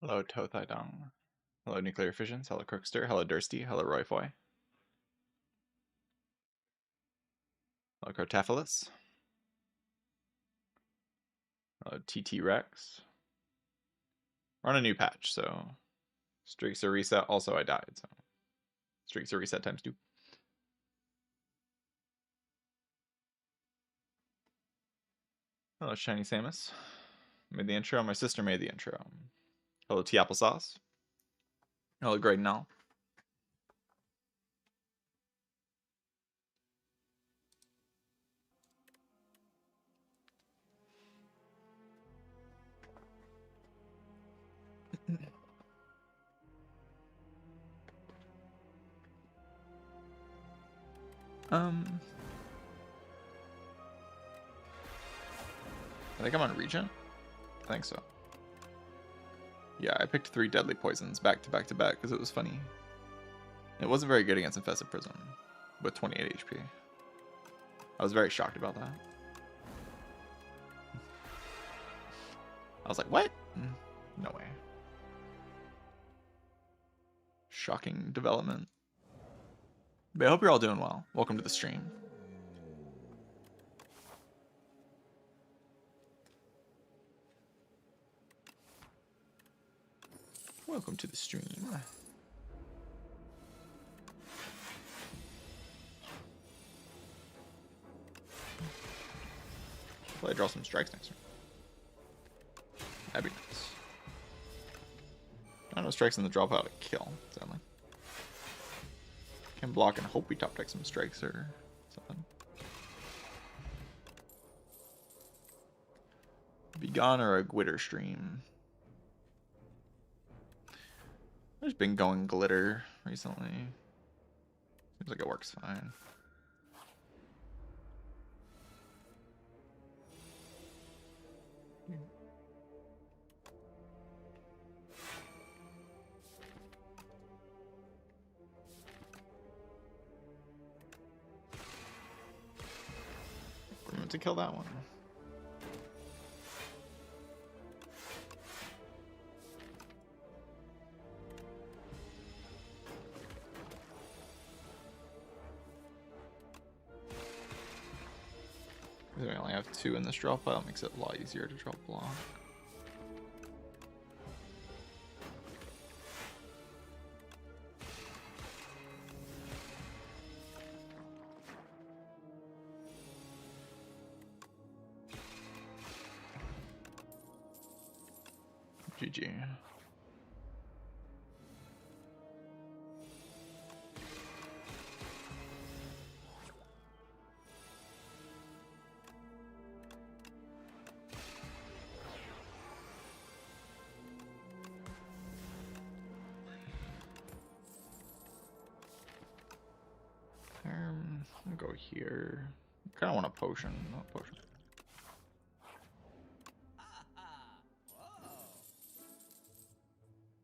Hello, Tothaidong. Hello, Nuclear Fissions. Hello, Crookster. Hello, Dursty. Hello, Royfoy. Hello, Crotaphalus. Hello, TT Rex. We're on a new patch, so streaks are reset. Also, I died, so streaks are reset times 2. Hello, Shiny Samus. Made the intro. My sister made the intro. Hello, T Applesauce. Hello, Graydon All. I think I'm on Regent. I think so. Yeah, I picked 3 deadly poisons back to back to back because it was funny. It wasn't very good against Infested Prism with 28 HP. I was very shocked about that. I was like, what? No way. Shocking development. But I hope you're all doing well. Welcome to the stream. Welcome to the stream. Hopefully I draw some strikes next turn. That'd be nice. I don't know strikes in the dropout to kill, sadly. Can block and hope we top deck some strikes or something. Begone or a Glitter stream. I've just been going glitter recently. Seems like it works fine. We're going to kill that one. We only have 2 in this draw pile, it makes it a lot easier to draw block. GG. I'll go here. I kind of want a potion, not a potion.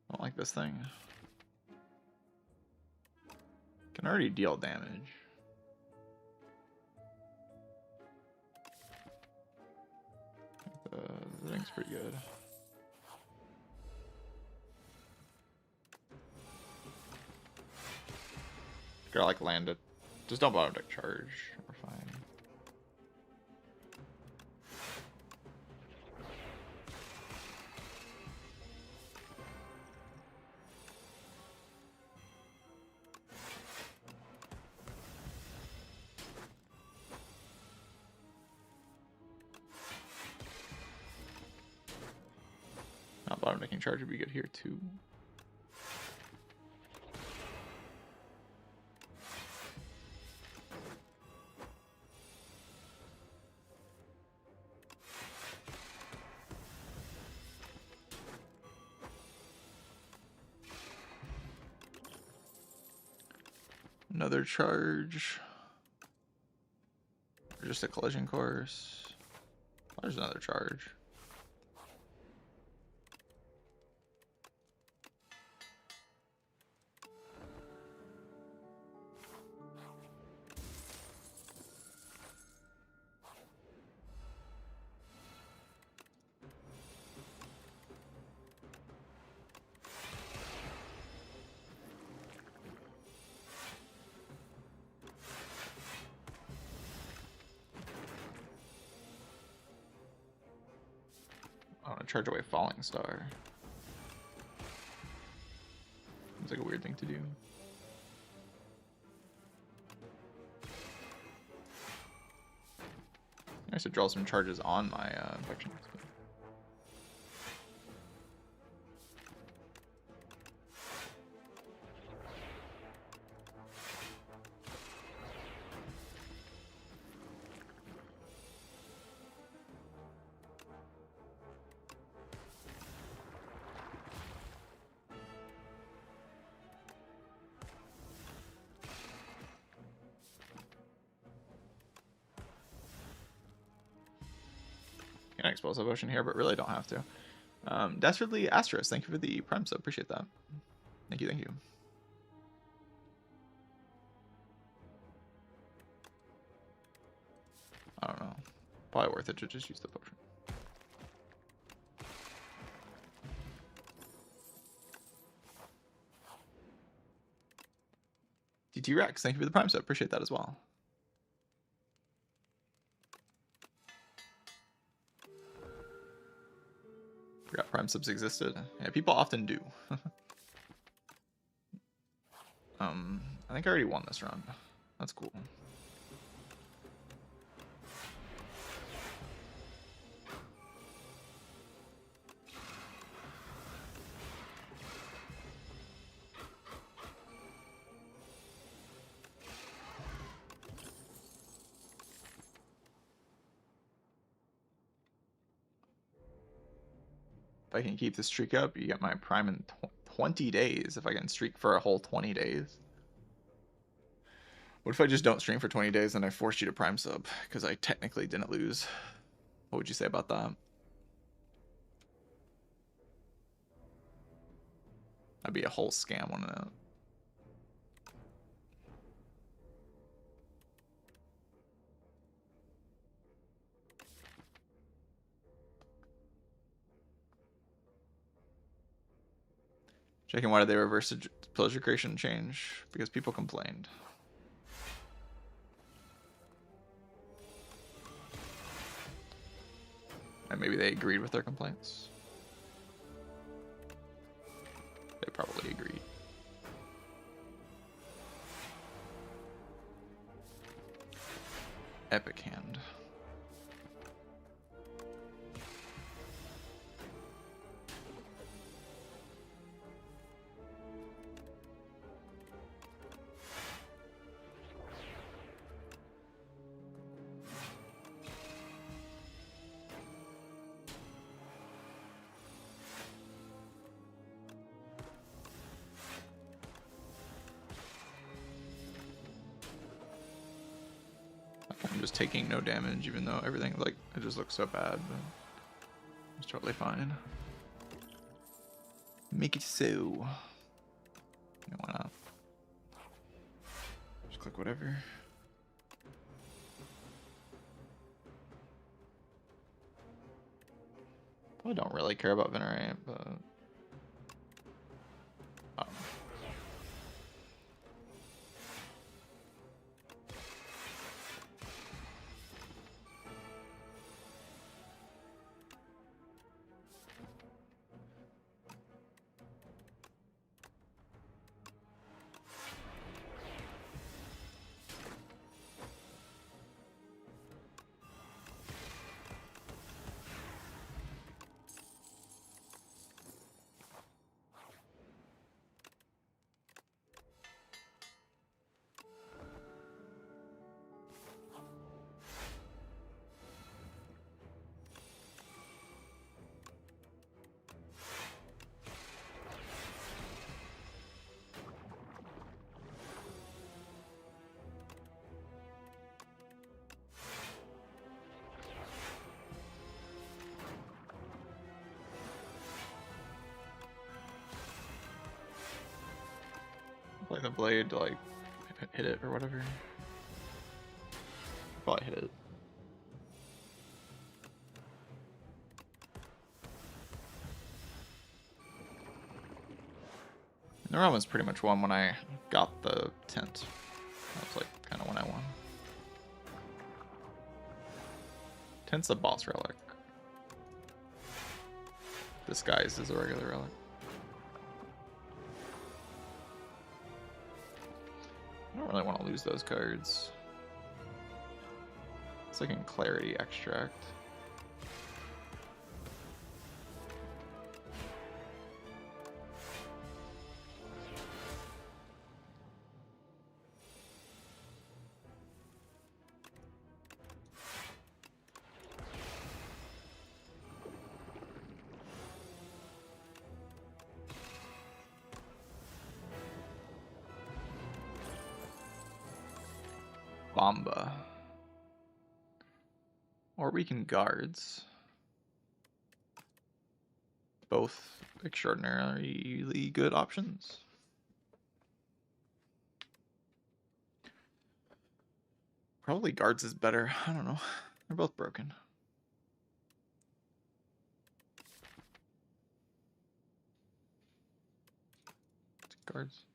I don't like this thing. Can already deal damage. The thing's pretty good. Gotta like land it. Just don't bottom deck charge. We're fine. Not bottom decking charge would be good here too. Another charge. Or just a collision course. Oh, there's another charge. charge away Falling Star. Seems like a weird thing to do. I should draw some charges on my infections. Can explosive ocean here, but really don't have to. Dastardly Asterisk, thank you for the prime sub. Appreciate that. Thank you, thank you. I don't know. Probably worth it to just use the potion. DT Rex, thank you for the prime sub. Appreciate that as well. Forgot prime subs existed. Yeah, people often do. I think I already won this round. That's cool. If I can keep the streak up, you get my prime in 20 days. If I can streak for a whole 20 days. What if I just don't stream for 20 days and I forced you to prime sub? Because I technically didn't lose. What would you say about that? That'd be a whole scam, wouldn't it? Checking why did they reverse the pleasure creation change? Because people complained. And maybe they agreed with their complaints. They probably agreed. Epic hand. I'm just taking no damage, even though everything, like, it just looks so bad, but it's totally fine. Make it so. Yeah, why not? Just click whatever. I don't really care about Venerate, but... Play the blade to, like, hit it or whatever. Probably hit it. The round was pretty much won when I got the tent. That was, like, kind of when I won. Tent's the boss relic. disguised as a regular relic. I don't really want to lose those cards. It's like in Clarity Extract. Bomba. Or Weaken Guards. Both extraordinarily good options. Probably Guards is better. I don't know. They're both broken. Guards.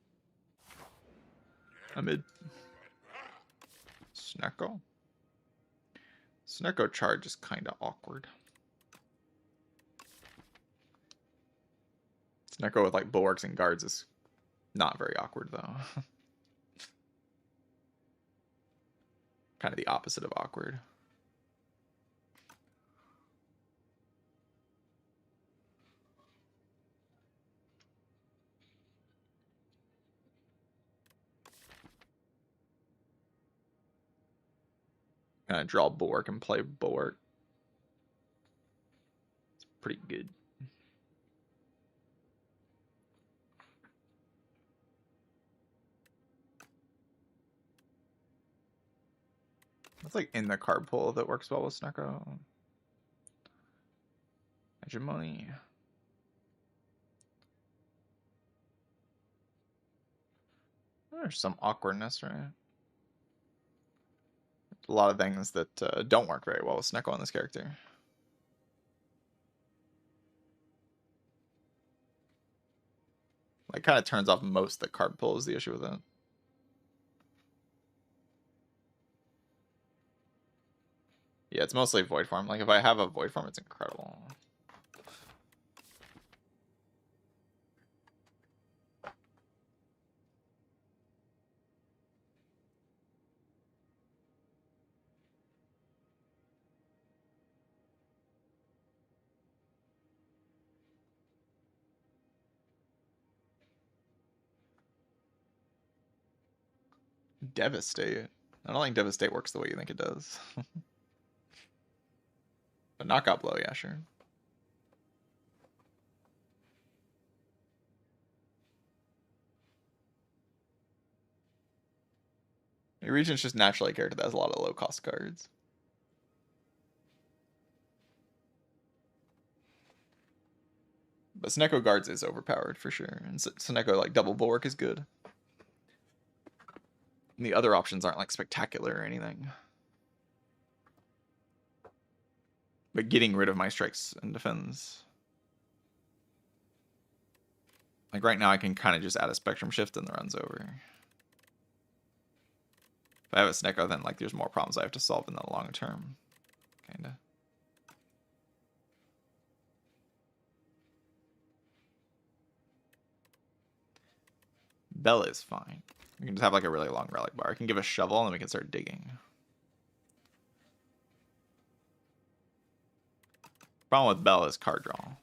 Amid. Snecko. Snecko charge is kind of awkward. Snecko with like bulwarks and guards is not very awkward though. Kind of the opposite of awkward. Gonna draw bulwark and play bulwark. It's pretty good. That's like in the card pool that works well with Snecko. Hegemony. There's some awkwardness, right? A lot of things that don't work very well with Snecko on this character. Like, kind of turns off most of the card pull is the issue with it. Yeah, it's mostly Void Form. Like, if I have a Void Form, it's incredible. Devastate. I don't think Devastate works the way you think it does. But Knockout Blow, yeah, sure. Your Regent's just naturally a character that has a lot of low cost cards. But Snecko Guards is overpowered for sure. And Snecko like double bulwark is good. And the other options aren't like spectacular or anything. But getting rid of my strikes and defends. Like right now I can kind of just add a Spectrum Shift and the run's over. If I have a Snecko, then like there's more problems I have to solve in the long term. Kinda. Bella is fine. We can just have like a really long relic bar. I can give a shovel and then we can start digging. Problem with Bella is card draw.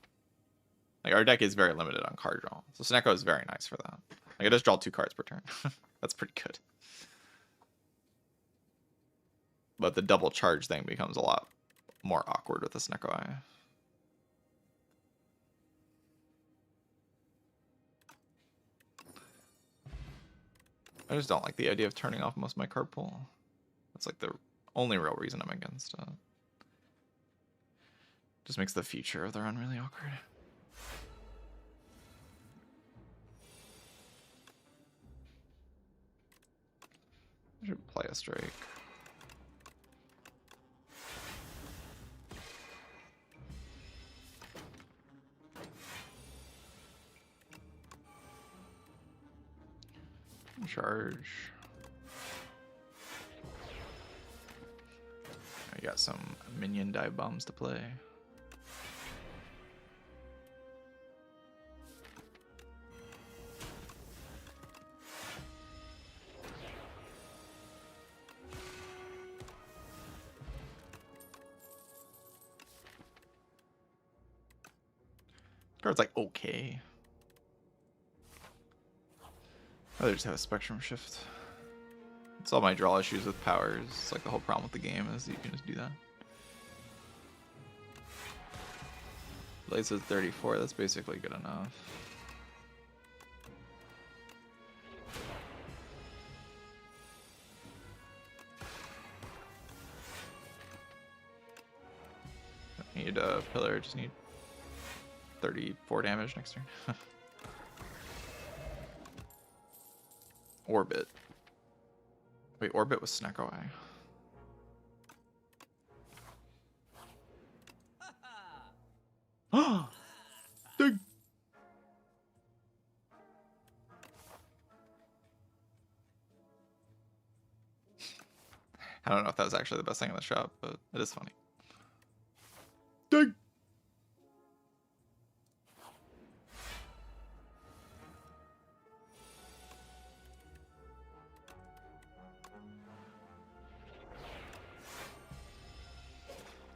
Like our deck is very limited on card draw. So Snecko is very nice for that. Like I just draw 2 cards per turn. That's pretty good. But the double charge thing becomes a lot more awkward with the Snecko Eye. I just don't like the idea of turning off most of my card pool. That's like the only real reason I'm against it. Just makes the future of the run really awkward. I should play a strike. Charge. I got some minion dive bombs to play. Card's like okay. I just have a spectrum shift. It's all my draw issues with powers. It's like the whole problem with the game is you can just do that. Blades is 34, that's basically good enough. Don't need a pillar, just need 34 damage next turn. Orbit. Wait, Orbit was Snecko Eye. Dig. I don't know if that was actually the best thing in the shop, but it is funny. Dig.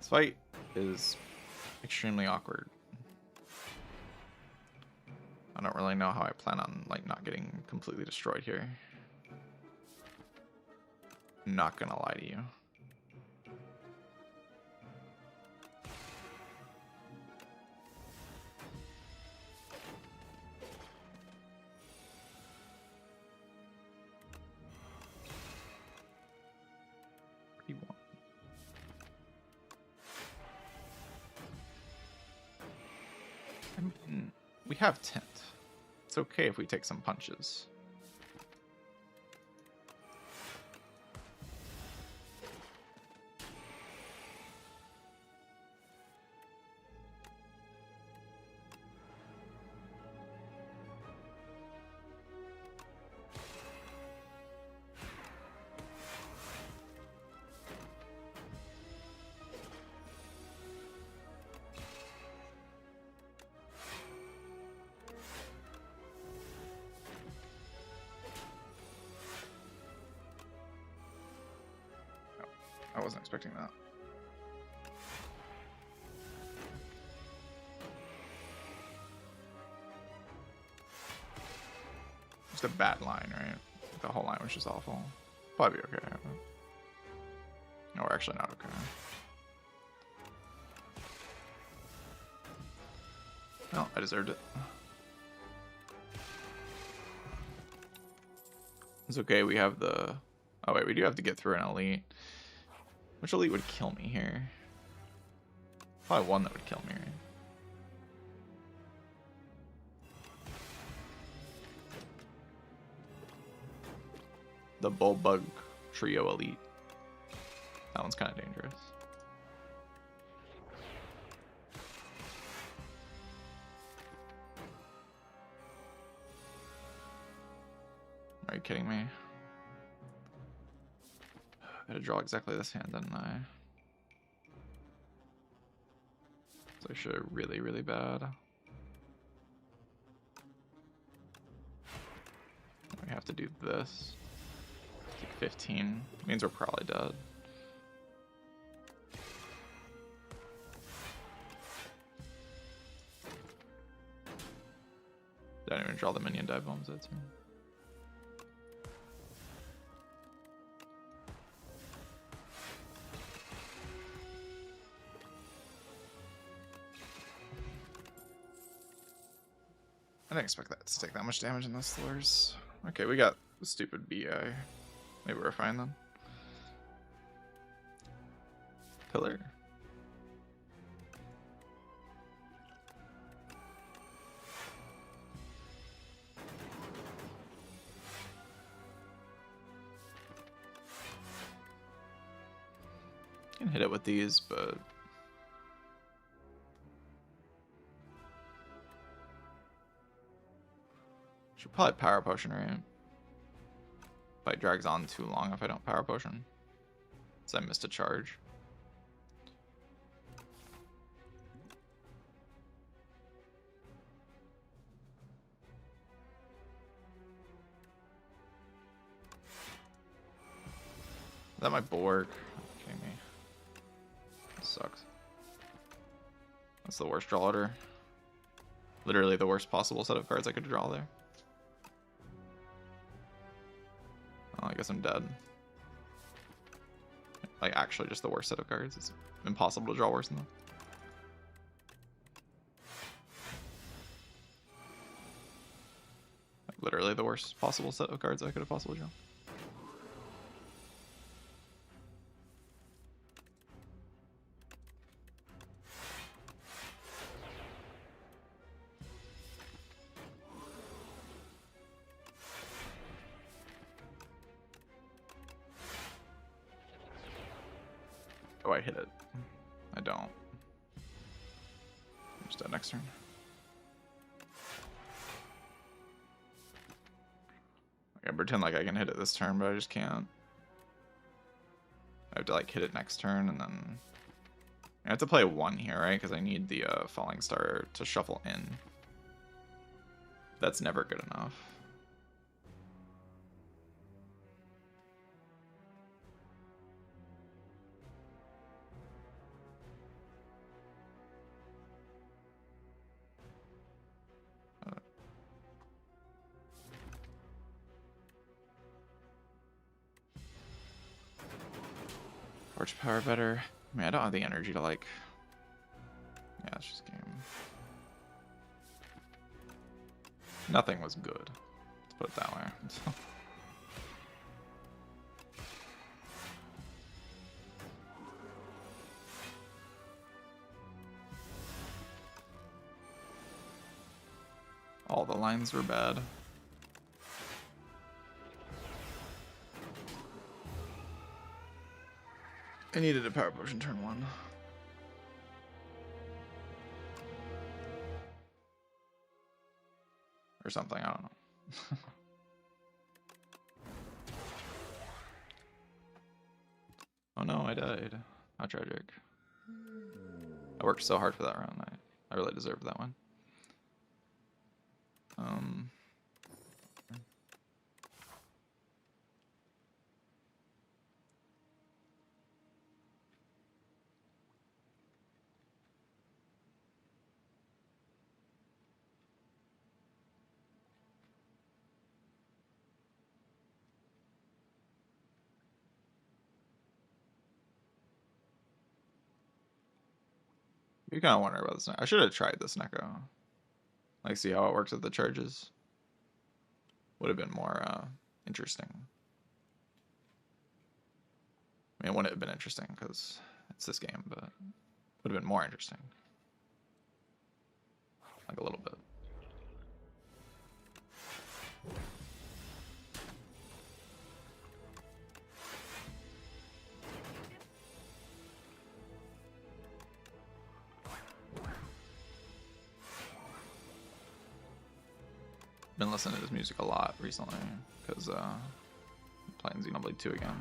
This fight is extremely awkward. I don't really know how I plan on like not getting completely destroyed here. Not gonna lie to you. I mean, we have tint. It's okay if we take some punches. I wasn't expecting that. Just a bad line, right? The whole line was just awful. Probably be okay. No, we're actually not okay. No, I deserved it. It's okay, we have the... Oh wait, we do have to get through an elite. Which elite would kill me here? Probably one that would kill me, right? The Bulbug Trio Elite. That one's kind of dangerous. Are you kidding me? I had to draw exactly this hand, didn't I? So I should have really, really bad. We have to do this. Take 15. Means we're probably dead. Didn't even draw the minion dive bombs that turn. I didn't expect that to take that much damage in those floors. Okay, we got the stupid BI. Maybe we're fine then. Pillar. Can hit it with these, but should probably power potion, right? Fight drags on too long if I don't power potion. So I missed a charge. Is that my Borg? Okay, me. That sucks. That's the worst draw order. Literally the worst possible set of cards I could draw there. Oh, I guess I'm dead. Like, actually just the worst set of cards. It's impossible to draw worse than that. Like, literally the worst possible set of cards I could have possibly drawn. Oh, I hit it. I don't. I'm just dead next turn. I pretend like I can hit it this turn, but I just can't. I have to like hit it next turn, and then I have to play 1 here, right? Because I need the Falling Star to shuffle in. That's never good enough. Torch power better. I mean, I don't have the energy to like. Yeah, it's just game. Nothing was good. Let's put it that way. All the lines were bad. I needed a power potion turn 1. Or something, I don't know. Oh no, I died. How tragic. I worked so hard for that round. I really deserved that one. You kind of wonder about this. I should have tried this Neko. Like, see how it works with the charges. Would have been more interesting. I mean, it wouldn't have been interesting because it's this game, but would have been more interesting. Like a little bit. Been listening to his music a lot recently because playing Xenoblade 2 again.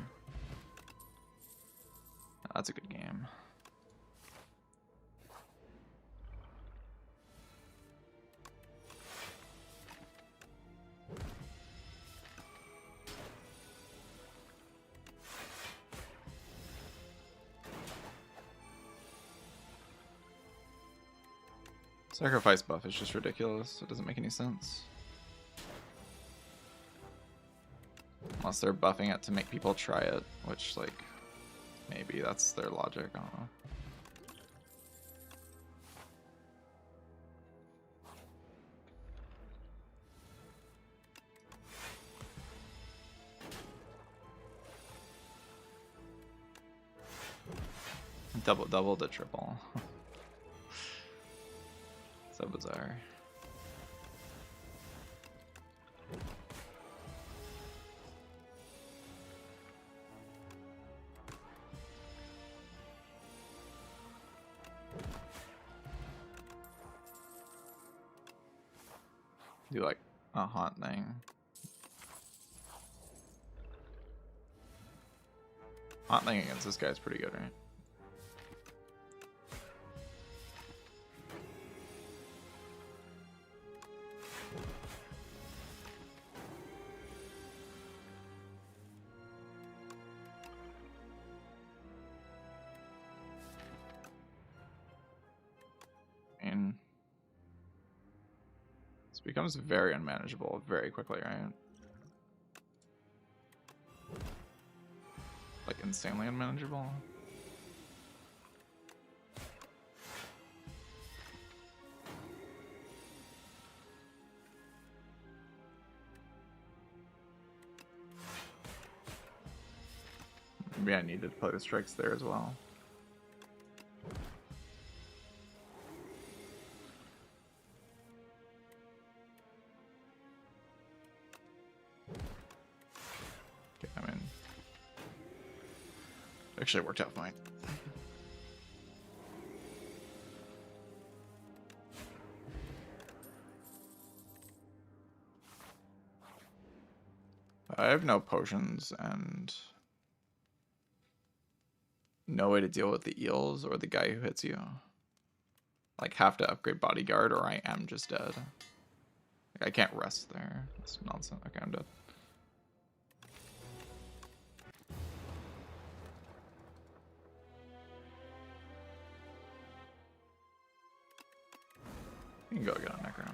That's a good game. Sacrifice buff is just ridiculous. It doesn't make any sense. Unless they're buffing it to make people try it, which, like, maybe that's their logic, I don't know. Double to triple. So bizarre. Do like a haunt thing. Haunt thing against this guy is pretty good, right? And This becomes very unmanageable very quickly, right? Like insanely unmanageable. Maybe I needed to play the strikes there as well. Okay, I mean, actually it worked out fine. I have no potions and no way to deal with the eels or the guy who hits you. Like, have to upgrade bodyguard or I am just dead. Like, I can't rest there. That's nonsense. Okay, I'm dead. You can go get on Necro.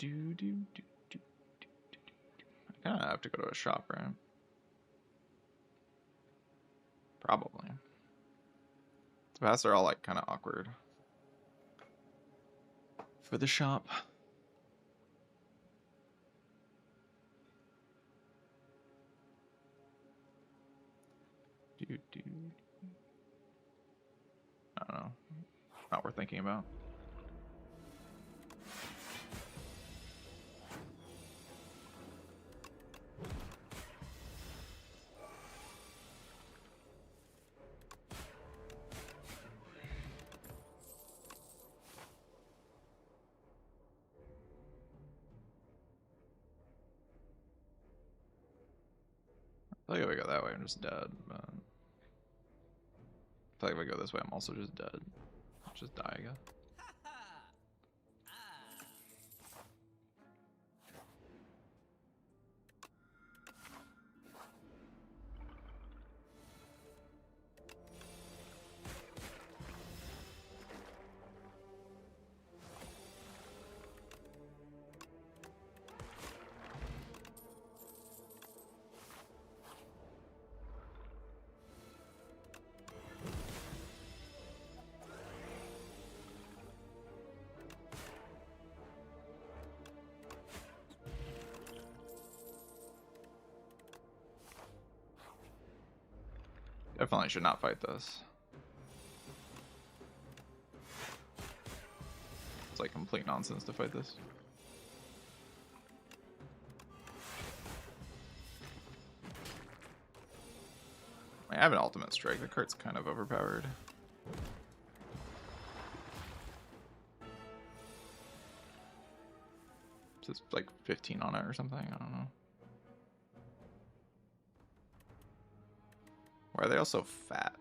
I kind of have to go to a shop, right? Probably. The paths are all like kind of awkward for the shop. I don't know. Not worth thinking about. I feel like if I go that way, I'm just dead. But I feel like if I go this way, I'm also just dead. I'll just die, I guess. Definitely should not fight this. It's like complete nonsense to fight this. I have an ultimate strike. The cart's kind of overpowered. It's like 15 on it or something. I don't know. Why are they all so fat?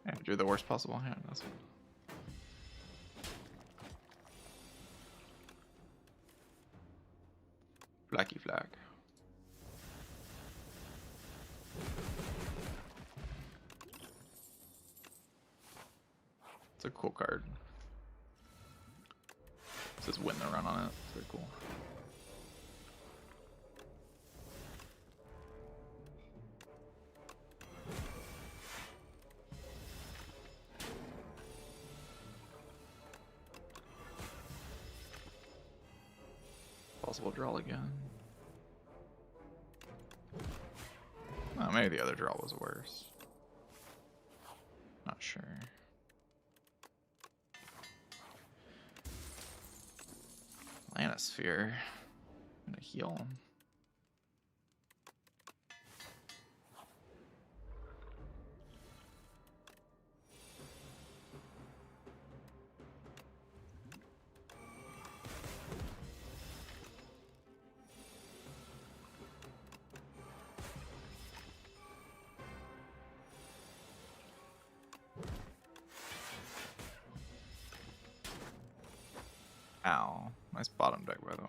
Yeah, you're the worst possible hand. That's what... Flacky Flack. It's a cool card. It says win the run on it. It's very cool. Possible draw again. Oh, maybe the other draw was worse. Not sure. Lanosphere. I'm gonna heal him. Ow. Nice bottom deck, by the way.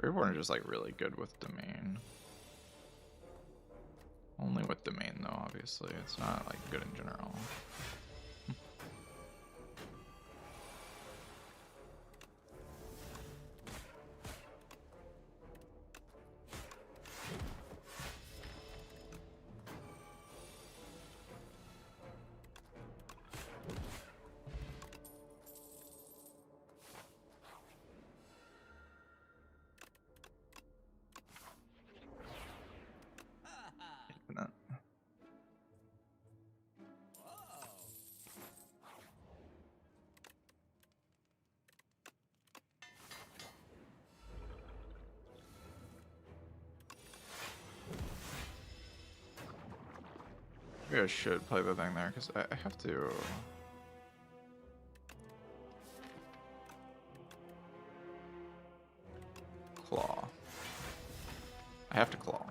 Graveborn are just like really good with domain. Only with domain though, obviously. It's not like good in general. Infinite. Maybe I should play the thing there because I have to. Claw. I have to claw.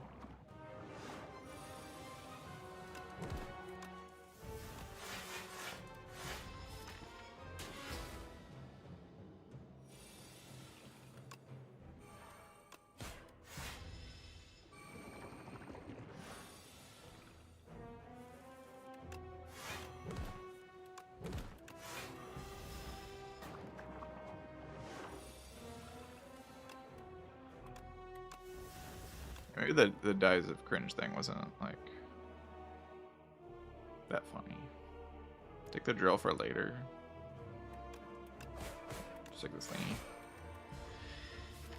Maybe the Dies of Cringe thing wasn't like that funny. Take the drill for later. Just like this thingy.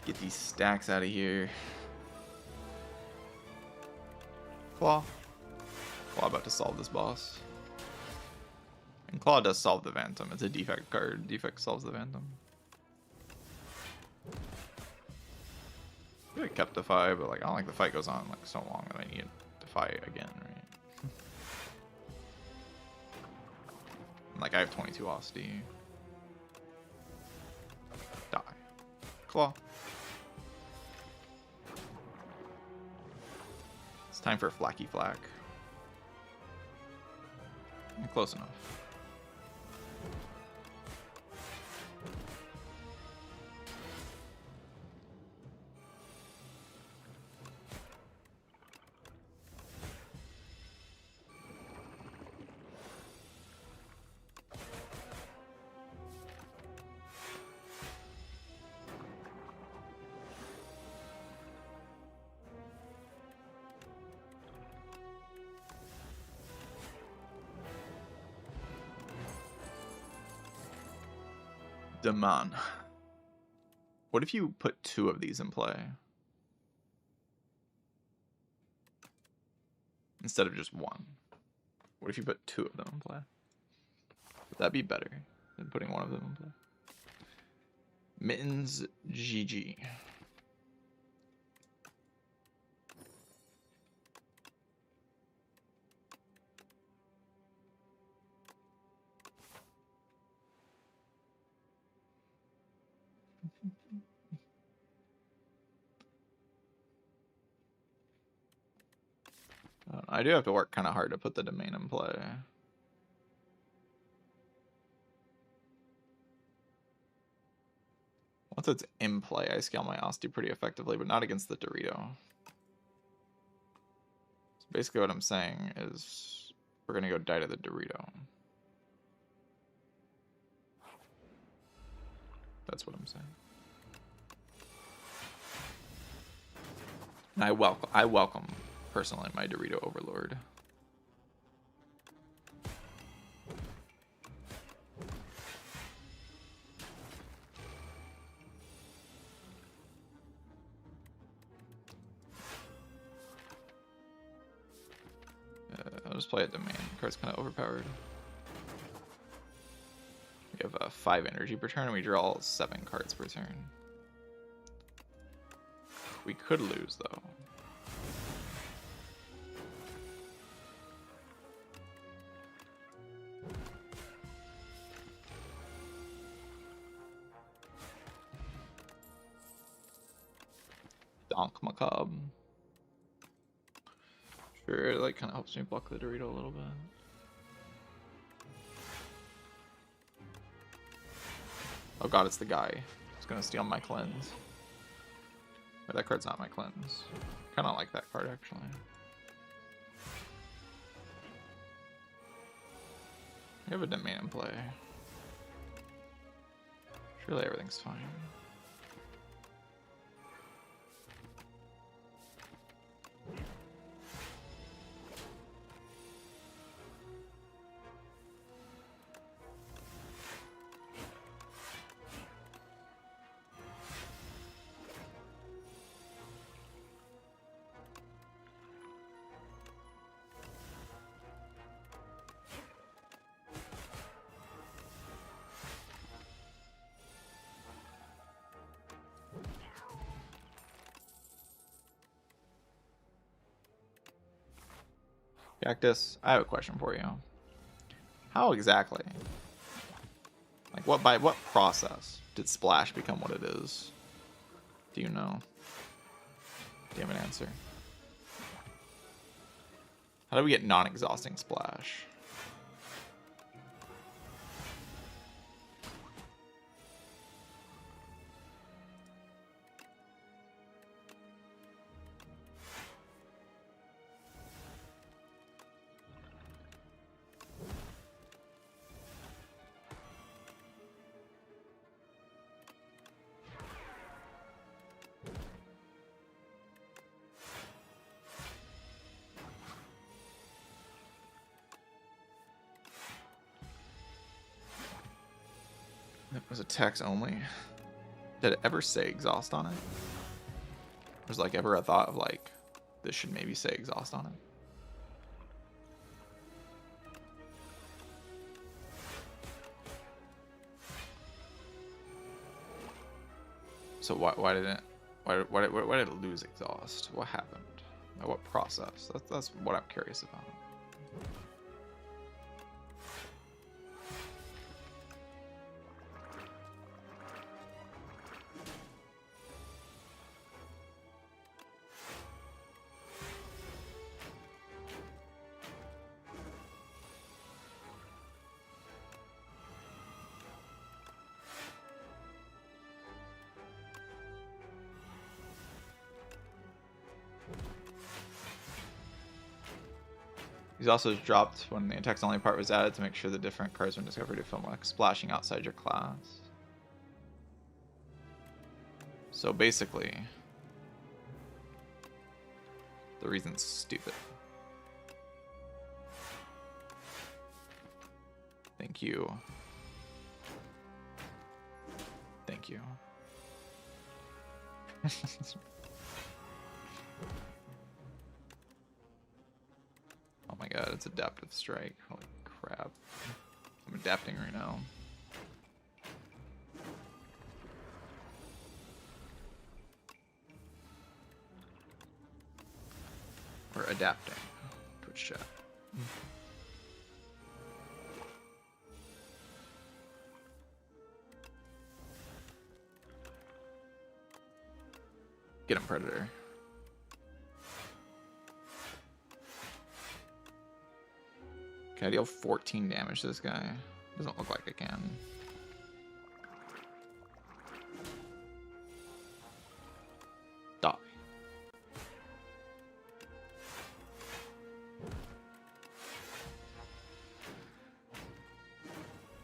Get these stacks out of here. Claw. Claw about to solve this boss. And Claw does solve the Phantom. It's a defect card. Defect solves the Phantom. I kept Defy, but like I don't like the fight goes on like so long that I need Defy again, right? Like I have 22 Osti. Die. Claw. It's time for Flacky Flack. Close enough. Daman. What if you put 2 of these in play? Instead of just 1. What if you put 2 of them in play? Would that be better than putting 1 of them in play? Mittens GG. I do have to work kind of hard to put the domain in play. Once it's in play, I scale my Osti pretty effectively, but not against the Dorito. So basically what I'm saying is we're going to go die to the Dorito. That's what I'm saying. And I welcome personally my Dorito Overlord. I'll just play a domain. The card's kind of overpowered. We have 5 energy per turn, and we draw 7 cards per turn. We could lose, though. Ankh Macabre. Sure, it like kind of helps me block the Dorito a little bit. Oh god, it's the guy. He's gonna steal my cleanse. But that card's not my cleanse. Kind of like that card actually. You have a domain in play. Surely everything's fine. Cactus, I have a question for you. How exactly, like by what process did Splash become what it is? Do you know? Do you have an answer? How do we get non-exhausting Splash? It was a text only. Did it ever say exhaust on it? Was like ever a thought of like, this should maybe say exhaust on it? So why did it lose exhaust? What happened? By what process? That's what I'm curious about. These also dropped when the text only part was added to make sure the different cards when discovered to film like splashing outside your class. So basically, the reason's stupid. Thank you. Thank you. Oh my god, it's adaptive strike. Holy crap. I'm adapting right now. We're adapting. Twitch chat. Get him, Predator. Can I deal 14 damage to this guy? Doesn't look like I can. Die.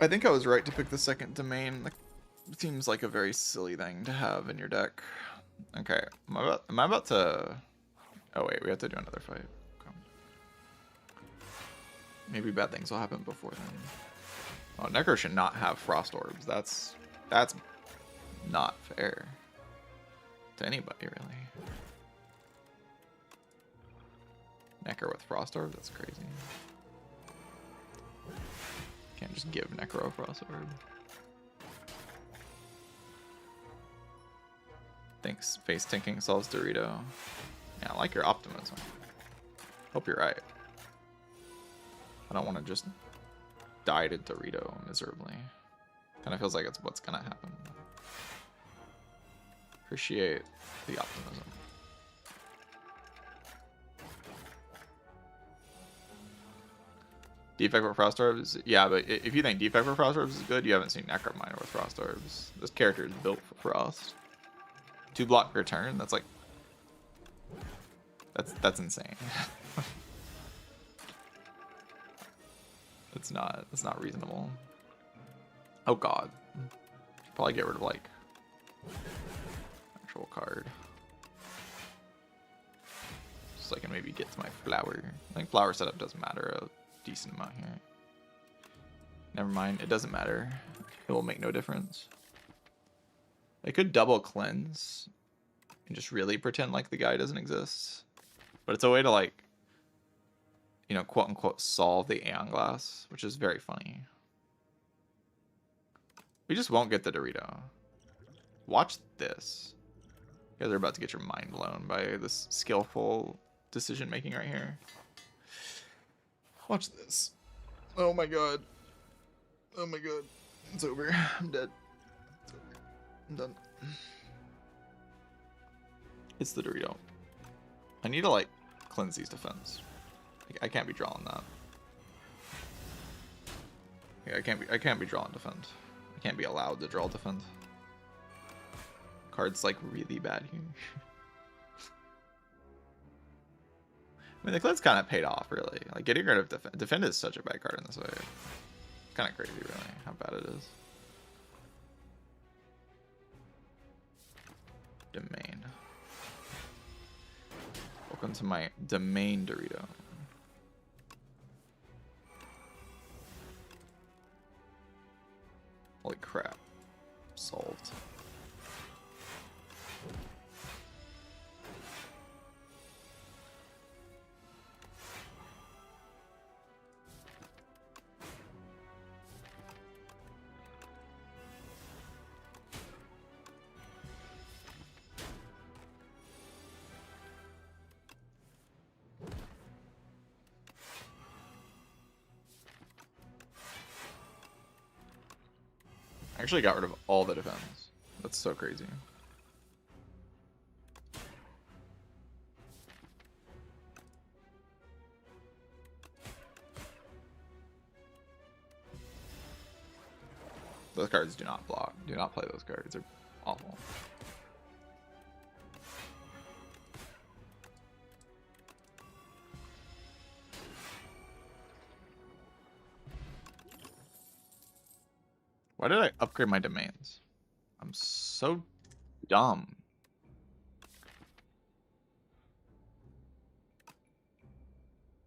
I think I was right to pick the second domain. Like, it seems like a very silly thing to have in your deck. Okay, am I about to... Oh wait, we have to do another fight. Maybe bad things will happen before then. Oh, Necro should not have Frost Orbs. That's not fair to anybody, really. Necro with Frost Orb? That's crazy. Can't just give Necro a Frost Orb. Thanks, Face Tinking solves Dorito. Yeah, I like your optimism. Hope you're right. I don't want to just die to Dorito miserably. Kind of feels like it's what's gonna happen. Appreciate the optimism. Defect for Frost Orbs? Yeah, but if you think Defect for Frost Orbs is good, you haven't seen Necrominer with Frost Orbs. This character is built for Frost. 2-block return? That's like... That's insane. It's not reasonable. Oh god. Should probably get rid of like actual card. So I can maybe get to my flower. I think flower setup doesn't matter a decent amount here. Never mind, it doesn't matter. It will make no difference. I could double cleanse and just really pretend like the guy doesn't exist. But it's a way to like, you know, quote unquote solve the Aeon Glass, which is very funny. We just won't get the Dorito. Watch this. You guys are about to get your mind blown by this skillful decision making right here. Watch this. Oh my god. Oh my god. It's over. I'm dead. It's over. I'm done. It's the Dorito. I need to like cleanse these defense. I can't be drawing that. Yeah, I can't be drawing defend. I can't be allowed to draw defend. Card's like really bad here. I mean, the cleanse kind of paid off, really. Like getting rid of defend. Defend is such a bad card in this way. It's kind of crazy, really, how bad it is. Domain. Welcome to my domain, Dorito. Holy crap. Solved. I actually got rid of all the defense. That's so crazy. Those cards do not block. Do not play those cards. They're awful. Why did I upgrade my domains? I'm so dumb.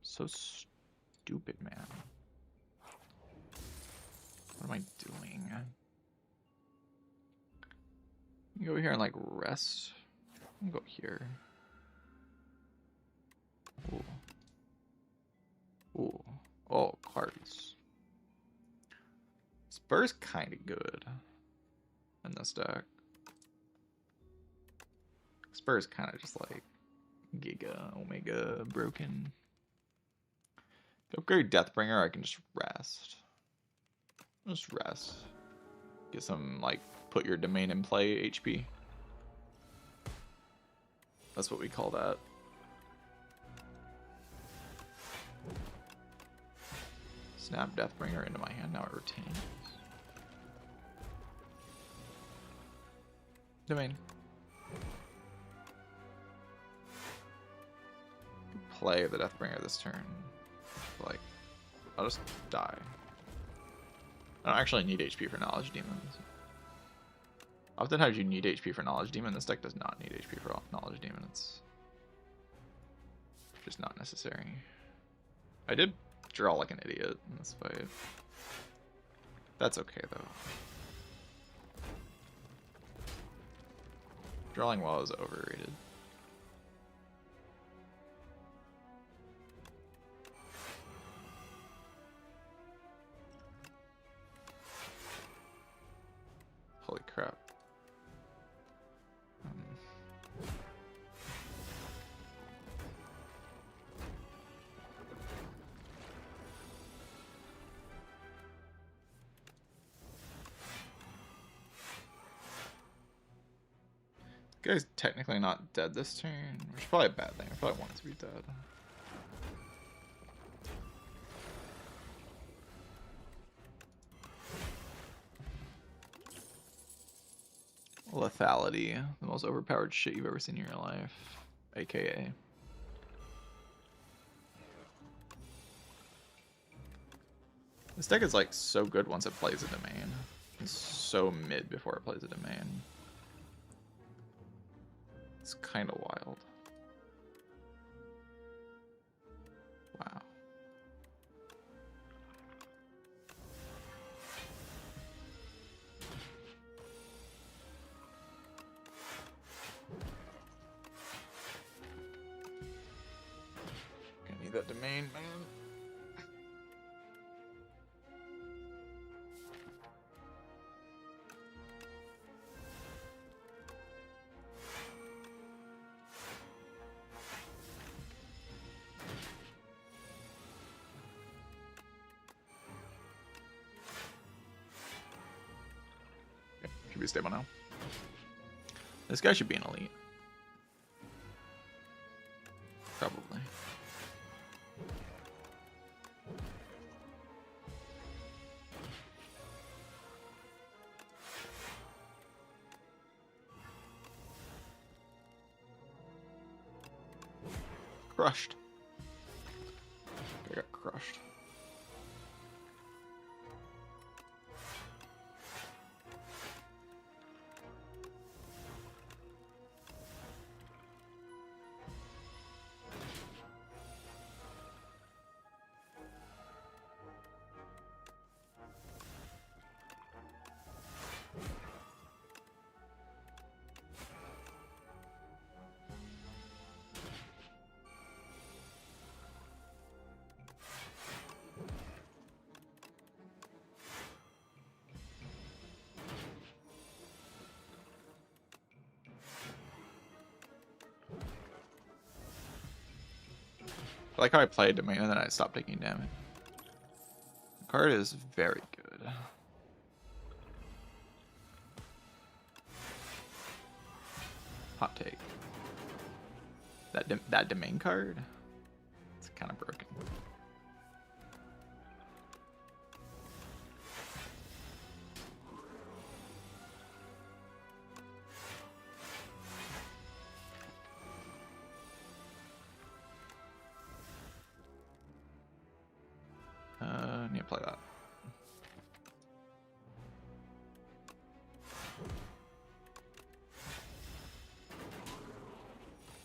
So stupid, man. What am I doing? You go here and like rest. I'm gonna go here. Ooh. Ooh. Oh, cards. Spur's kind of good in this deck. Spur's kind of just like Giga, Omega, broken. Upgrade Deathbringer, I can just rest. Just rest. Get some, like, put your domain in play HP. That's what we call that. Snap Deathbringer into my hand, now it retains. Domain. Play the Deathbringer this turn. Like, I'll just die. I don't actually need HP for Knowledge Demons. Oftentimes you need HP for Knowledge Demon. This deck does not need HP for Knowledge Demon. It's just not necessary. I did draw like an idiot in this fight. That's okay though. Drawing well is overrated. Holy crap. Guy's technically not dead this turn, which is probably a bad thing. I probably want it to be dead. Lethality, the most overpowered shit you've ever seen in your life, aka. This deck is like so good once it plays a domain. It's so mid before it plays a domain. It's kind of wild. Wow. Gonna need that domain, man. Should be stable now. This guy should be an elite. Probably. Crushed. I got crushed. I like how I played domain and then I stopped taking damage. The card is very good. Hot take. That domain card, it's kind of broken. Need to play that.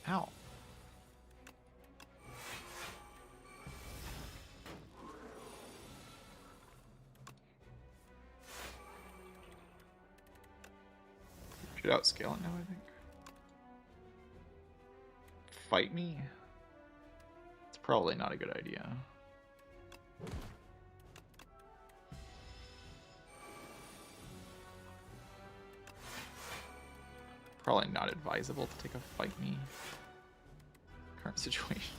Ow. Should outscale it now, I think. Fight me? It's probably not a good idea. Probably not advisable to take a fight me. Current situation.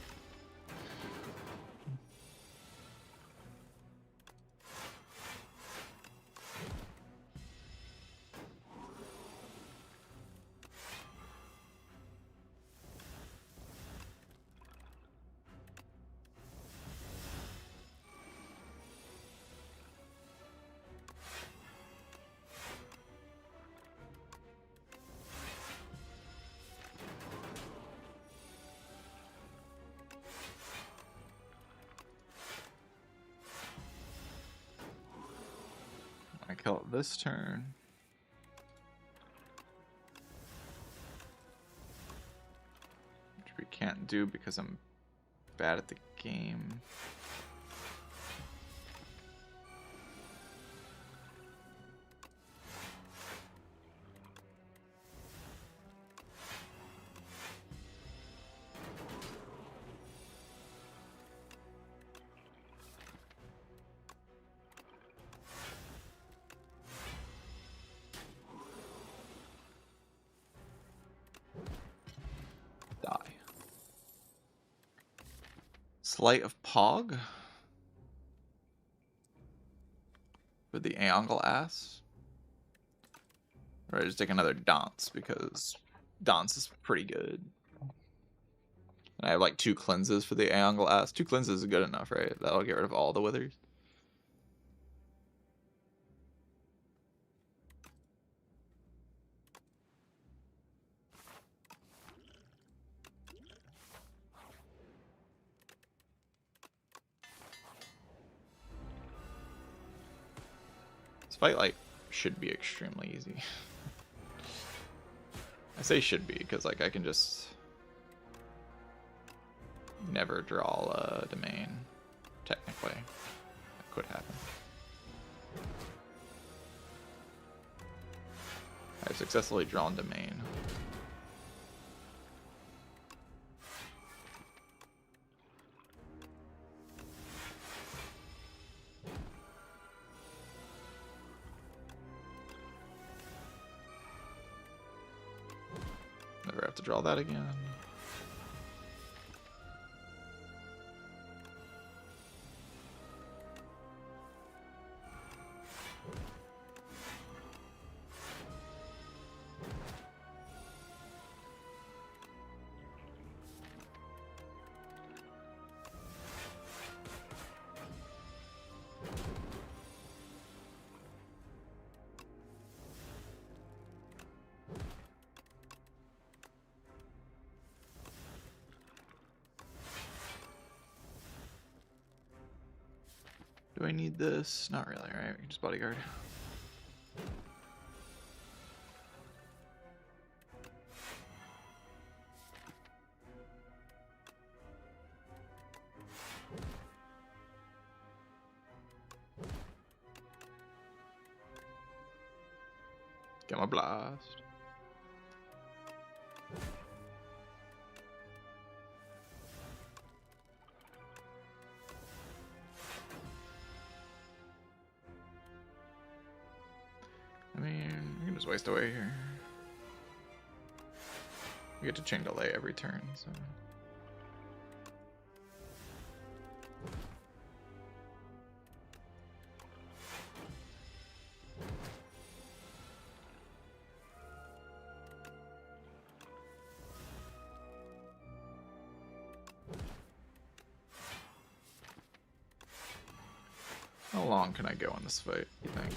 I kill it this turn. Which we can't do because I'm bad at the game. Sleight of Pog for the Aeongle Ass. Or I just take another Dance because Dance is pretty good. And I have like 2 cleanses for the Aeongle Ass. 2 cleanses is good enough, right? That'll get rid of all the withers. This fight, like, should be extremely easy. I say should be, because, like, I can just never draw a domain, technically. That could happen. I've successfully drawn domain. Never have to draw that again. Do I need this? Not really, right? We can just bodyguard. Gamma Blast. I mean, we can just waste away here. We get to chain delay every turn, so. How long can I go in this fight, you think?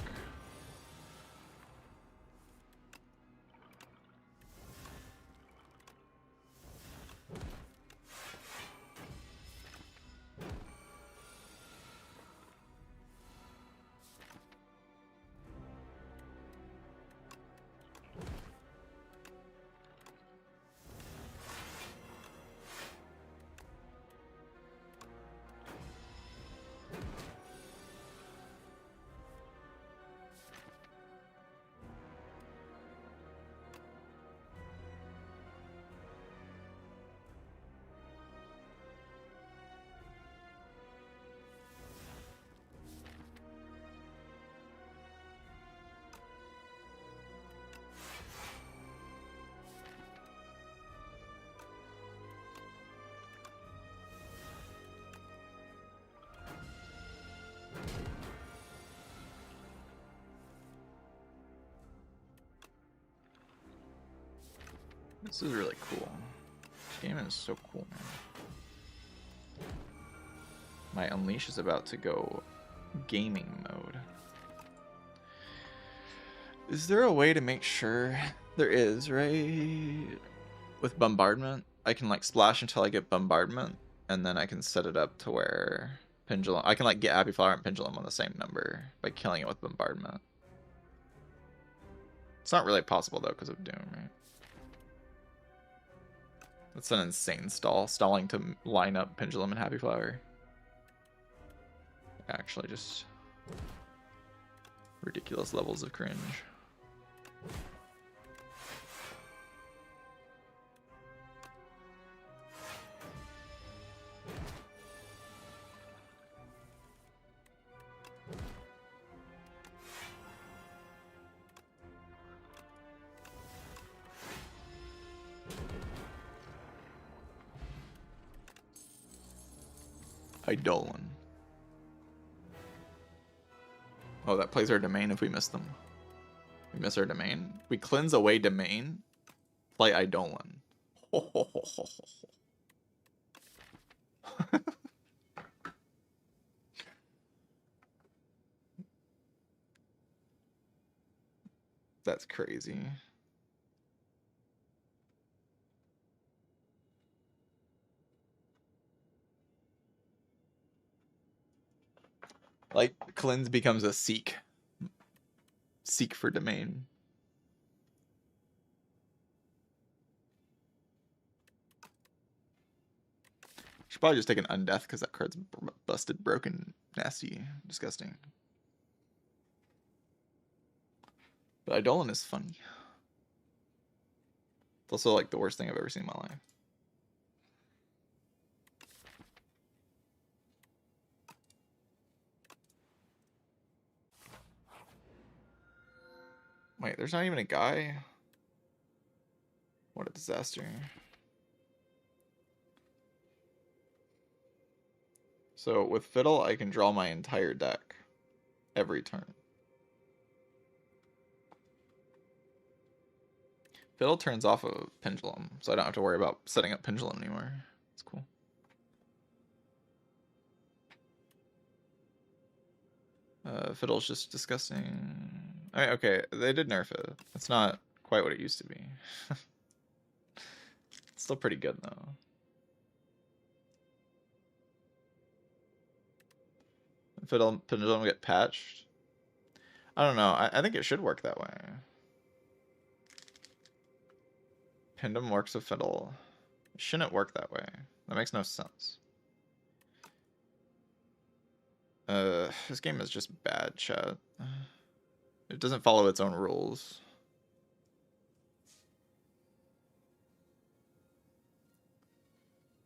This is really cool. This game is so cool, man. My Unleash is about to go gaming mode. Is there a way to make sure? There is, right? With bombardment, I can like splash until I get bombardment, and then I can set it up to where pendulum. I can like get Happy Flower and pendulum on the same number by killing it with bombardment. It's not really possible though because of Doom, right? That's an insane stalling to line up pendulum and Happy Flower. Actually, just ridiculous levels of cringe. Eidolon. Oh, that plays our domain if we miss them. We miss our domain. We cleanse away domain. Play Eidolon. That's crazy. Like, cleanse becomes a seek. seek for domain. Should probably just take an undeath because that card's busted, broken, nasty, disgusting. But Eidolon is funny. It's also like the worst thing I've ever seen in my life. Wait, there's not even a guy? What a disaster. So with Fiddle, I can draw my entire deck every turn. Fiddle turns off a Pendulum, so I don't have to worry about setting up Pendulum anymore. It's cool. Fiddle's just disgusting. I mean, okay, they did nerf it. It's not quite what it used to be. It's still pretty good, though. Fiddle Pendulum get patched? I don't know. I think it should work that way. Pendulum works with Fiddle. It shouldn't work that way. That makes no sense. This game is just bad, chat. It doesn't follow its own rules.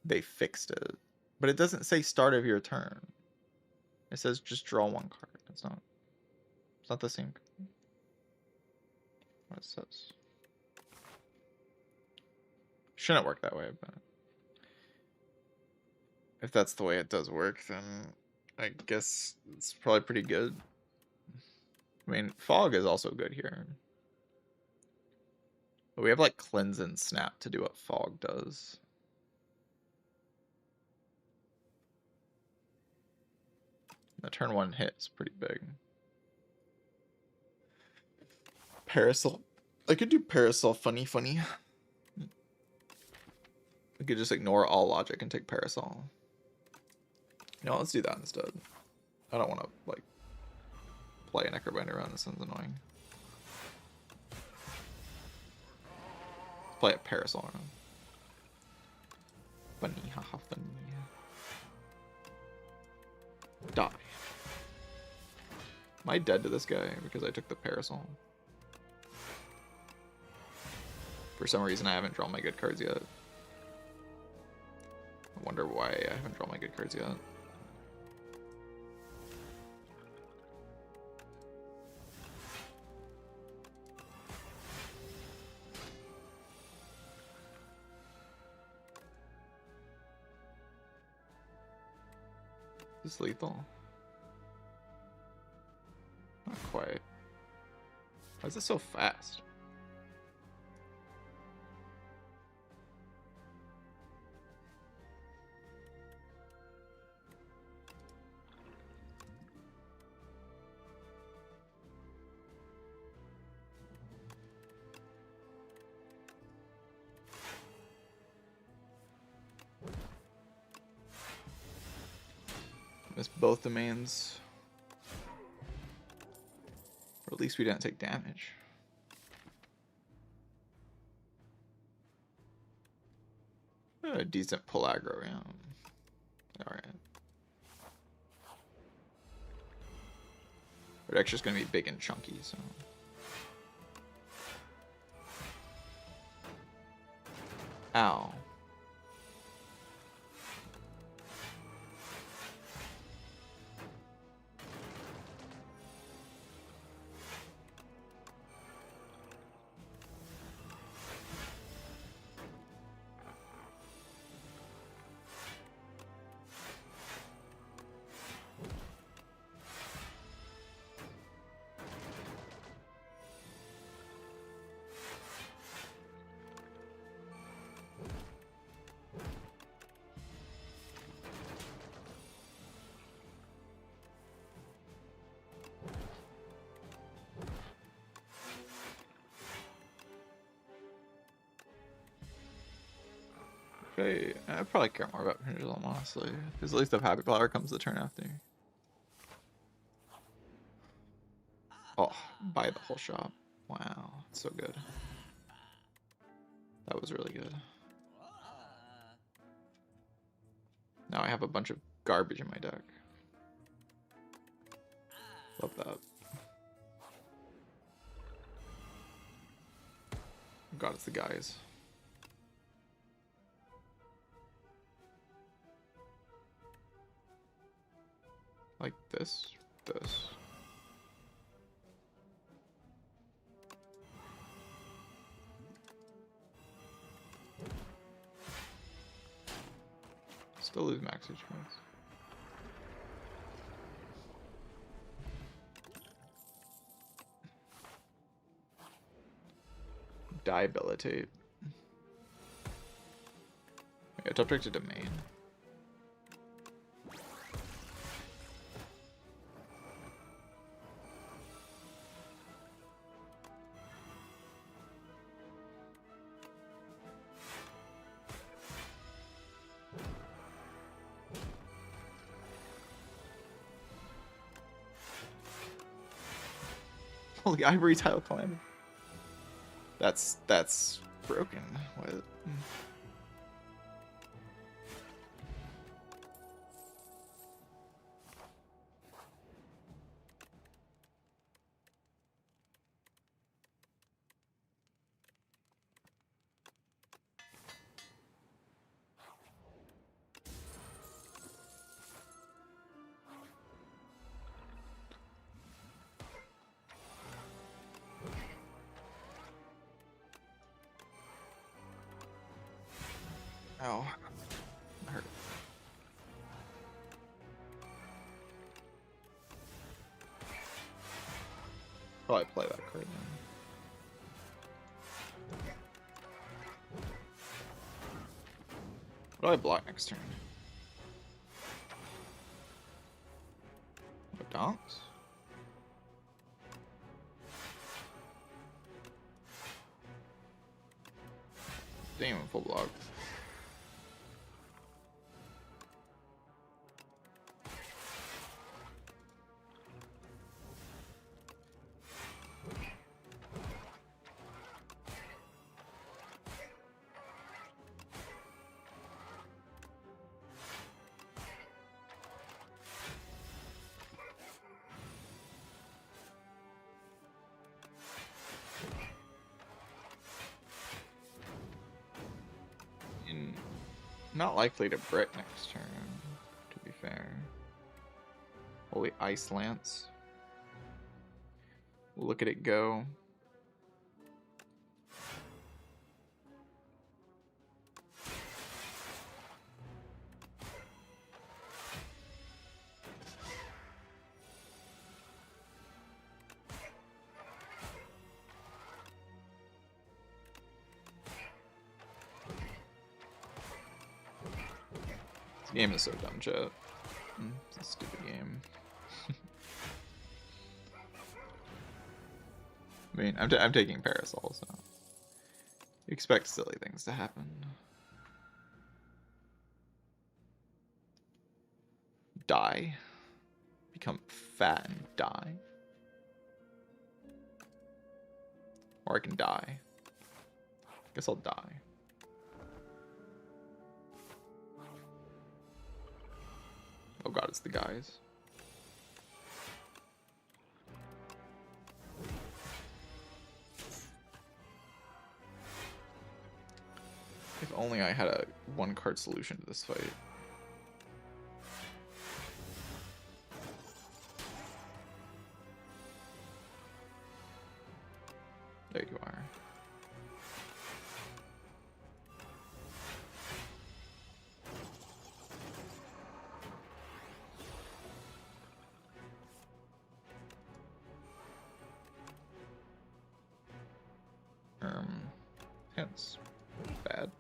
They fixed it. But it doesn't say start of your turn. It says just draw one card. It's not the same. What it says. Shouldn't work that way, but if that's the way it does work, then I guess it's probably pretty good. I mean, Fog is also good here. But we have like Cleanse and Snap to do what Fog does. The turn one hit is pretty big. Parasol. I could do Parasol funny. We could just ignore all logic and take Parasol. You know, let's do that instead. I don't want to, like, play a Necrobinder around. This sounds annoying. Let's play a Parasol around. Funny, haha, funny. Die. Am I dead to this guy because I took the Parasol? For some reason, I haven't drawn my good cards yet. I wonder why I haven't drawn my good cards yet. Is this lethal? Not quite. Why is it so fast? Missed both domains. Or at least we didn't take damage. A decent pull aggro, yeah. Alright. But extra's gonna be big and chunky, so. Ow. Okay, I probably care more about Pendulum, honestly. Because at least if Happy Flower comes the turn after. Oh, buy the whole shop. Wow, so good. That was really good. Now I have a bunch of garbage in my deck. Love that. God, it's the guys. Like this. Still lose max HP points. Debilitate. Yeah, top deck to domain. Holy Ivory Tile Calamity. That's broken. What? Ow. That hurt. Probably play that card then. What do I block next turn? What, donks? Damn, full block. Not likely to Brit next turn, to be fair. Holy Ice Lance. Look at it go. This game is so dumb, chat. It's a stupid game. I mean, I'm taking Parasol, so expect silly things to happen. Die. Become fat and die. Or I can die. Guess I'll die. Oh god, it's the guys. If only I had a one-card solution to this fight. There you are. Hence, bad.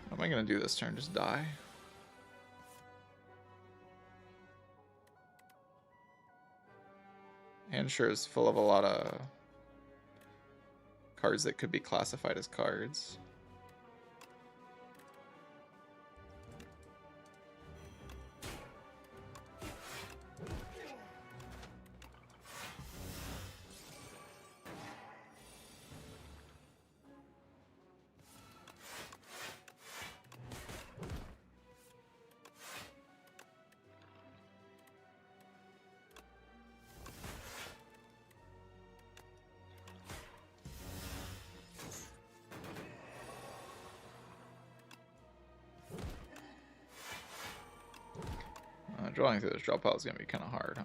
What am I gonna do this turn? Just die? hand sure is full of a lot of cards that could be classified as cards. Drawing through this draw pile is going to be kind of hard, huh?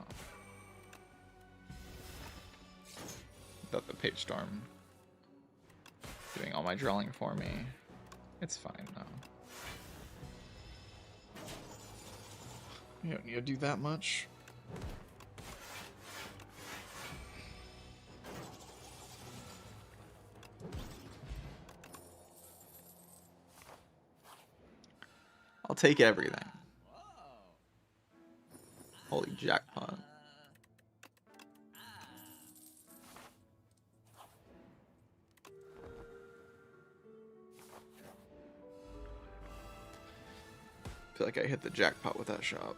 Without the Page Storm doing all my drawing for me. It's fine, though. You don't need to do that much. I'll take everything. Holy jackpot. I feel like I hit the jackpot with that shot.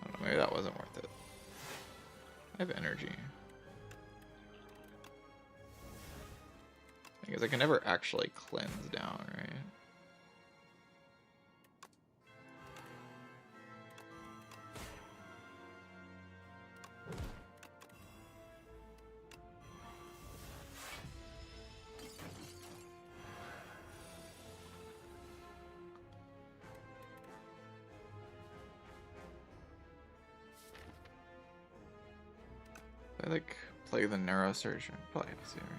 I don't know, maybe that wasn't worth it. I have energy. Because I can never actually cleanse down, right? I like play the Neurosurgeon. Probably have to, right?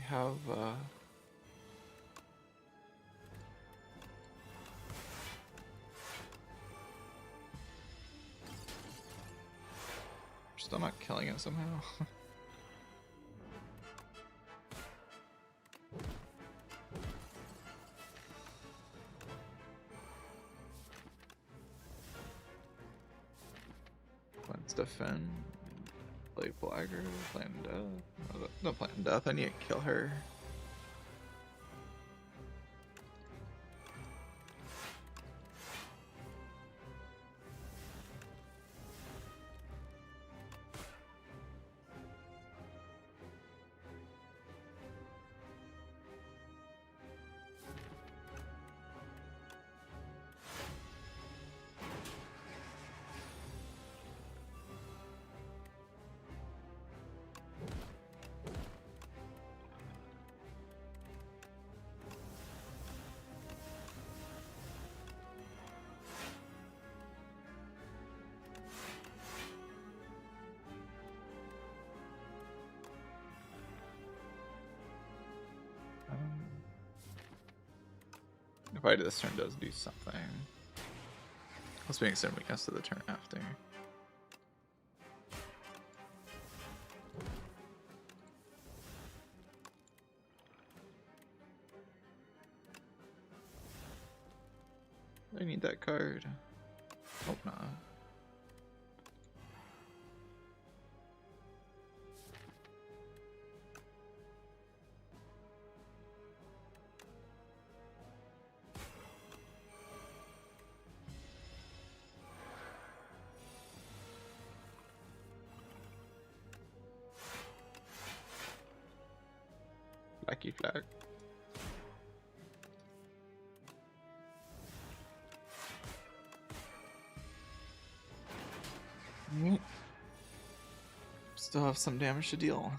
Have still not killing it somehow. Let's defend. Play Blagger, plan death. No plan death, I need to kill her. If I do this turn, does do something. Let's be extend weakness to the turn after. I need that card. Hope not. Blacky flag. Still have some damage to deal.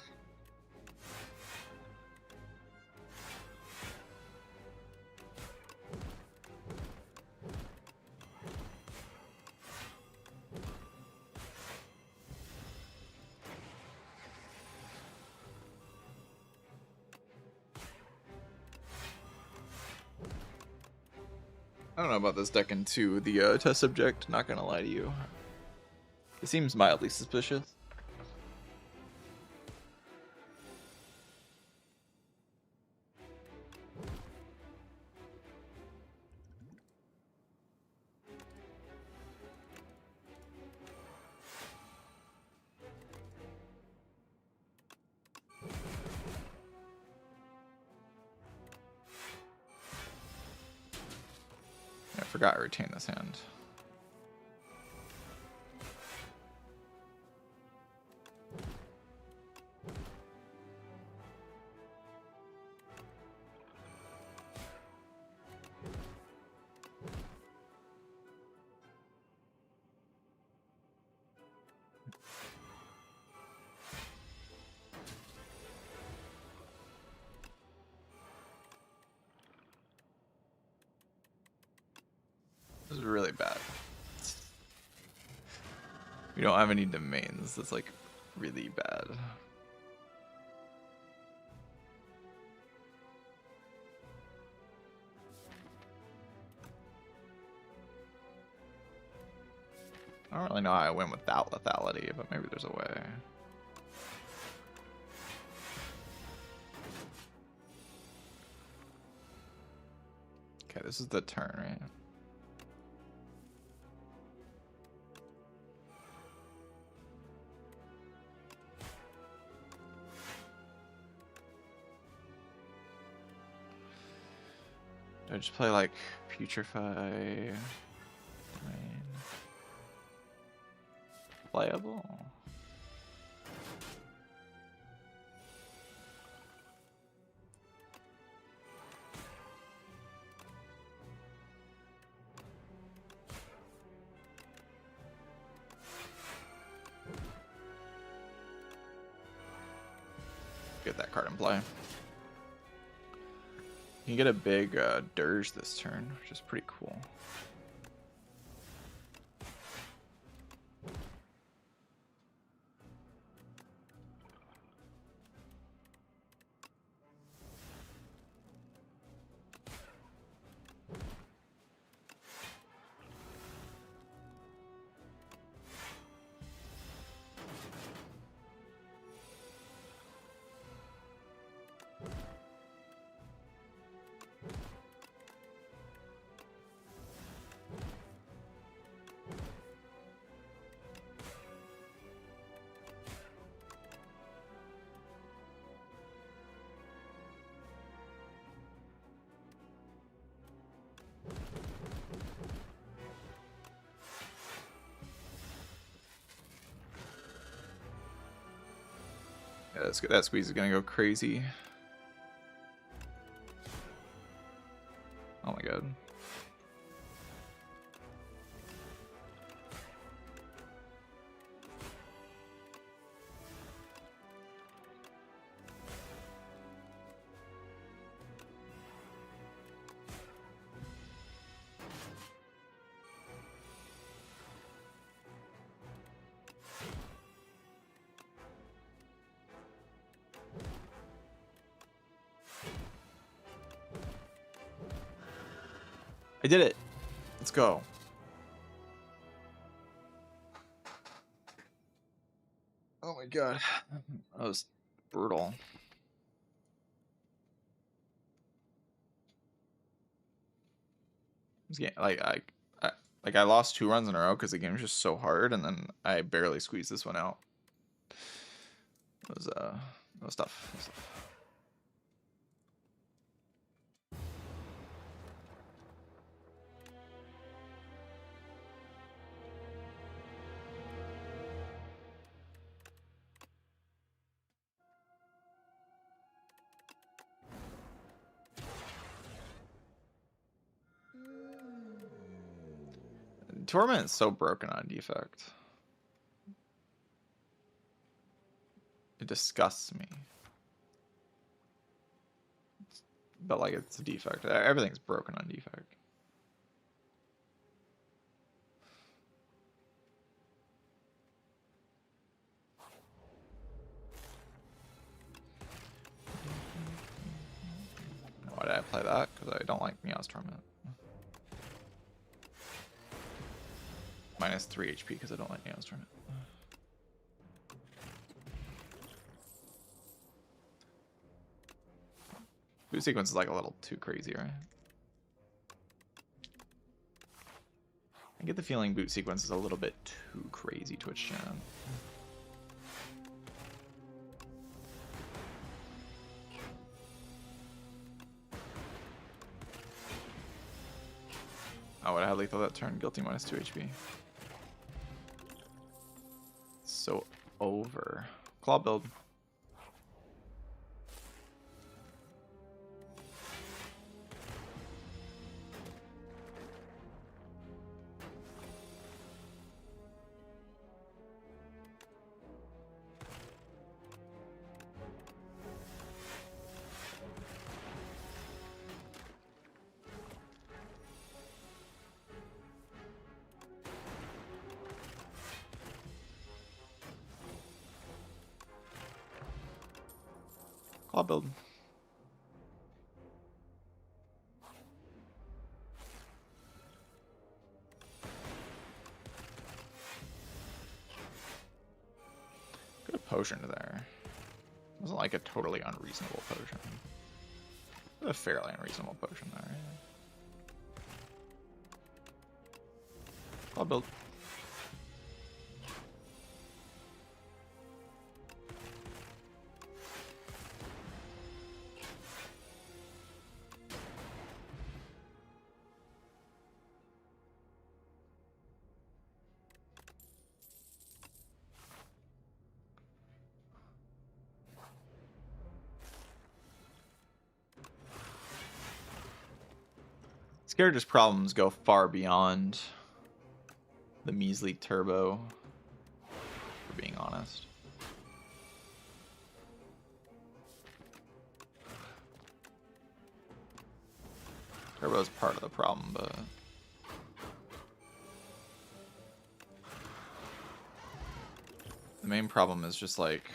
I don't know about this deck in 2, the test subject, not gonna lie to you. It seems mildly suspicious. I forgot I retained this hand. This is really bad. We don't have any domains. That's like really bad. I don't really know how I win without lethality, but maybe there's a way. Okay, this is the turn, right? Do I just play like Putrefy? Playable. Get that card in play. You can get a big dirge this turn, which is pretty cool. Yeah, that squeeze is gonna go crazy. Oh my god. I did it. Let's go. Oh my god. That was brutal. This game, I lost 2 runs in a row because the game was just so hard, and then I barely squeezed this one out. It was tough. It was tough. Torment is so broken on defect. It disgusts me. But like, it's a defect. Everything's broken on defect. Why did I play that? Because I don't like Meow's Torment. minus 3 HP because I don't like Neostorm it. Boot sequence is like a little too crazy, right? I get the feeling boot sequence is a little bit too crazy, Twitch chat. Oh, I had lethal that turn. Guilty minus 2 HP. So over. Claw build. Claw build. Good potion there. Wasn't like a totally unreasonable potion. A fairly unreasonable potion there. Claw build. This character's problems go far beyond the measly turbo, for being honest. Turbo is part of the problem, but the main problem is just like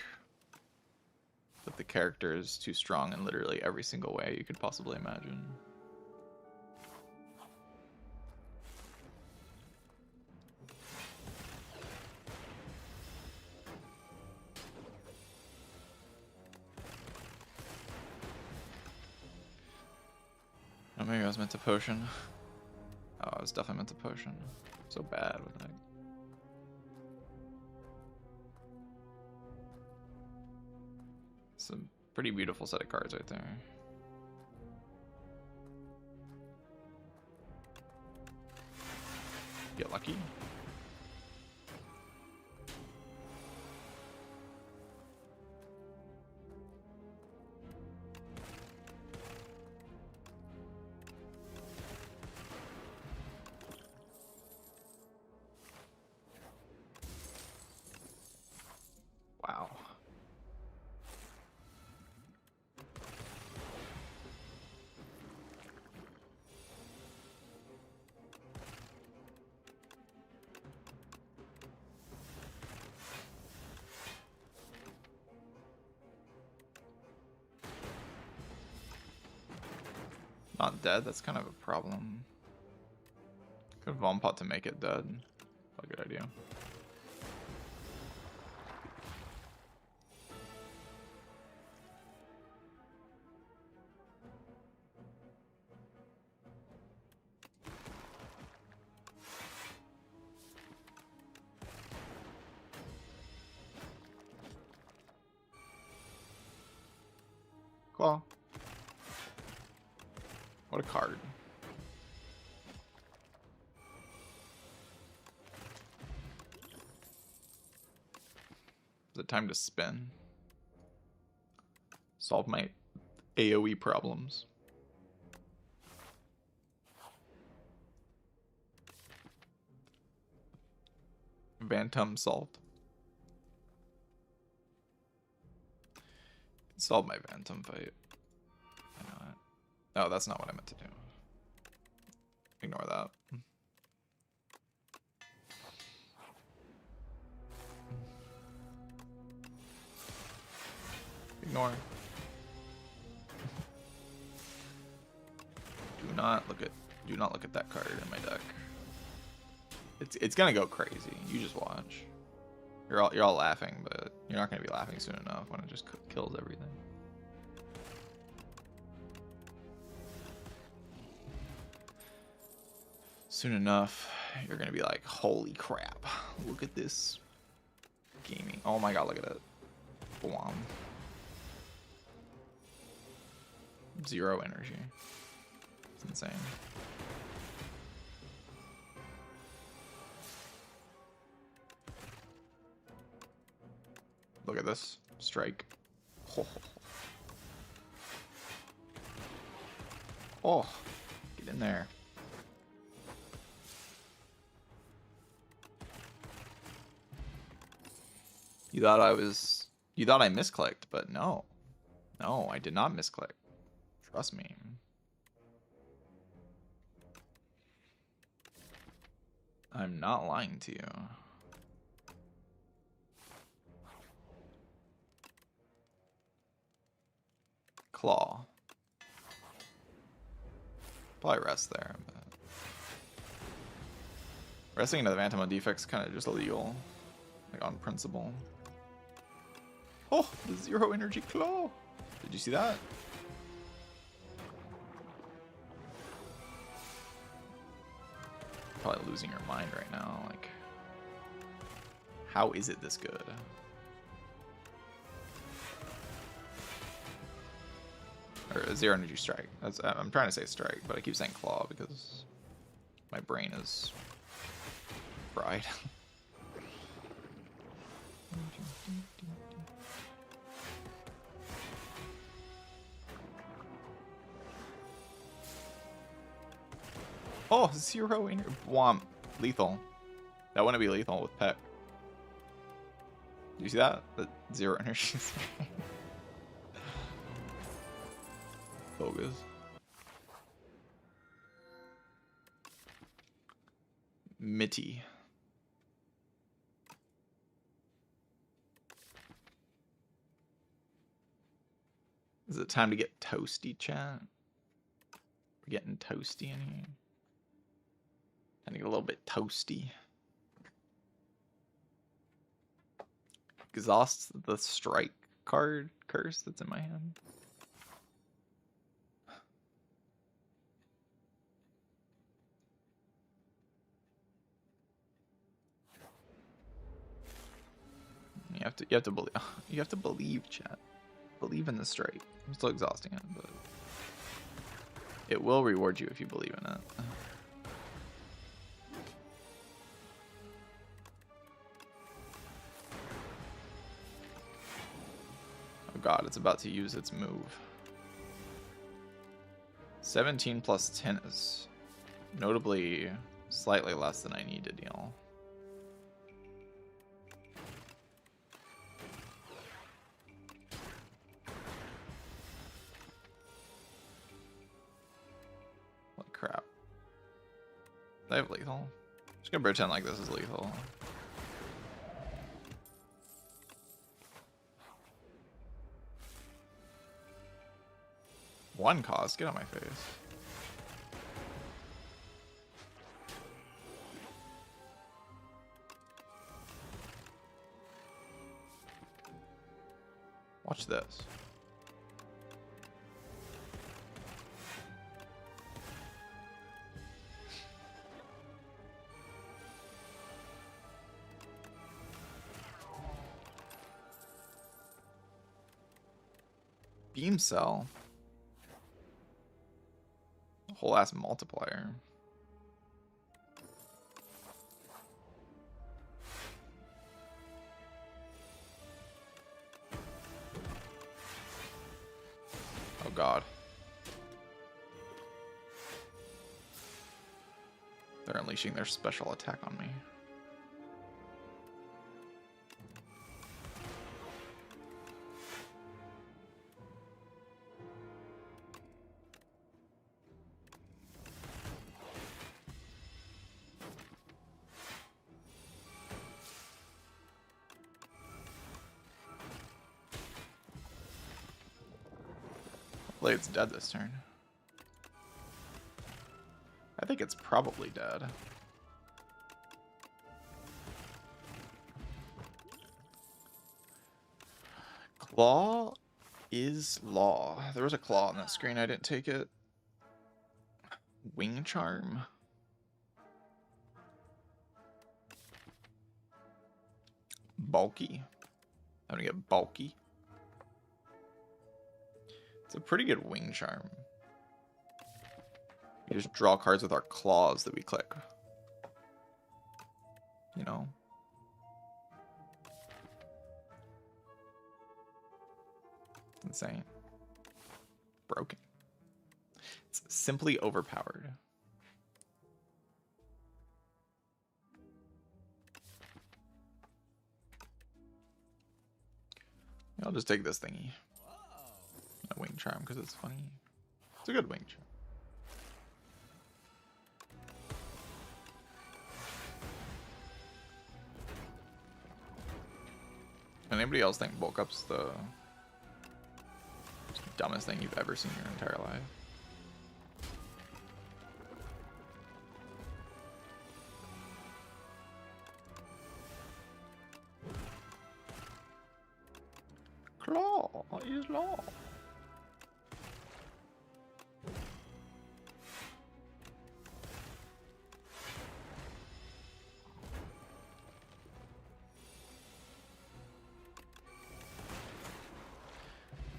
that the character is too strong in literally every single way you could possibly imagine. Oh, maybe I was meant to potion. Oh, I was definitely meant to potion. So bad with that. It's a pretty beautiful set of cards right there. Get lucky. Wow. Not dead, that's kind of a problem. Could have Von Pot to make it dead. A good idea. Claw. What a card. Is it time to spin? Solve my AoE problems. Bantum solved. Solve my Bantum fight. I know that. No, that's not what I meant to do. Ignore that. Ignore. Do not look at that card in my deck. It's gonna go crazy. You just watch. You're all laughing, but you're not gonna be laughing soon enough when it just kills everything. Soon enough, you're gonna be like, holy crap! Look at this gaming. Oh my god, look at it. Blam. 0 energy. It's insane. Look at this strike. Oh, get in there. You thought I misclicked, but no. No, I did not misclick. Trust me. I'm not lying to you. Claw. Probably rest there. But resting into the Phantom on defect's kind of just illegal. Like on principle. Oh, the 0 energy claw. Did you see that? Probably losing your mind right now. Like, how is it this good? Or a 0 energy strike. I'm trying to say strike, but I keep saying claw because my brain is fried. Oh, 0 energy. Womp. Lethal. That wouldn't be lethal with Peck. Do you see that? The 0 energy. Bogus. Mitty. Is it time to get toasty, chat? We're getting toasty in here. Time to get a little bit toasty. Exhaust the strike card curse that's in my hand. You have to believe. You have to believe, chat. Believe in the strike. I'm still exhausting it, but it will reward you if you believe in it. Oh god, it's about to use its move. 17 plus 10 is notably slightly less than I need to deal. What crap. I have lethal. Just gonna pretend like this is lethal. One cost, get on my face. Watch this. Beam cell. Whole ass multiplier. Oh god. They're unleashing their special attack on me. It's dead this turn. I think it's probably dead. Law is law. There was a claw on that screen. I didn't take it. Wing charm. Bulky. I'm gonna get bulky. It's a pretty good wing charm. We just draw cards with our claws that we click. You know? Insane. Broken. It's simply overpowered. I'll just take this thingy. A wing charm because it's funny. It's a good wing charm. Anybody else think bulk up's the dumbest thing you've ever seen in your entire life? Claw is law.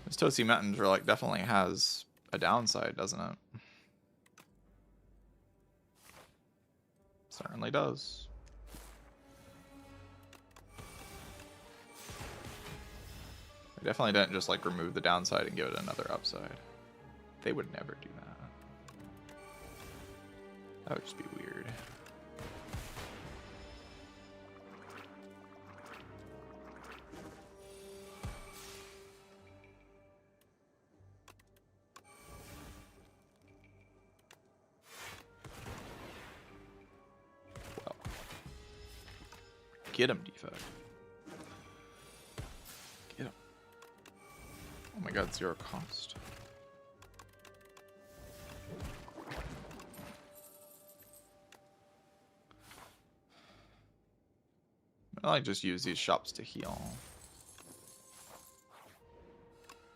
This Toasty Mountains like definitely has a downside, doesn't it? Certainly does. They definitely didn't just like remove the downside and give it another upside. They would never do that. That would just be weird. Well, get him, defect. Get him. Oh my god, 0 cost. I just use these shops to heal.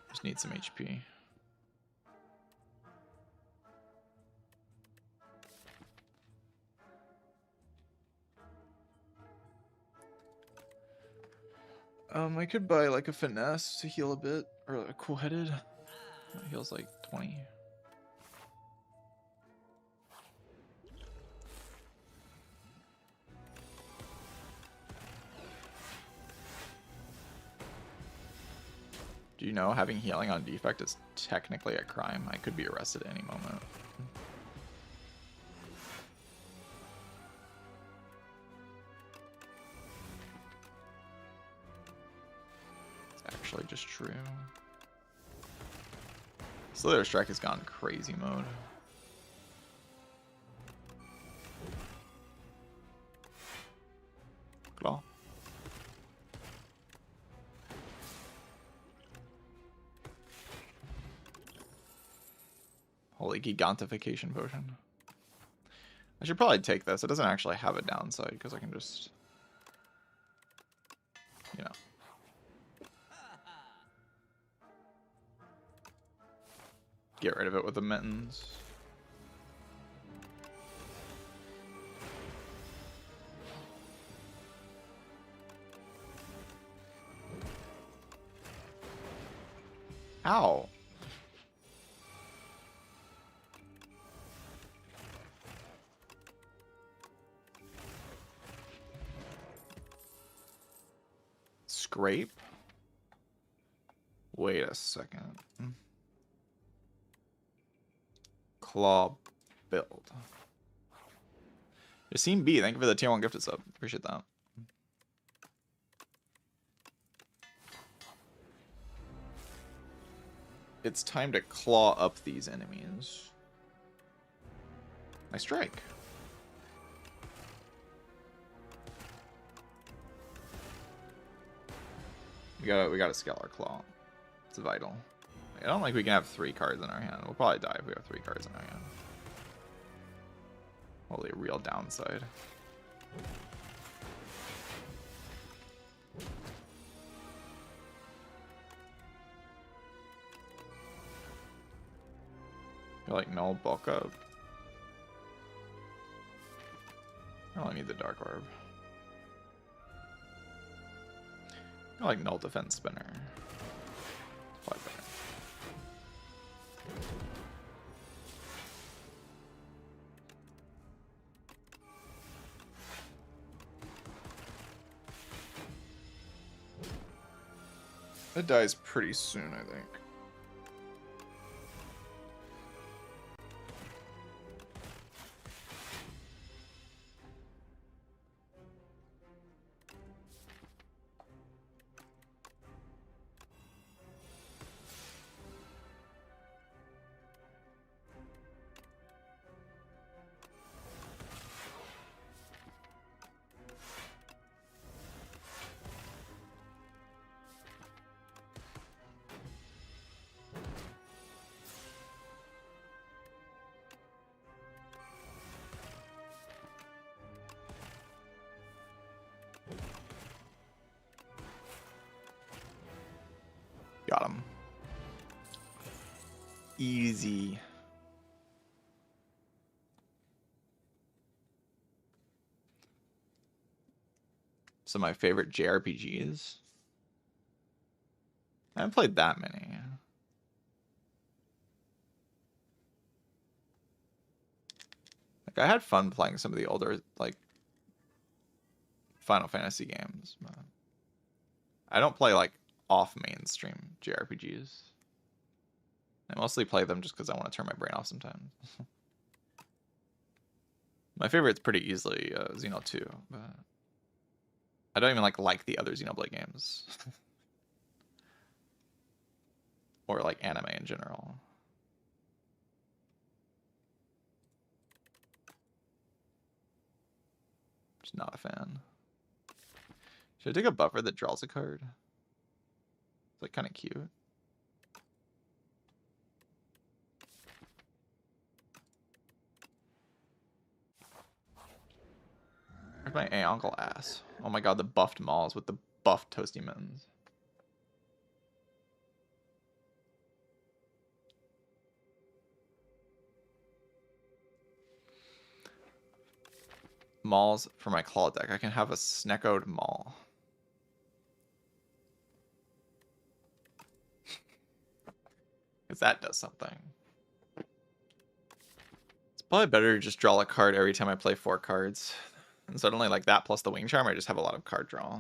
Just need some HP. I could buy like a finesse to heal a bit, or a cool headed. That heals like 20. Do you know having healing on defect is technically a crime? I could be arrested at any moment. It's actually just true. Slither Strike has gone crazy mode. Claw. Holy gigantification potion. I should probably take this. It doesn't actually have a downside because I can just, you know. Get rid of it with the mittens. Ow. Scrape? Wait a second. Claw build. Yassine B, thank you for the tier 1 gifted sub. Appreciate that. It's time to claw up these enemies. Nice strike. We gotta scale our claw. It's vital. I don't think we can have 3 cards in our hand. We'll probably die if we have 3 cards in our hand. Holy, real downside. I like null bulk up. I don't need the dark orb. I like null defense spinner. Probably better. It dies pretty soon, I think. Got him. Easy. Some of my favorite JRPGs. I haven't played that many. Like, I had fun playing some of the older, like, Final Fantasy games. But I don't play, like, off-mainstream JRPGs. I mostly play them just because I want to turn my brain off sometimes. My favorite's pretty easily Xeno 2, but I don't even like the other Xenoblade games. Or like anime in general. Just not a fan. Should I take a buffer that draws a card? It's like kind of cute. Where's my uncle ass? Oh my god, the buffed malls with the buffed toasty mittens. Malls for my claw deck. I can have a Sneckoed Maul. Because that does something. It's probably better to just draw a card every time I play 4 cards. And suddenly, like that plus the Wing Charm, I just have a lot of card draw.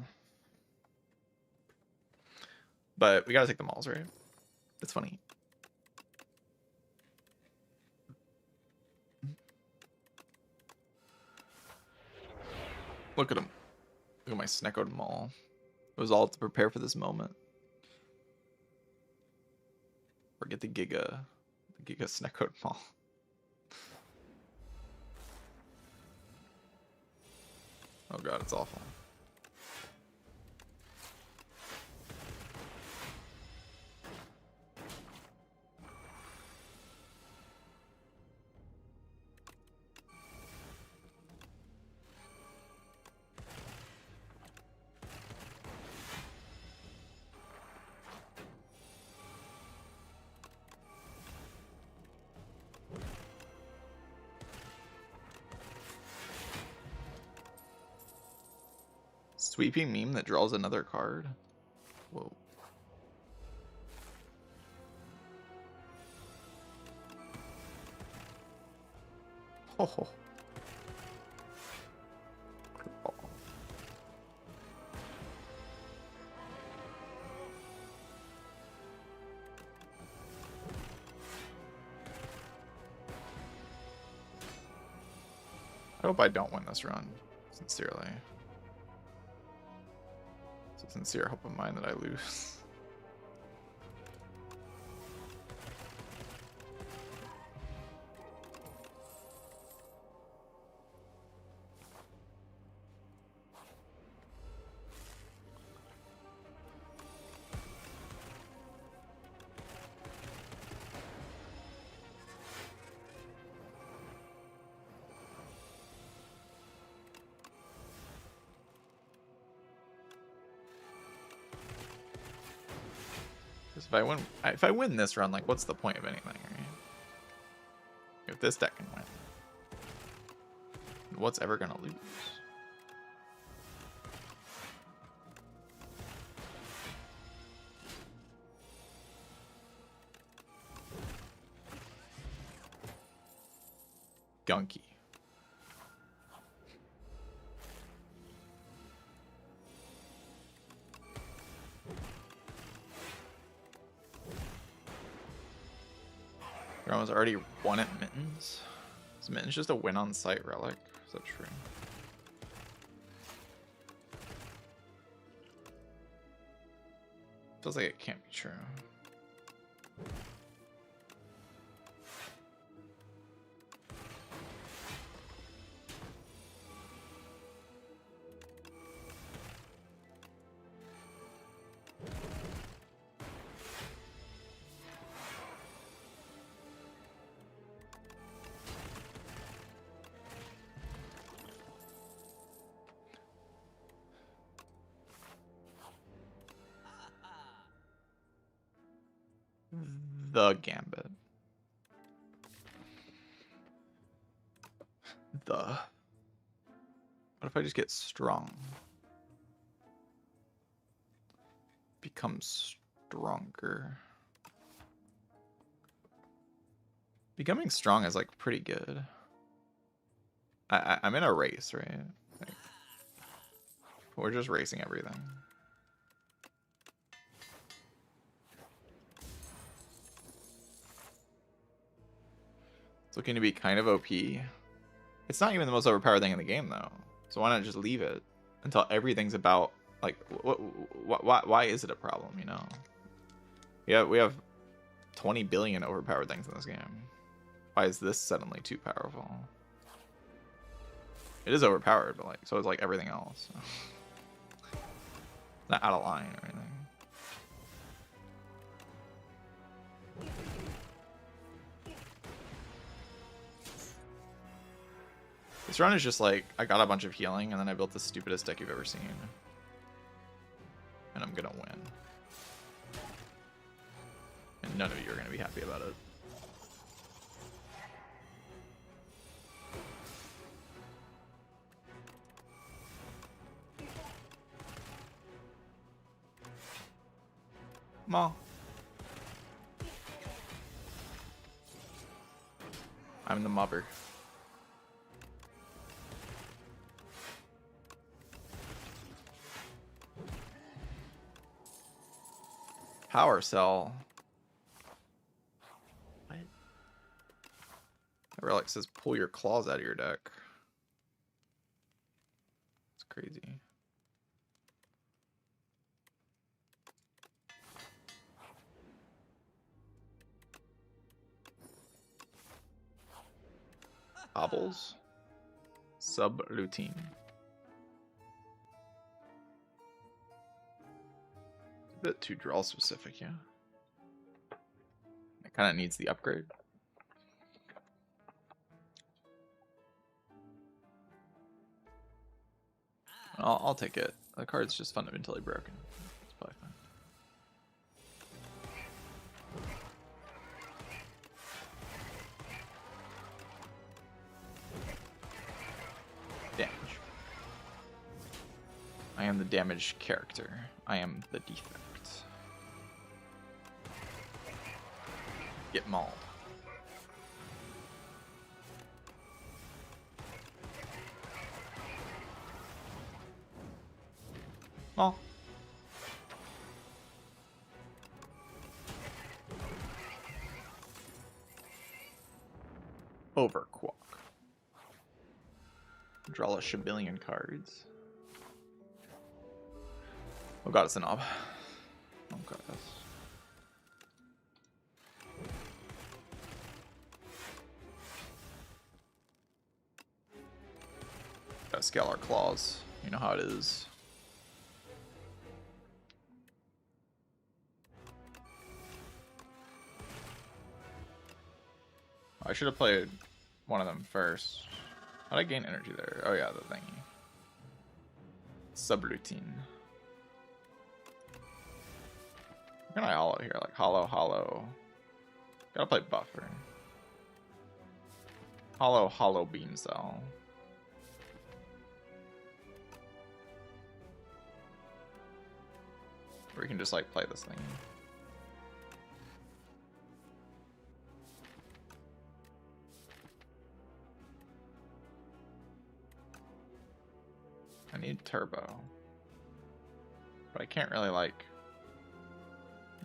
But we gotta take the Mauls, right? It's funny. Look at him. Look at my Sneckoed Maul. It was all to prepare for this moment. Or get the Giga Sneckoed Maul. Oh god, it's awful. Sweeping meme that draws another card? Whoa. Oh. I hope I don't win this run, sincerely. It's a sincere hope of mine that I lose. If I win this run, like, what's the point of anything, right? this deck can win. What's ever gonna lose? Gunky. Everyone's already won at Mittens. Is Mittens just a win on site relic? Is that true? Feels like it can't be true. The Gambit. What if I just get strong? Become stronger. Becoming strong is like pretty good. I'm in a race, right? Like, we're just racing everything. It's looking to be kind of OP. It's not even the most overpowered thing in the game, though. So why not just leave it until everything's about, like, why is it a problem, you know? Yeah, we have 20 billion overpowered things in this game. Why is this suddenly too powerful? It is overpowered, but like, so is like everything else. So. Not out of line or anything. This run is just like, I got a bunch of healing, and then I built the stupidest deck you've ever seen. And I'm gonna win. And none of you are gonna be happy about it. Maw. I'm the mobber. Power Cell. What? Relic says pull your claws out of your deck. It's crazy. Bobbles. Subroutine. A bit too draw specific, yeah. It kind of needs the upgrade. I'll take it. The card's just fundamentally broken. It's probably fine. Damage. I am the damaged character. I am the defect. Get mauled. Maul. Overquark. Draw a shabillion cards. Oh god, it's a knob. Oh god, that's... Gotta scale our claws. You know how it is. I should have played one of them first. How'd I gain energy there? Oh yeah, the thingy. Subroutine. How can I hollow here? Like hollow, hollow. Gotta play buffer. Hollow beam cell. Or we can just like play this thing. I need turbo. But I can't really like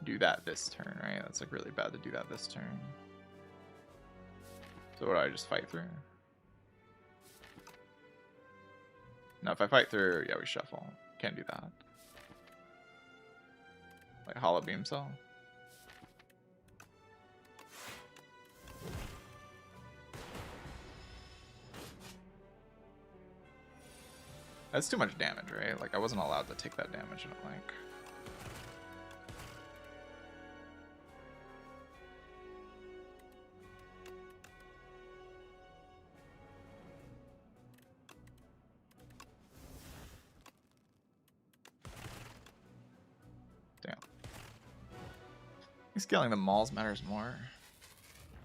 do that this turn, right? That's like really bad to do that this turn. So what do I just fight through? No, if I fight through, yeah, we shuffle. Can't do that. Like hollow beam cell. That's too much damage, right? Like I wasn't allowed to take that damage, I don't think. Damn. I think scaling the malls matters more.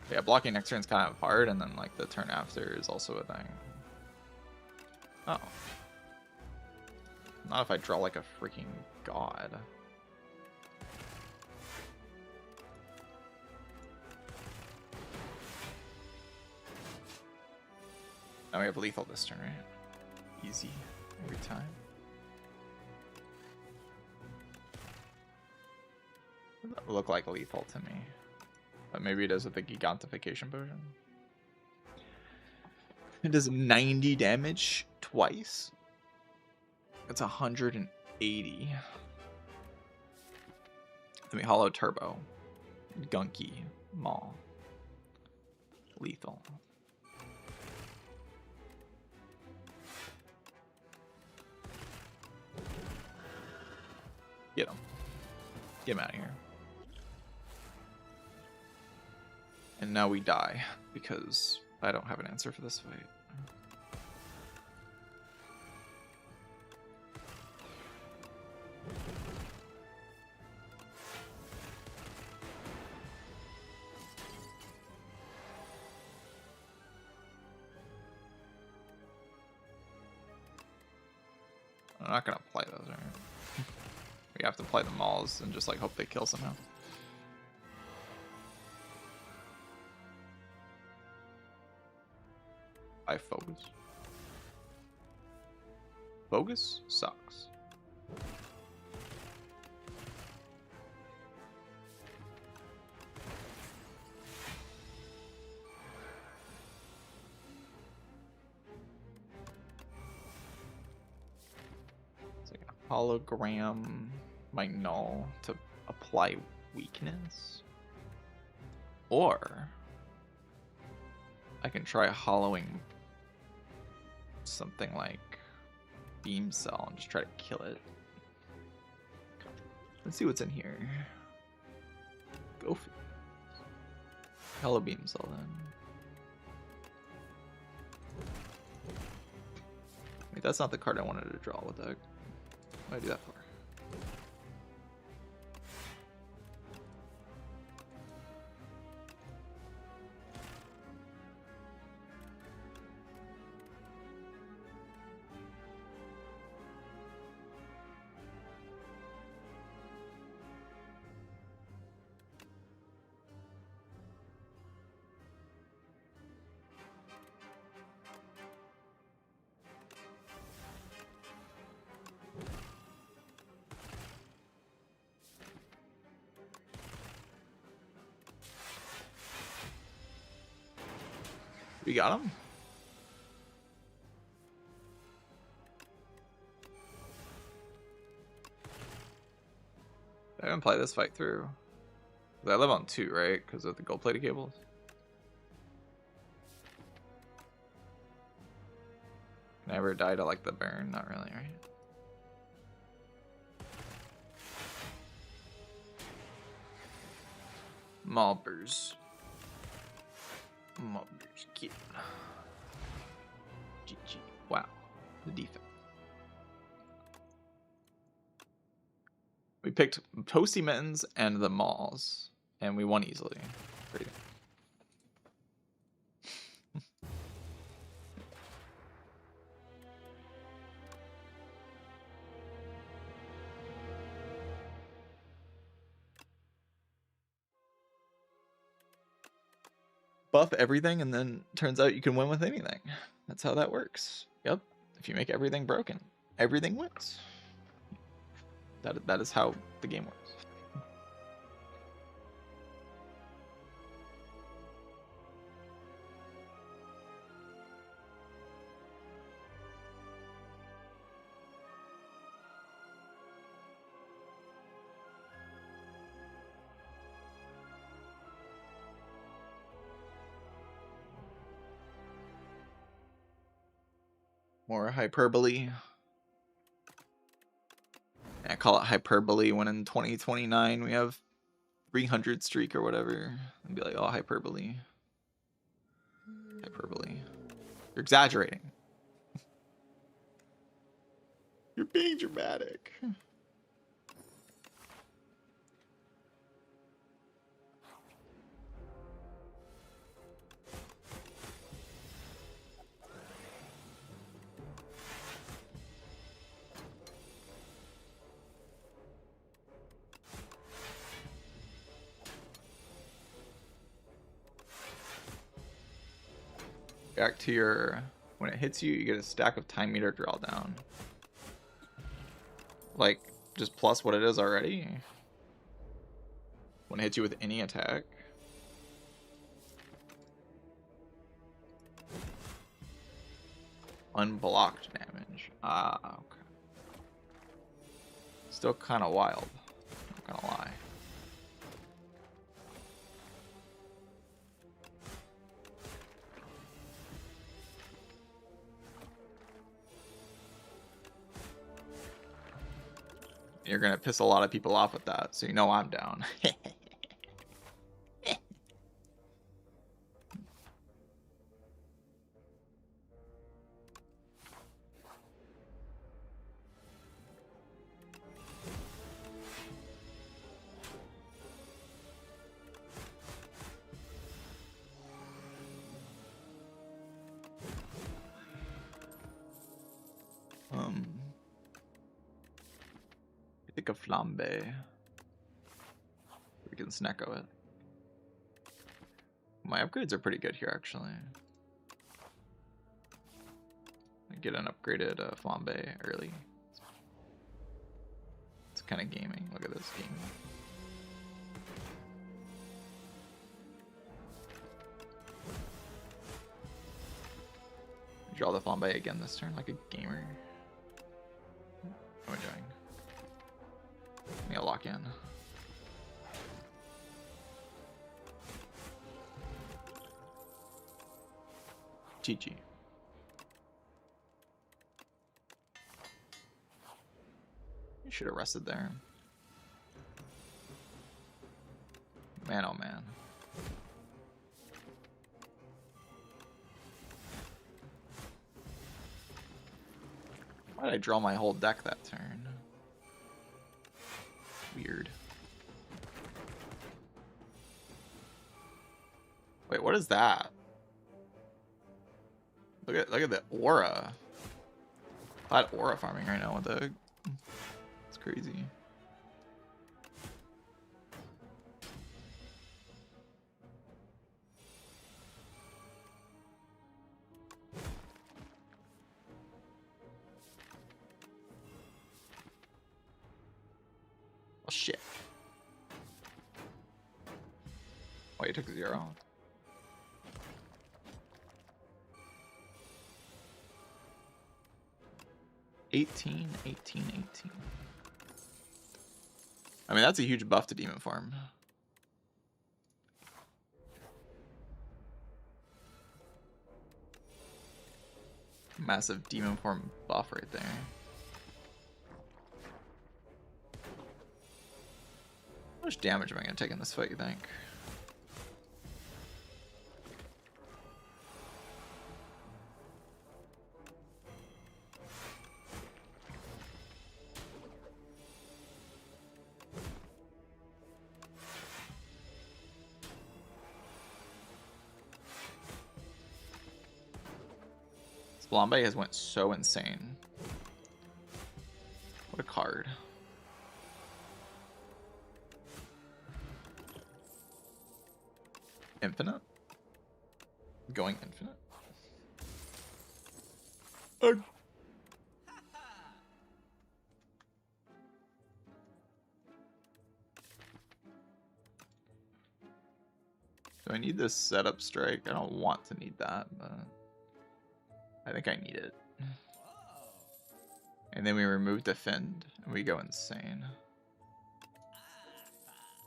Yeah, blocking next turn is kind of hard, and then like the turn after is also a thing. Oh. Not if I draw like a freaking god. Now we have lethal this turn, right? Easy every time. That would look like lethal to me. But maybe it does with the Gigantification Potion. It does 90 damage twice. It's 180. Let me hollow turbo. Gunky. Maul. Lethal. Get him. Get him out of here. And now we die, because I don't have an answer for this fight. I'm not gonna play those, right? We have to play the malls and just like hope they kill somehow. I focus. Focus sucks. It's like a hologram, my null to apply weakness. Or I can try hollowing something like beam cell and just try to kill it. Let's see what's in here. Go for it. Hello beam cell then. Wait, that's not the card I wanted to draw with that. What did I do that for? We got him? I haven't played this fight through. I live on 2, right? Because of the gold-plated cables. Can I ever die to like the burn? Not really, right? Mobbers. Mobbers, kid. GG. Wow. The defense. We picked Toasty Mittens and the Malls, and we won easily. Pretty good. buff everything, and then turns out you can win with anything. That's how that works. Yep. If you make everything broken, everything wins. That is how the game works. More hyperbole. I call it hyperbole when in 2029 we have 300 streak or whatever. And be like, oh, hyperbole. Hyperbole. You're exaggerating. You're being dramatic. Back to your, when it hits you, you get a stack of time meter draw down. Like, just plus what it is already. When it hits you with any attack. Unblocked damage. Ah, okay. Still kind of wild. Not gonna lie. You're gonna piss a lot of people off with that, so you know I'm down. I think a flambe. We can snacko it. My upgrades are pretty good here, actually. I get an upgraded flambe early. It's kind of gaming. Look at this gaming. Draw the flambe again this turn, like a gamer. What am I doing? Let me lock in. GG. You should have rested there. Man, oh man. Why did I draw my whole deck that turn? Weird. Wait, what is that? Look at the aura. I had aura farming right now with the. It's crazy. Oh shit. Oh, you took 0. $18, $18, $18. I mean, that's a huge buff to Demon Form. Massive Demon Form buff right there. How much damage am I going to take in this fight, you think? Flambe has went so insane. What a card. Infinite? Going infinite. Ugh. Do I need this setup strike? I don't want to need that, but I think I need it. And then we remove defend and we go insane.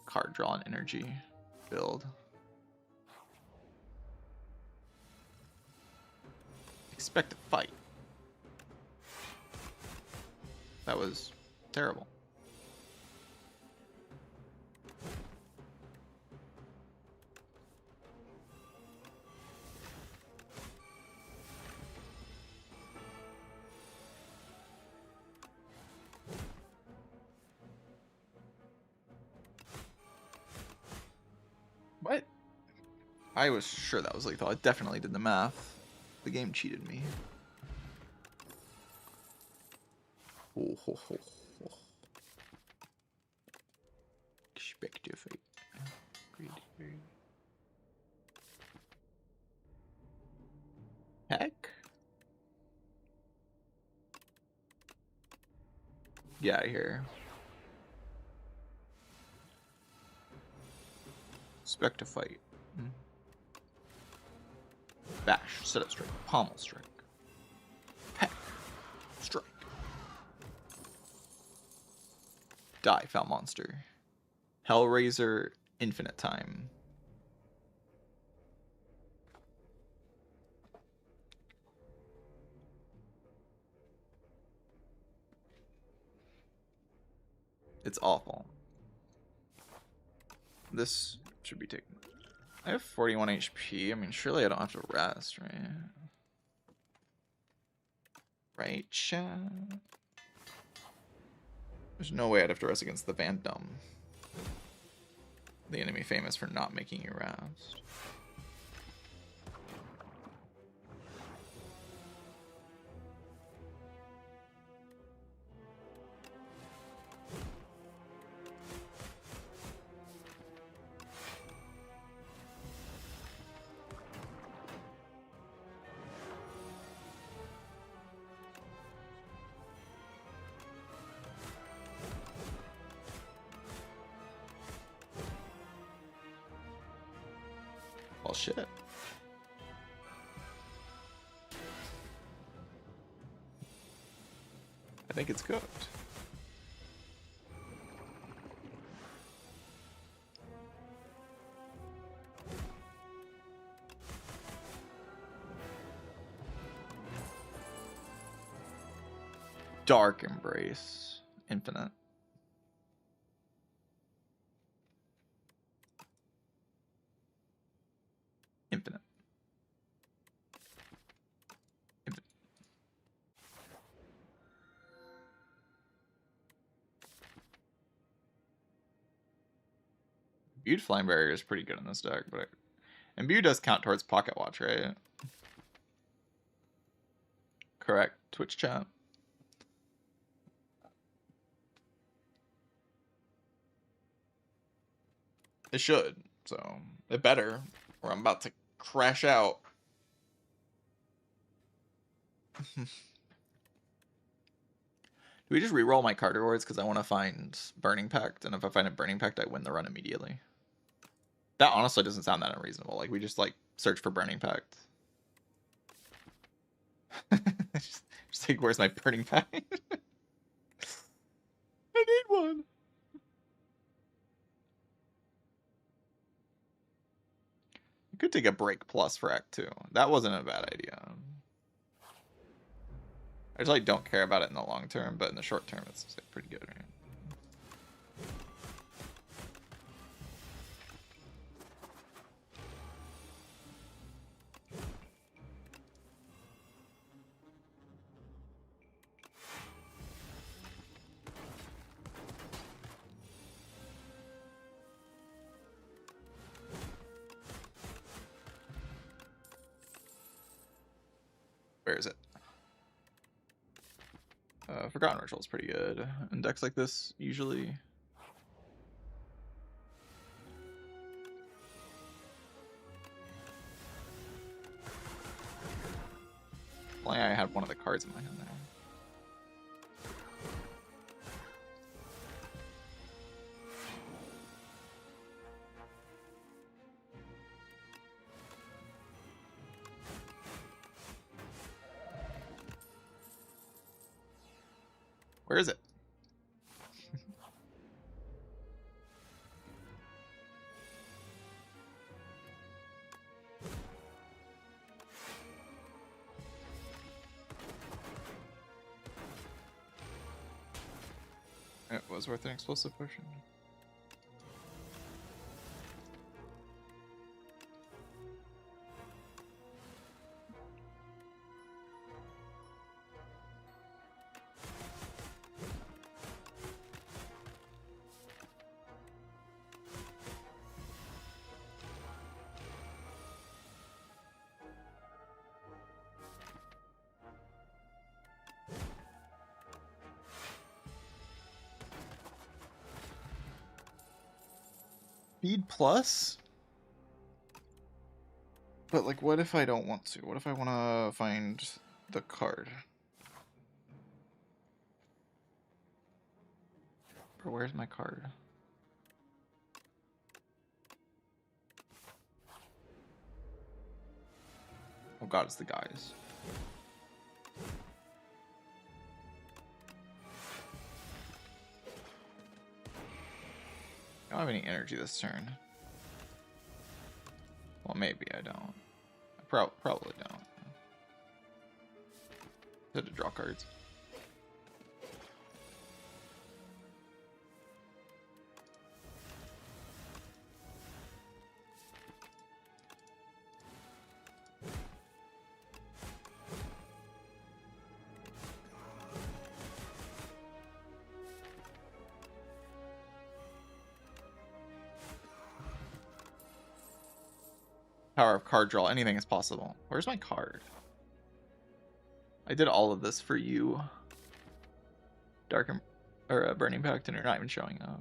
Card draw and energy. Build. Expect to fight. That was terrible. What? I was sure that was lethal. I definitely did the math. The game cheated me. Oh, ho, ho, ho. Expective. Heck? Get out of here. Expect to fight. Bash, set up strike, pommel strike. Peck, strike. Die, foul monster. Hellraiser, infinite time. It's awful. This should be taken. I have 41 HP. I mean, surely I don't have to rest, right? Right, chat? There's no way I'd have to rest against the Vandom. The enemy famous for not making you rest. Well, shit. I think it's cooked. Dark Embrace. Infinite. Infinite. Infinite. Imbued Flame Barrier is pretty good in this deck, but Imbue does count towards Pocket Watch, right? Correct. Twitch chat. It should, so it better, or I'm about to crash out. Do we just reroll my card rewards because I want to find Burning Pact, and if I find a Burning Pact, I win the run immediately? That honestly doesn't sound that unreasonable. Like, we just, like, search for Burning Pact. just like, where's my Burning Pact? I need one. You could take a break plus for Act 2. That wasn't a bad idea. I just like don't care about it in the long term, but in the short term, it's like, pretty good, right? Where is it? Forgotten Ritual is pretty good in decks like this, usually. Only I had one of the cards in my hand there. Where is it? It was worth an explosive potion. Speed plus? But like, what if I don't want to? What if I want to find the card? Or where's my card? Oh god, it's the guys. I don't have any energy this turn. Well, maybe I don't. I probably don't. Had to draw cards. Power of card draw. Anything is possible. Where's my card? I did all of this for you. Burning Pact, and you're not even showing up.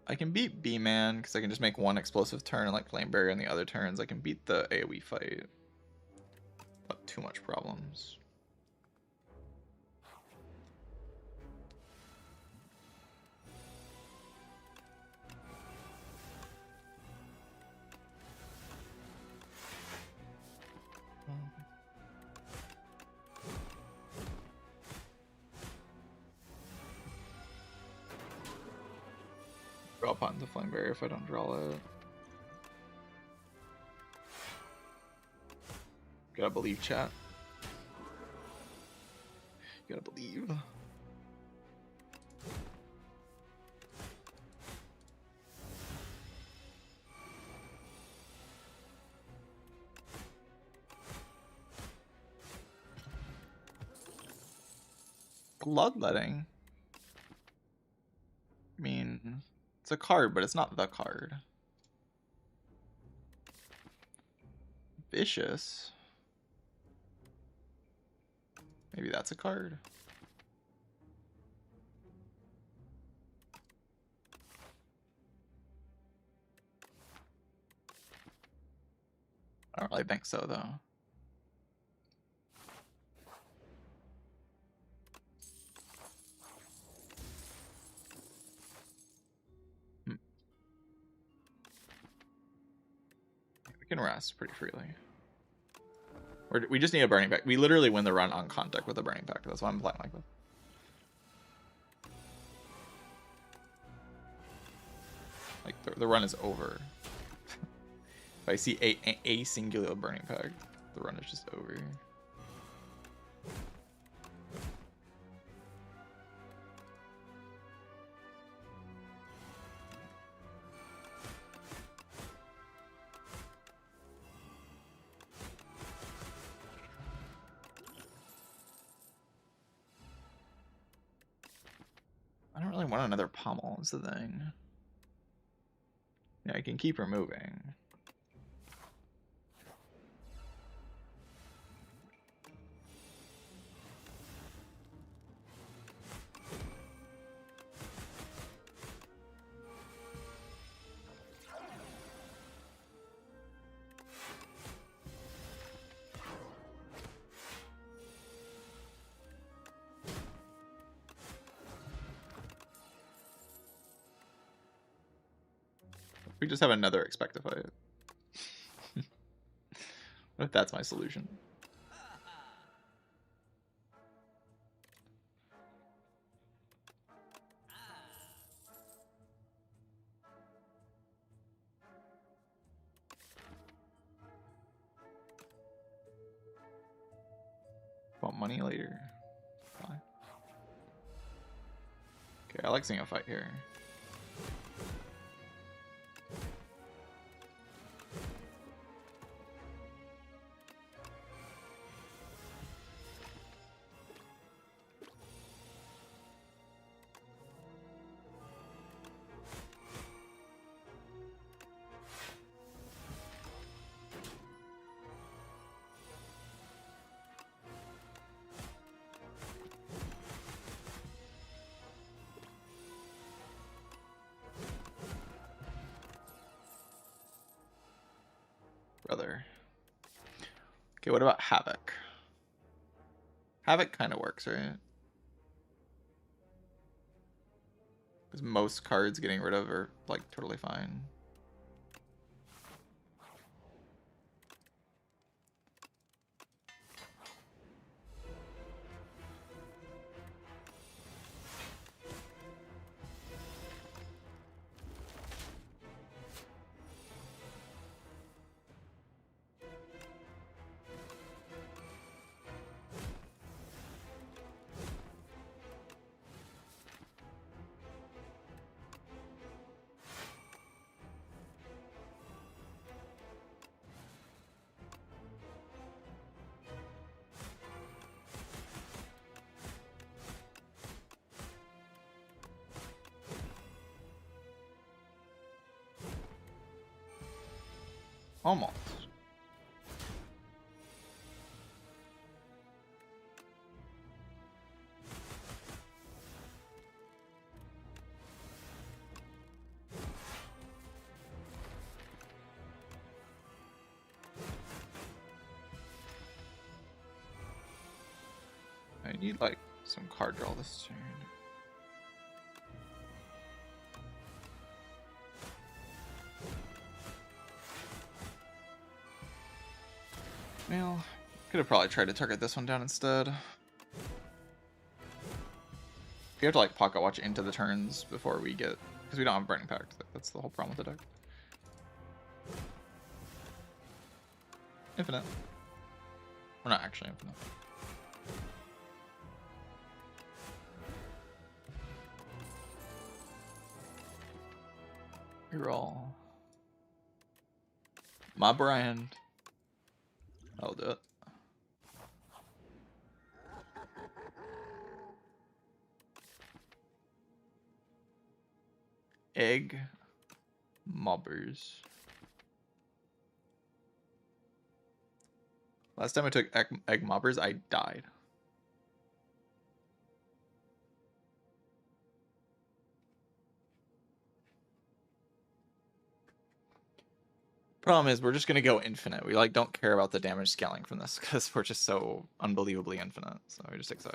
I can beat B-Man because I can just make one explosive turn and like Flame Barrier on the other turns. I can beat the AoE fight. Not too much problems. Draw upon the Flame Barrier if I don't draw it. Gotta believe, chat. Gotta believe. Bloodletting. I mean, it's a card, but it's not the card. Vicious. Maybe that's a card. I don't really think so, though. We can rest pretty freely. We just need a Burning Pact. We literally win the run on contact with a Burning Pact. That's why I'm playing like this. Like, the run is over. If I see a singular Burning Pact, the run is just over. I don't really want another pommel, is the thing. Yeah, I can keep removing. We just have another Expectify. What if that's my solution? Want money later? Fine. Okay, I like seeing a fight here. Brother. Okay, what about Havoc? Havoc kind of works, right? Because most cards getting rid of are, like, totally fine. Almost. I need, like, some card draw this turn. Well, could have probably tried to target this one down instead. We have to, like, pocket watch into the turns before we get... Because we don't have Burning Pact. That's the whole problem with the deck. Infinite. We're not actually infinite. Reroll. My brand. I'll do it. Egg mobbers. Last time I took egg mobbers, I died. Problem is, we're just gonna go infinite. We like don't care about the damage scaling from this because we're just so unbelievably infinite. So we just exile.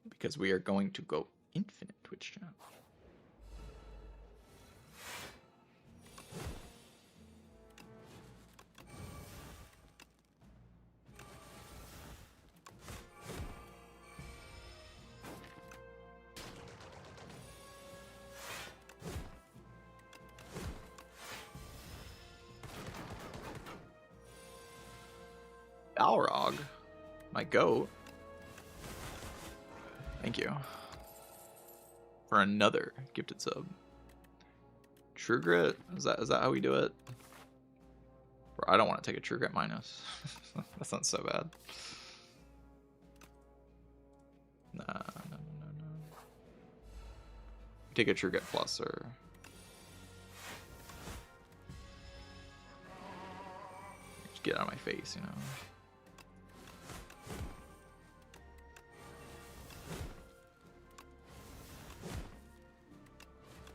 Because we are going to go infinite Twitch chat. Balrog, my goat. Thank you for another gifted sub. True Grit, is that how we do it? Bro, I don't want to take a True Grit minus. That sounds so bad. Nah. Take a True Grit plus or. Just get out of my face, you know.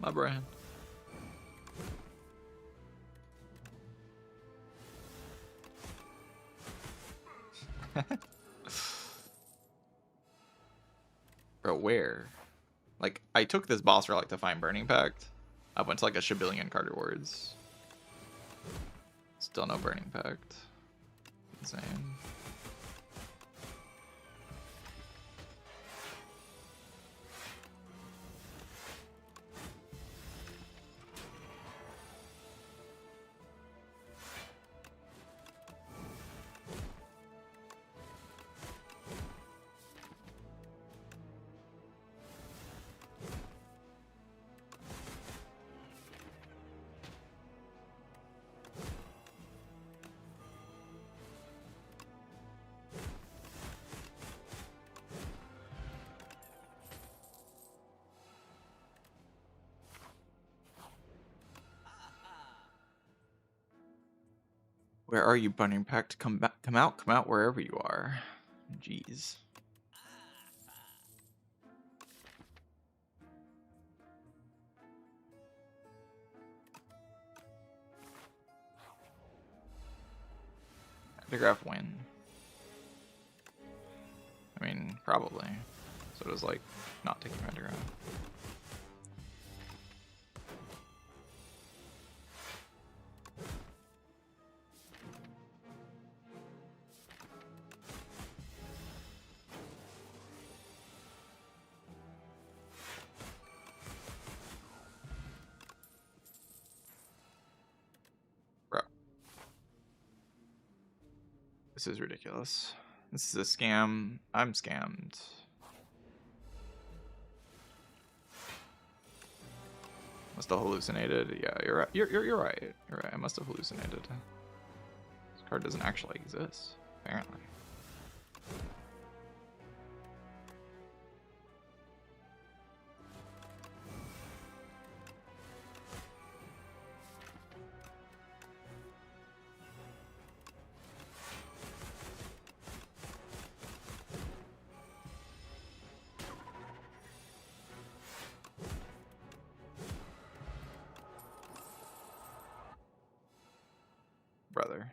My brand. but where? Like, I took this boss relic to find Burning Pact. I went to like a shabillion card rewards. Still no Burning Pact. Insane. Where are you, Burning Pact? Come back, come out wherever you are. Jeez. Epigraph win. I mean, probably. So it was like not taking Epigraph. Bro. This is ridiculous. This is a scam. I'm scammed. Must have hallucinated. Yeah, you're right. You're right. You're right. I must have hallucinated. This card doesn't actually exist, apparently. Brother.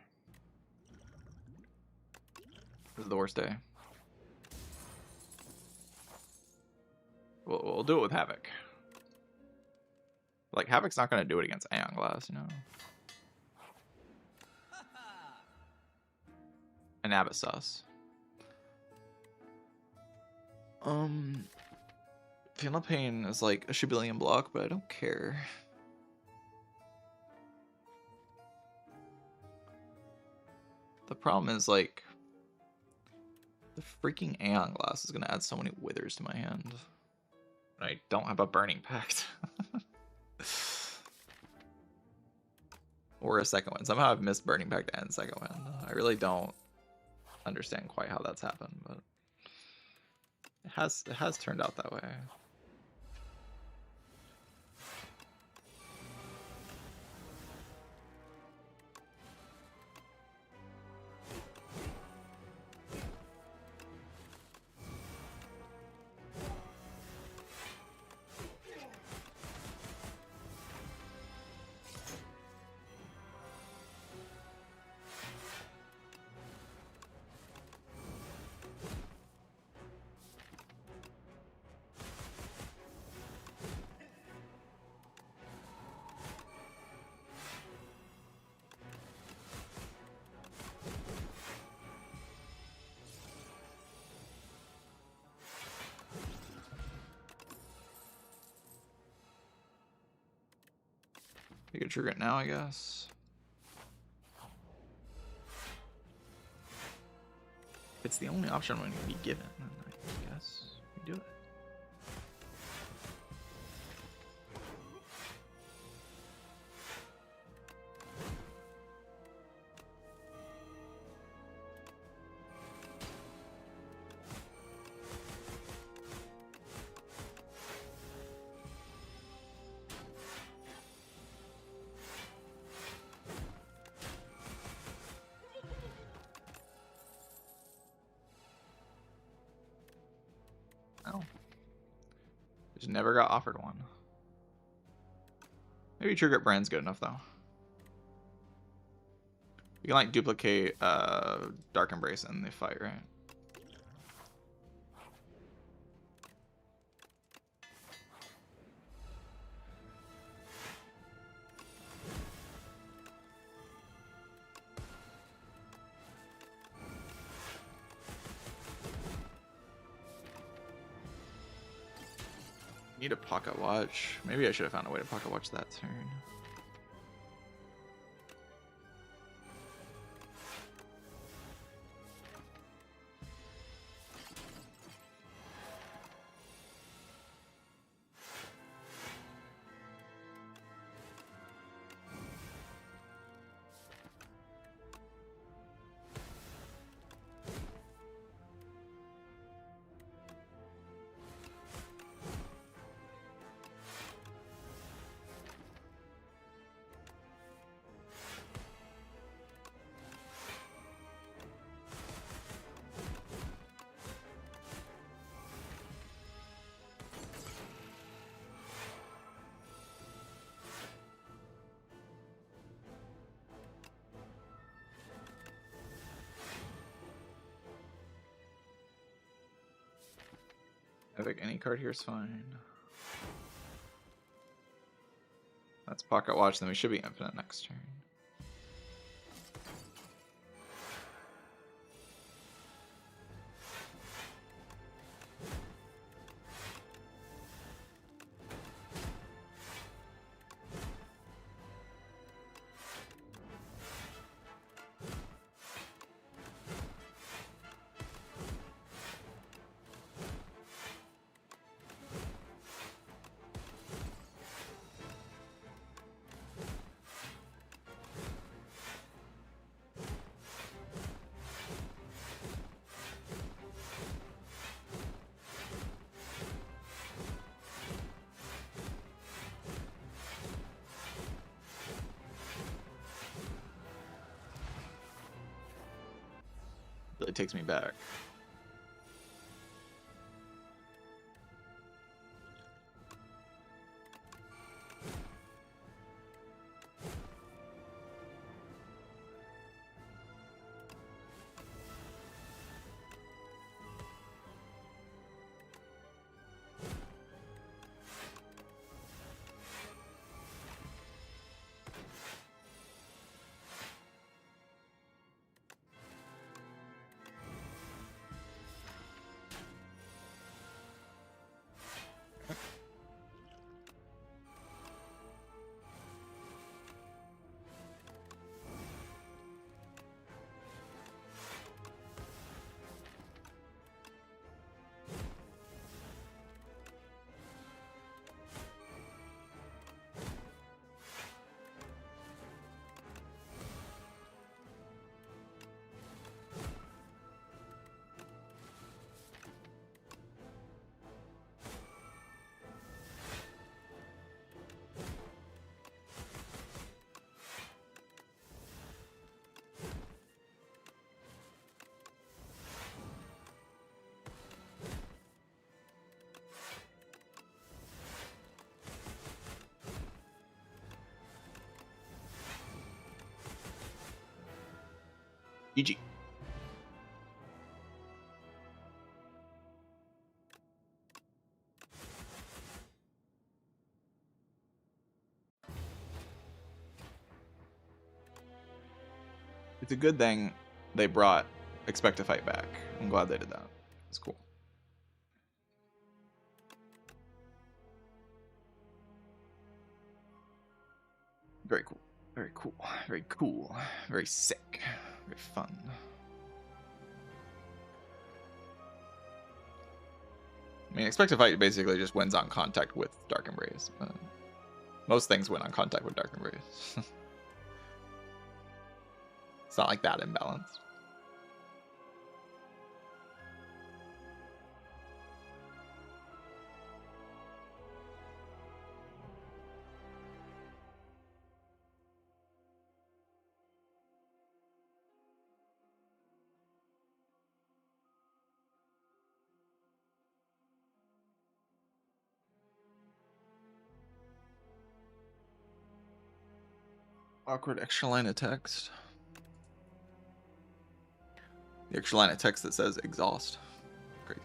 This is the worst day. We'll do it with Havoc. Like, Havoc's not going to do it against Aeon Glass, you know? And Abyssus. Feel Pain is like a shabillion block, but I don't care. The problem is, like, the freaking Aeon Glass is going to add so many withers to my hand. And I don't have a Burning Pact. Or a second wind. Somehow I've missed Burning Pact and second wind. I really don't understand quite how that's happened, but it has turned out that way. You can trigger it now, I guess. If it's the only option when you be given, then I guess we do it. Oh. Just never got offered one. Maybe Trigger Brand's good enough, though. You can, like, duplicate Dark Embrace in the fight, right? Need a pocket watch. Maybe I should have found a way to pocket watch that turn. I think any card here is fine. That's pocket watch, then we should be infinite next turn. Really takes me back. GG. It's a good thing they brought Expect to Fight back. I'm glad they did that. It's cool. Very cool. Very cool. Very cool. Very sick. Very fun. I mean, Expect to Fight basically just wins on contact with Dark Embrace. Most things win on contact with Dark Embrace. It's not like that imbalanced. Awkward extra line of text. The extra line of text that says exhaust. Great.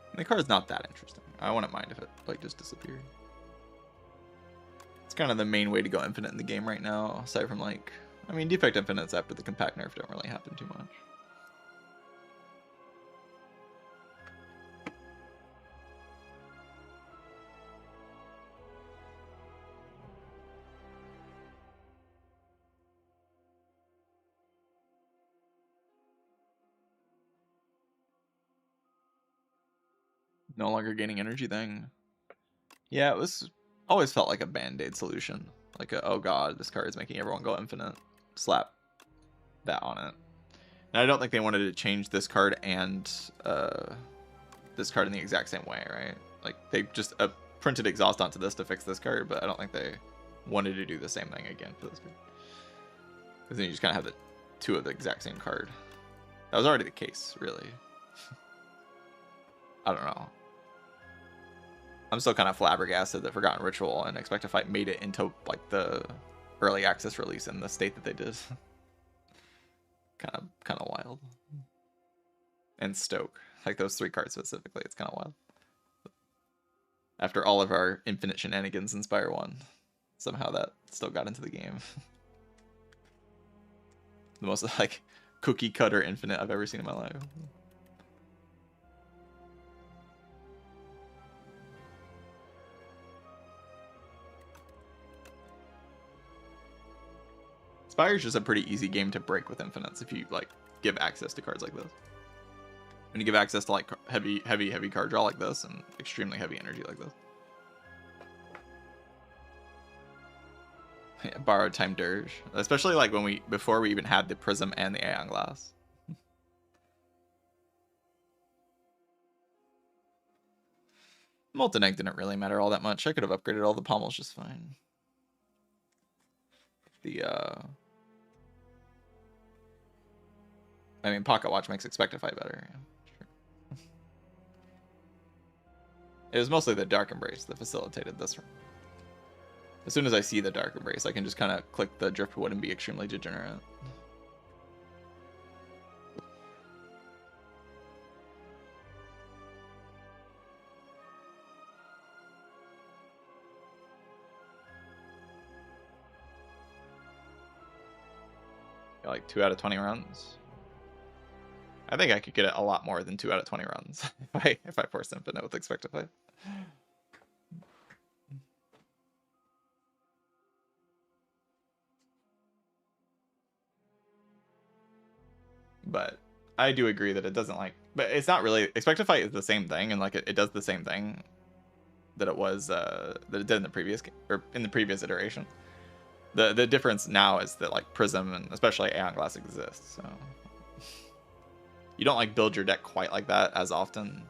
And the card's not that interesting. I wouldn't mind if it like just disappeared. It's kind of the main way to go infinite in the game right now, aside from like, I mean, defect infinites after the compact nerf don't really happen too much. No longer gaining energy thing. Yeah, it was always felt like a band-aid solution. Like a, oh god, this card is making everyone go infinite. Slap that on it. And I don't think they wanted to change this card and this card in the exact same way, right? Like they just printed exhaust onto this to fix this card, but I don't think they wanted to do the same thing again for this card. Because then you just kind of have the two of the exact same card. That was already the case, really. I don't know. I'm still kind of flabbergasted that Forgotten Ritual and Expect to Fight made it into like the early access release in the state that they did. kind of wild. And Stoke, like those three cards specifically, it's kind of wild. After all of our infinite shenanigans in Spire 1, somehow that still got into the game. The most like cookie cutter infinite I've ever seen in my life. Spire's just a pretty easy game to break with infinites if you like give access to cards like this. When you give access to like heavy card draw like this and extremely heavy energy like this. Yeah, borrowed time dirge, especially like when before we even had the Prism and the Aeon Glass. Molten Egg didn't really matter all that much. I could have upgraded all the pommels just fine. I mean, Pocket Watch makes Expect to Fight better. Yeah, sure. It was mostly the Dark Embrace that facilitated this. As soon as I see the Dark Embrace, I can just kind of click the Driftwood and be extremely degenerate. Like 2 out of 20 runs. I think I could get it a lot more than 2 out of 20 runs if I force Infinite with Expect to Fight. But I do agree that it doesn't like, but it's not really, Expect to Fight is the same thing, and like it does the same thing that it was that it did in the previous game, or in the previous iteration. The difference now is that like Prism and especially Aeon Glass exists, so you don't like build your deck quite like that as often.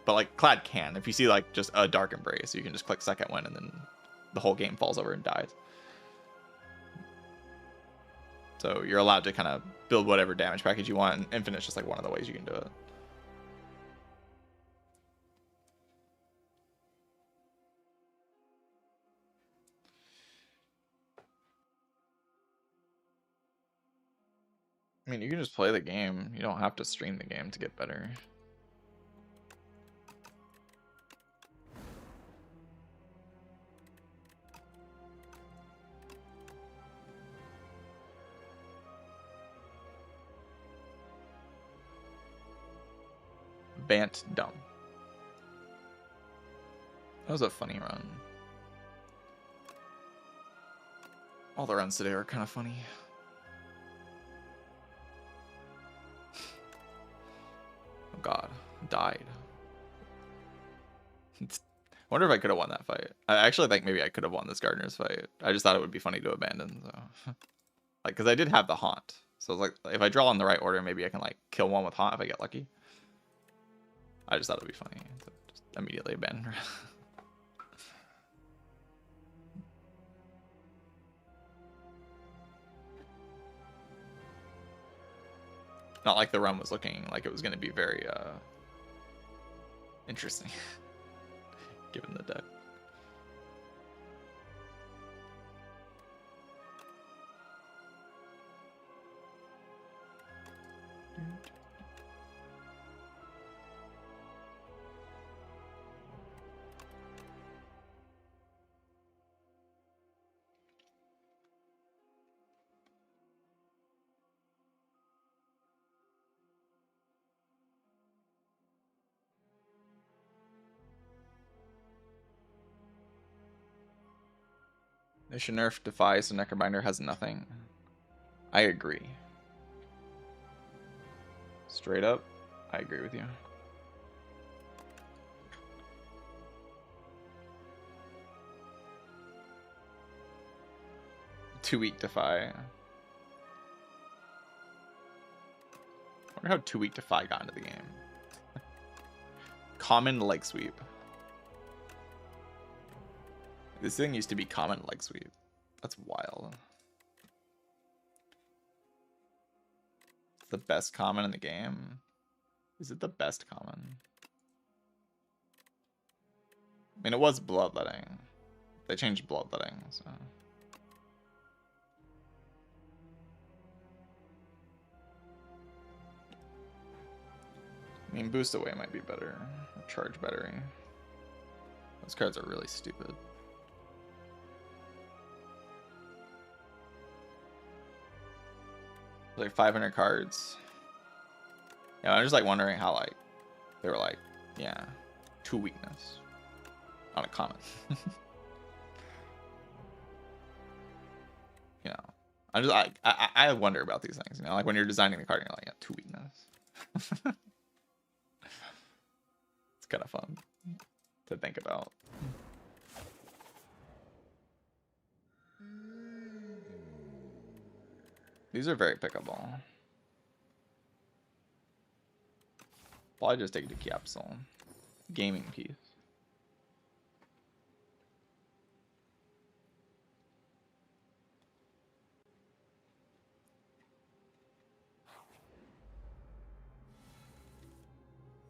But like Clad can. If you see like just a Dark Embrace, you can just click Second Wind and then the whole game falls over and dies. So you're allowed to kind of build whatever damage package you want, and Infinite's just like one of the ways you can do it. I mean, you can just play the game. You don't have to stream the game to get better. Bant dumb. That was a funny run. All the runs today are kind of funny. Oh god, died. I wonder if I could have won that fight. I actually think maybe I could have won this Gardener's fight. I just thought it would be funny to abandon, so like, because I did have the Haunt, so it's like if I draw in the right order, maybe I can like kill one with Haunt if I get lucky. I just thought it would be funny to just immediately abandon. Not like the run was looking like it was going to be very interesting, given the deck. They should nerf Defy so Necrobinder has nothing. I agree. Straight up, I agree with you. Too weak Defy. I wonder how Too weak Defy got into the game. Common leg sweep. This thing used to be common leg sweep. That's wild. The best common in the game. Is it the best common? I mean, it was bloodletting. They changed bloodletting, so. I mean, boost away might be better. Or charge battery. Those cards are really stupid. Like 500 cards. Yeah, I'm just like wondering how like they were like, yeah, 2 weakness on a common. You know, I'm just like I wonder about these things. You know, like when you're designing the card, you're like, yeah, 2 weakness. It's kind of fun to think about. These are very pickable. Probably just take it to capsule. Gaming piece.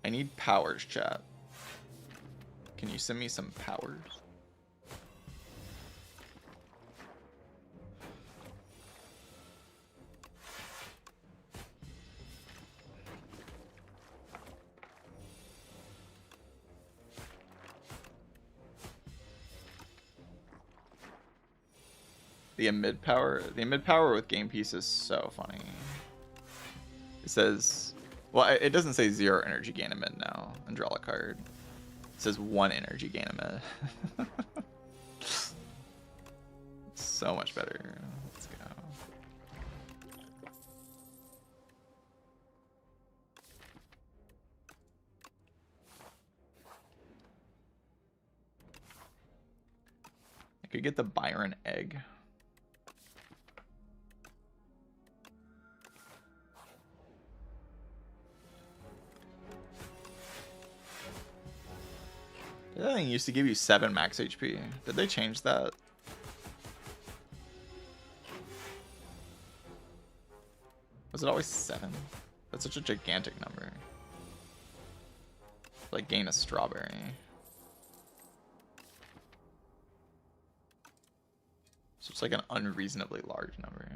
I need powers, chat. Can you send me some powers? The mid power with game piece is so funny. It says, well, it doesn't say 0 energy gain a mid now and draw a card. It says 1 energy gain a mid. So much better. Let's go. I could get the Byron egg. That thing used to give you 7 max HP. Did they change that? Was it always 7? That's such a gigantic number. Like gain a strawberry. So it's like an unreasonably large number.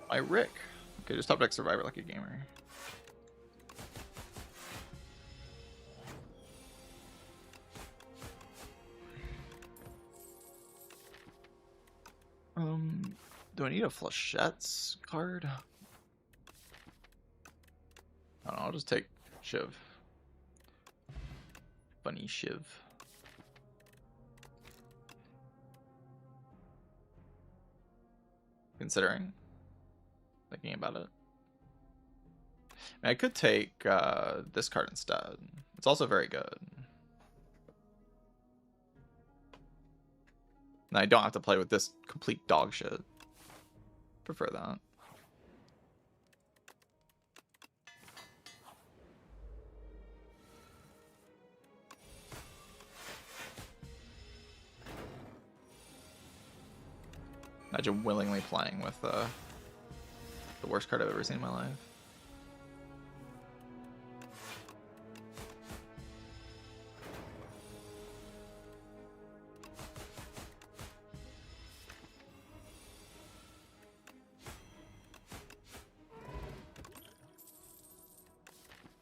My Rick. Okay, just top deck Survivor like a gamer. Do I need a Flechette's card? I don't know, I'll just take Shiv. Funny Shiv. Considering. Thinking about it. I could take this card instead. It's also very good. And I don't have to play with this complete dog shit. Prefer that. Imagine willingly playing with the worst card I've ever seen in my life.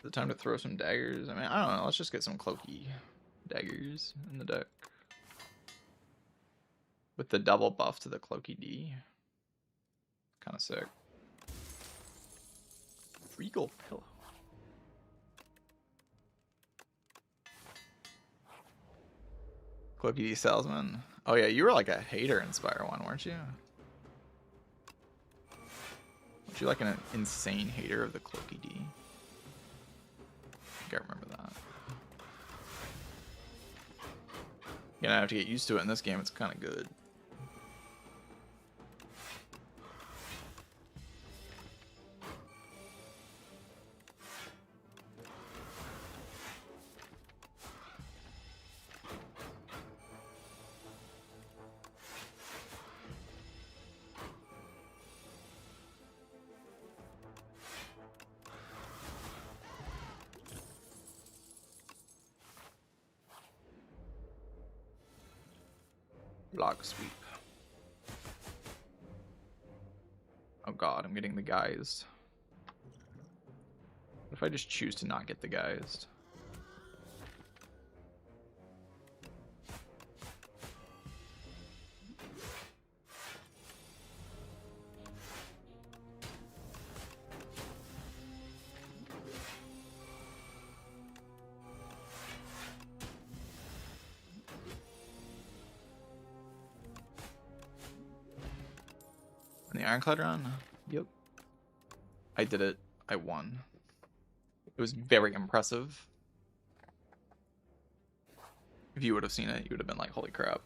The time to throw some daggers. I mean, I don't know. Let's just get some Cloaky daggers in the deck. With the double buff to the Cloaky D. Kind of sick. Regal Pillow. Cloaky D Salesman. Oh yeah, you were like a hater in Spire 1, weren't you? Weren't you like an insane hater of the Cloaky D? I remember that. Gonna have to get used to it in this game. It's kind of good. Block sweep. Oh god, I'm getting the guised. What if I just choose to not get the guised? The Ironclad run? Yep. I did it. I won. It was very impressive. If you would have seen it, you would have been like, holy crap.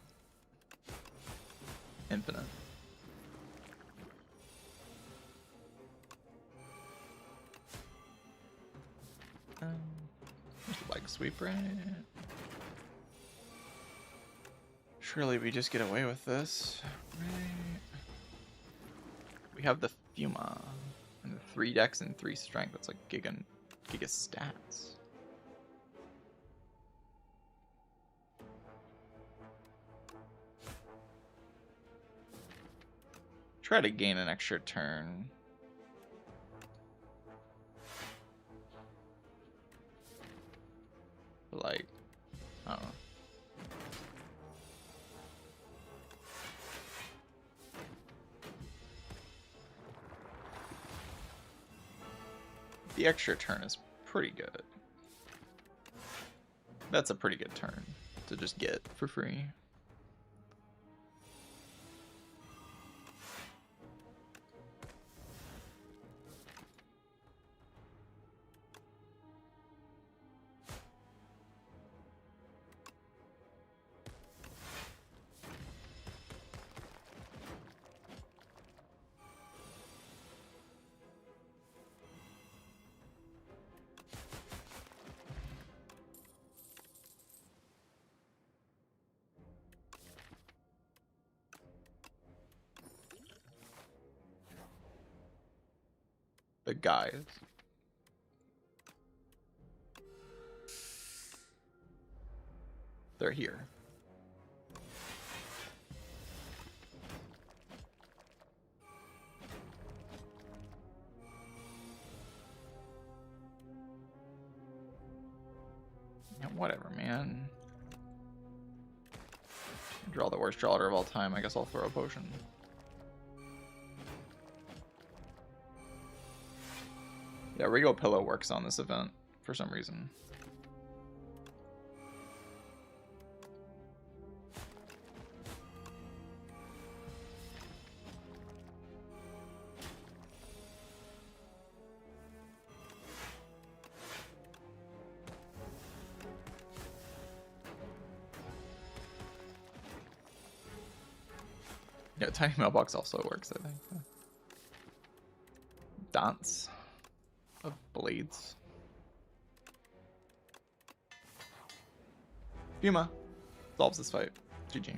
Infinite. There's the leg sweep, right? Surely we just get away with this, right? We have the Fuma and the 3 dex and 3 strength. That's like giga stats. Try to gain an extra turn. Like, I don't know. The extra turn is pretty good. That's a pretty good turn to just get for free. The guys. They're here. Yeah, whatever, man. Draw the worst draw order of all time. I guess I'll throw a potion. Yeah, Regal Pillow works on this event for some reason. Yeah, Tiny Mailbox also works, I think. Dance of Blades. Fuma solves this fight. GG.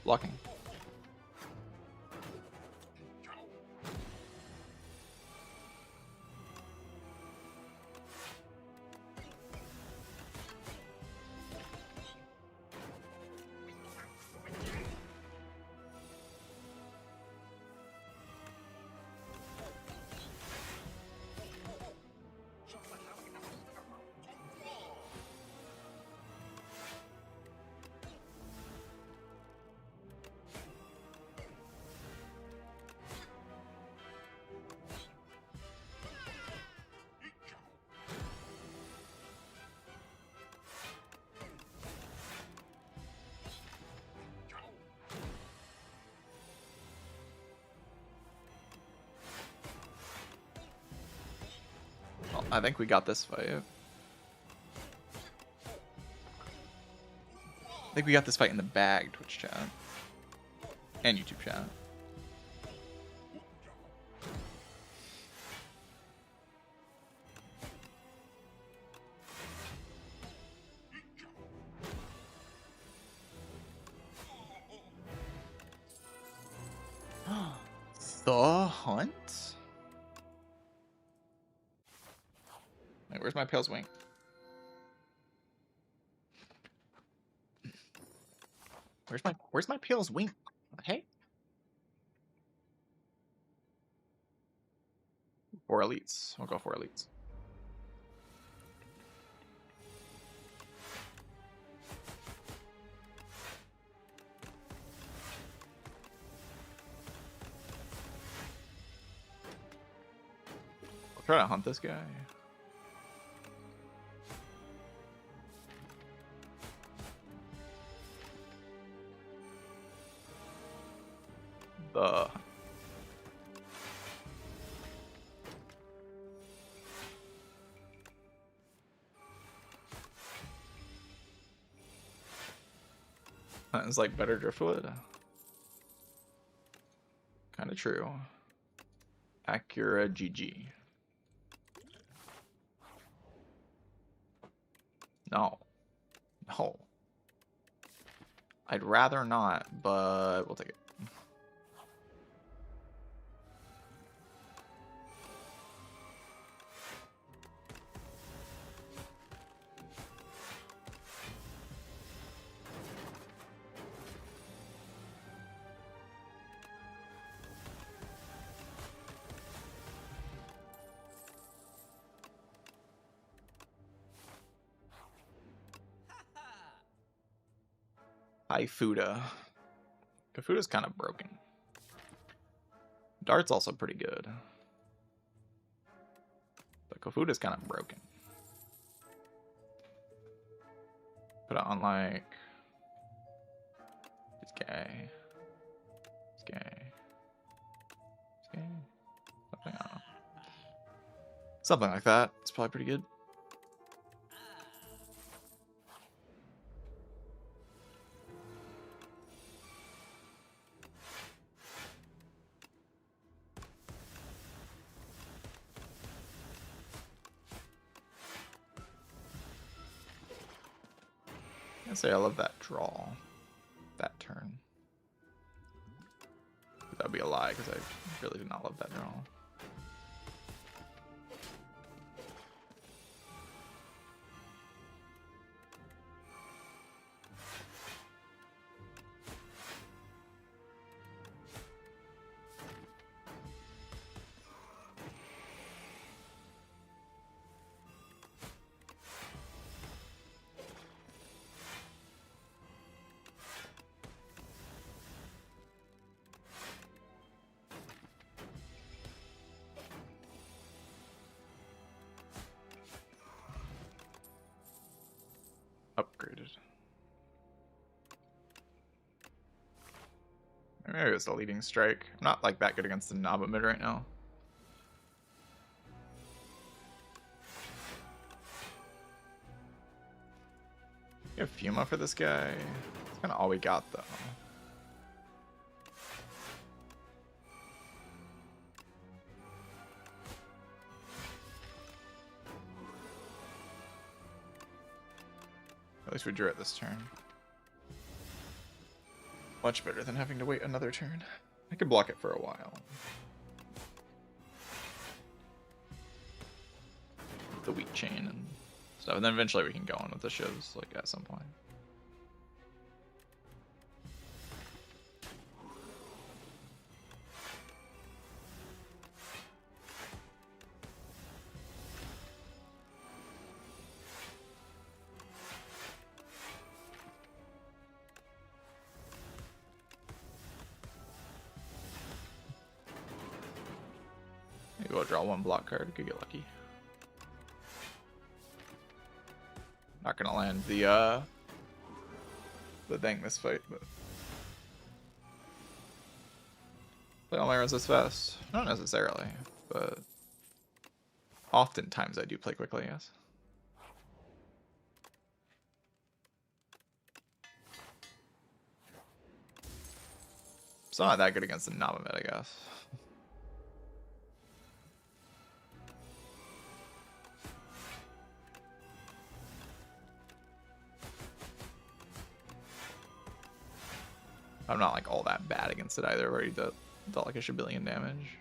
Blocking. I think we got this fight. I think we got this fight in the bag, Twitch chat. And YouTube chat. The Hunt? Wait, where's my Pale's Wing? Where's my Pale's Wing? Hey? 4 elites. We'll go 4 elites. I'll try to hunt this guy. The That is like better driftwood. Kind of true. Acura GG. No. No. I'd rather not, but we'll take it. Ifuda. Kafuda's kind of broken. Dart's also pretty good. But Kafuda's kind of broken. Put it on like this guy. This guy. This guy. Something, I don't know. Something like that. It's probably pretty good. I say I love that draw, that turn. That would be a lie because I really do not love that draw. Upgraded. Maybe it's the leading strike. I'm not like that good against the Naba mid right now. You have Fuma for this guy. That's kind of all we got though. At least we drew it this turn. Much better than having to wait another turn. I could block it for a while. The weak chain and stuff. And then eventually we can go on with the shows like at some point. Maybe we'll draw one block card, could get lucky. Not gonna land the thing this fight, but play all my runs this fast. Not necessarily, but Oftentimes I do play quickly, yes. It's not that good against the Nabamid, I guess. I'm not like all that bad against it either. Already dealt like a shabillion damage.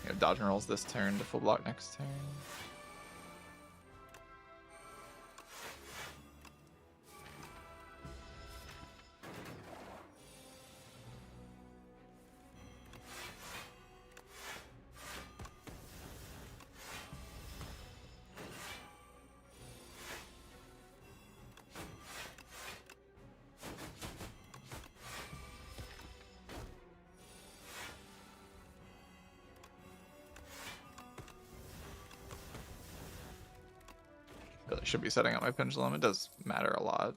You know, dodge and rolls this turn to full block next turn. Really should be setting up my pendulum. It does matter a lot.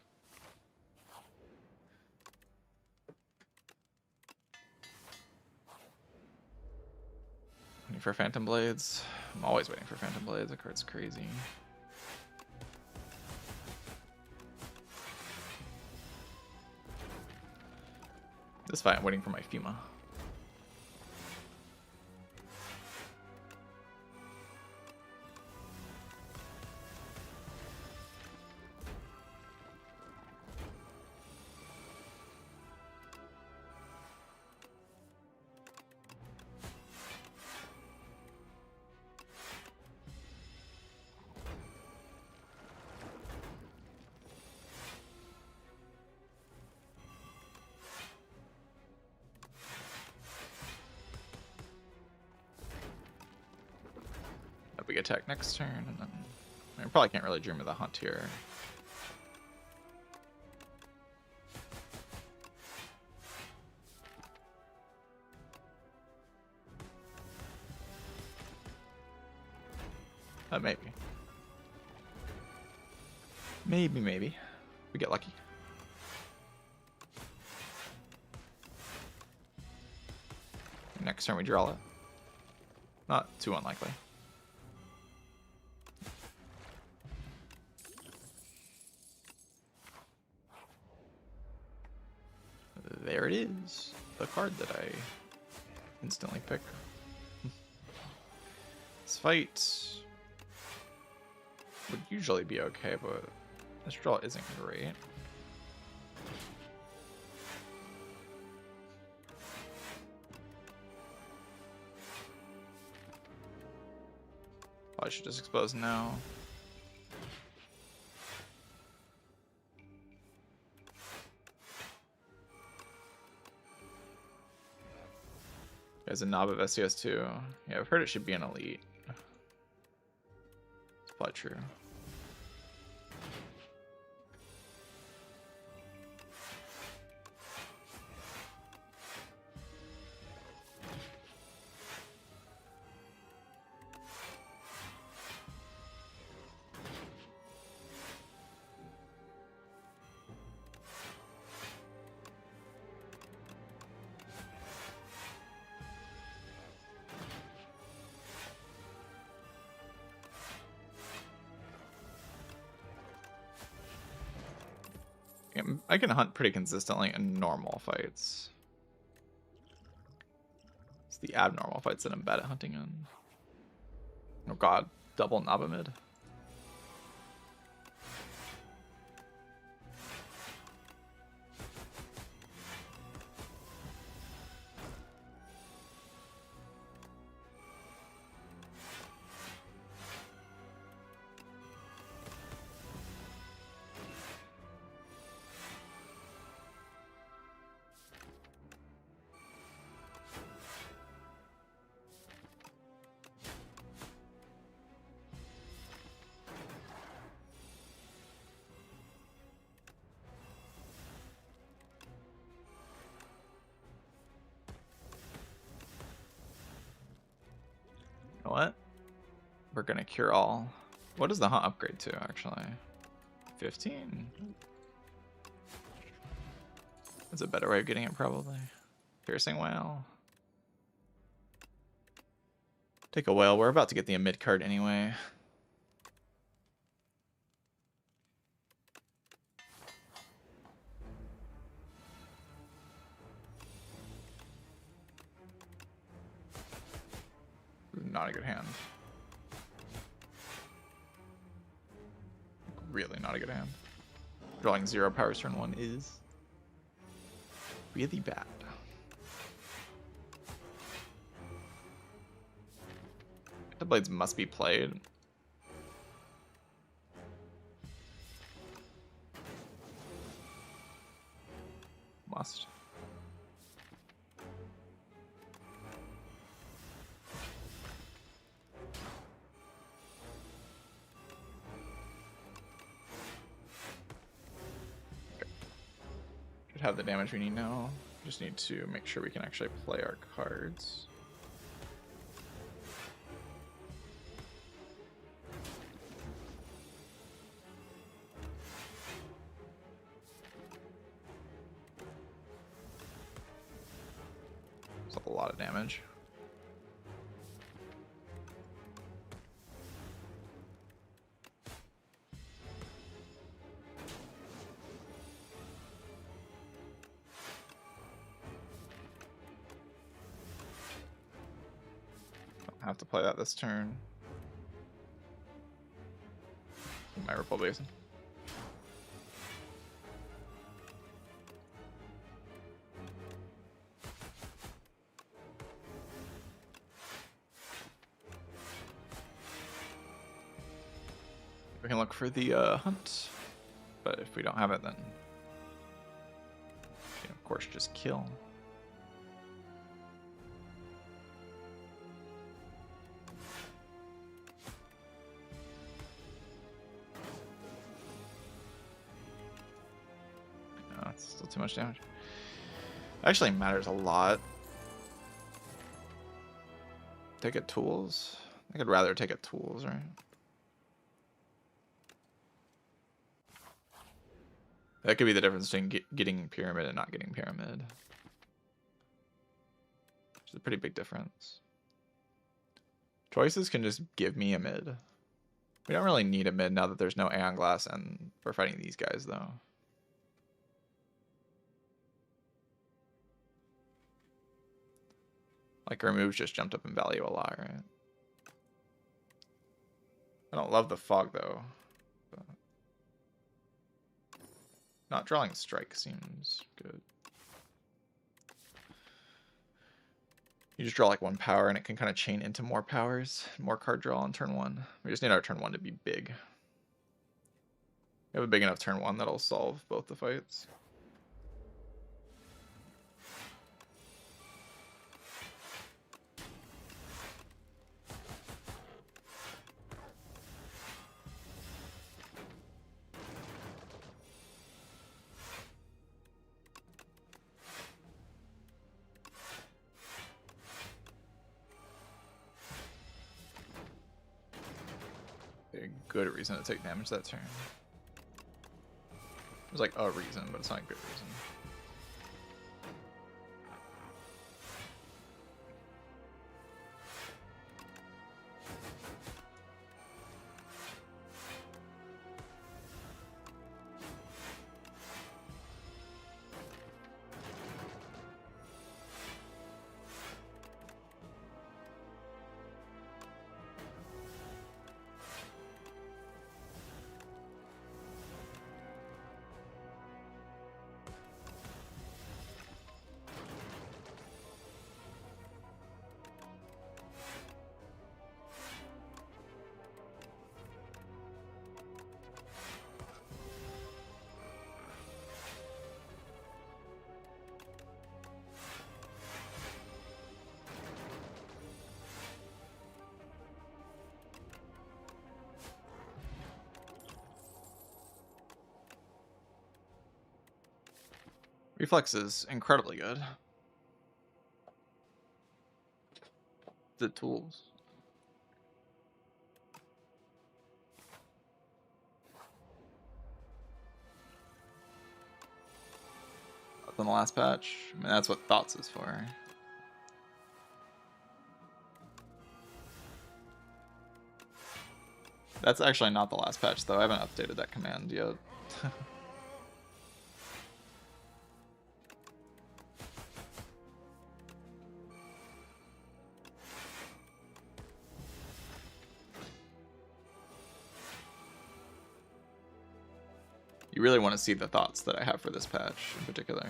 Waiting for Phantom Blades. I'm always waiting for Phantom Blades. The card's crazy. This fight, I'm waiting for my Fuma. Big attack next turn, and then I probably can't really Dream of the Hunt here. Maybe. Maybe. We get lucky. Next turn we draw it. Not too unlikely. There it is. The card that I instantly pick. This fight would usually be okay, but this draw isn't great. I should just expose now. There's a knob of SCS2. Yeah, I've heard it should be an elite. It's probably true. I can hunt pretty consistently in normal fights. It's the abnormal fights that I'm bad at hunting in. Oh god, double Nabamid. You know what? We're gonna cure all. What does the hunt upgrade to, actually? 15? That's a better way of getting it, probably. Piercing Whale. Take a whale. We're about to get the mid card anyway. Not a good hand. Really not a good hand. Drawing 0 powers turn 1 is really bad. The blades must be played. Must. Okay. Should have the damage we need now. Just need to make sure we can actually play our cards. A lot of damage. Don't have to play that this turn. My Ripple Basin. We can look for the hunt, but if we don't have it, then we can of course just kill. No, that's still too much damage. Actually matters a lot. Take it tools. I could rather take it tools, right? That could be the difference between getting pyramid and not getting pyramid. Which is a pretty big difference. Choices can just give me a mid. We don't really need a mid now that there's no Aeon Glass and we're fighting these guys though. Like our moves just jumped up in value a lot, right? I don't love the fog though. But not drawing strike seems good. You just draw like 1 power and it can kind of chain into more powers, more card draw on turn 1. We just need our turn 1 to be big. We have a big enough turn 1 that'll solve both the fights. A good reason to take damage that turn. There's like a reason, but it's not a good reason. Reflex is incredibly good. The tools. Up in the last patch. I mean, that's what Thoughts is for. That's actually not the last patch, though. I haven't updated that command yet. You really want to see the thoughts that I have for this patch in particular.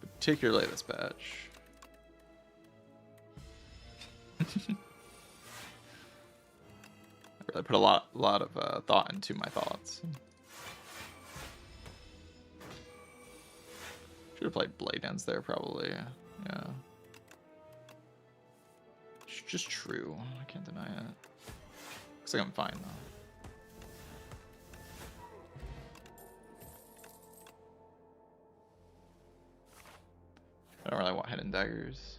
Particularly this patch. I really put a lot of thought into my thoughts. Should have played Blade Dance there, probably. Yeah. It's just true. I can't deny it. Looks like I'm fine, though. I don't really want Hidden Daggers.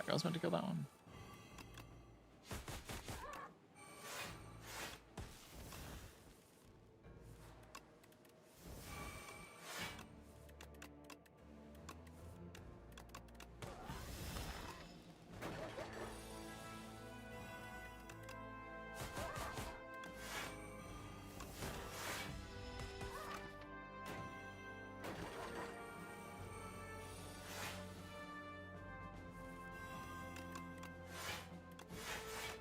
I was meant to kill that one.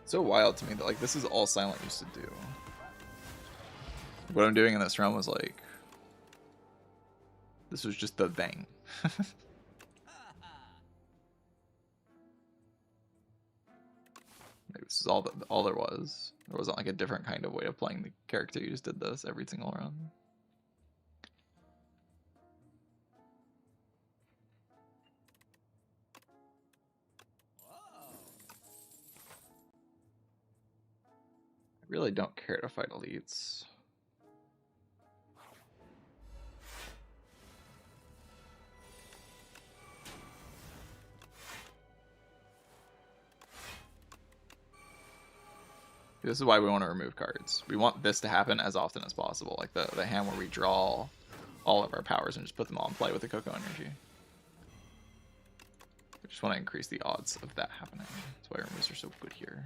So wild to me that like this is all Silent used to do. What I'm doing in this realm was like, this was just the thing. Maybe this is all there was. There wasn't like a different kind of way of playing the character. You just did this every single round. I really don't care to fight elites. This is why we want to remove cards. We want this to happen as often as possible, like the hand where we draw all of our powers and just put them all in play with the Coco energy. We just want to increase the odds of that happening. That's why removes are so good here.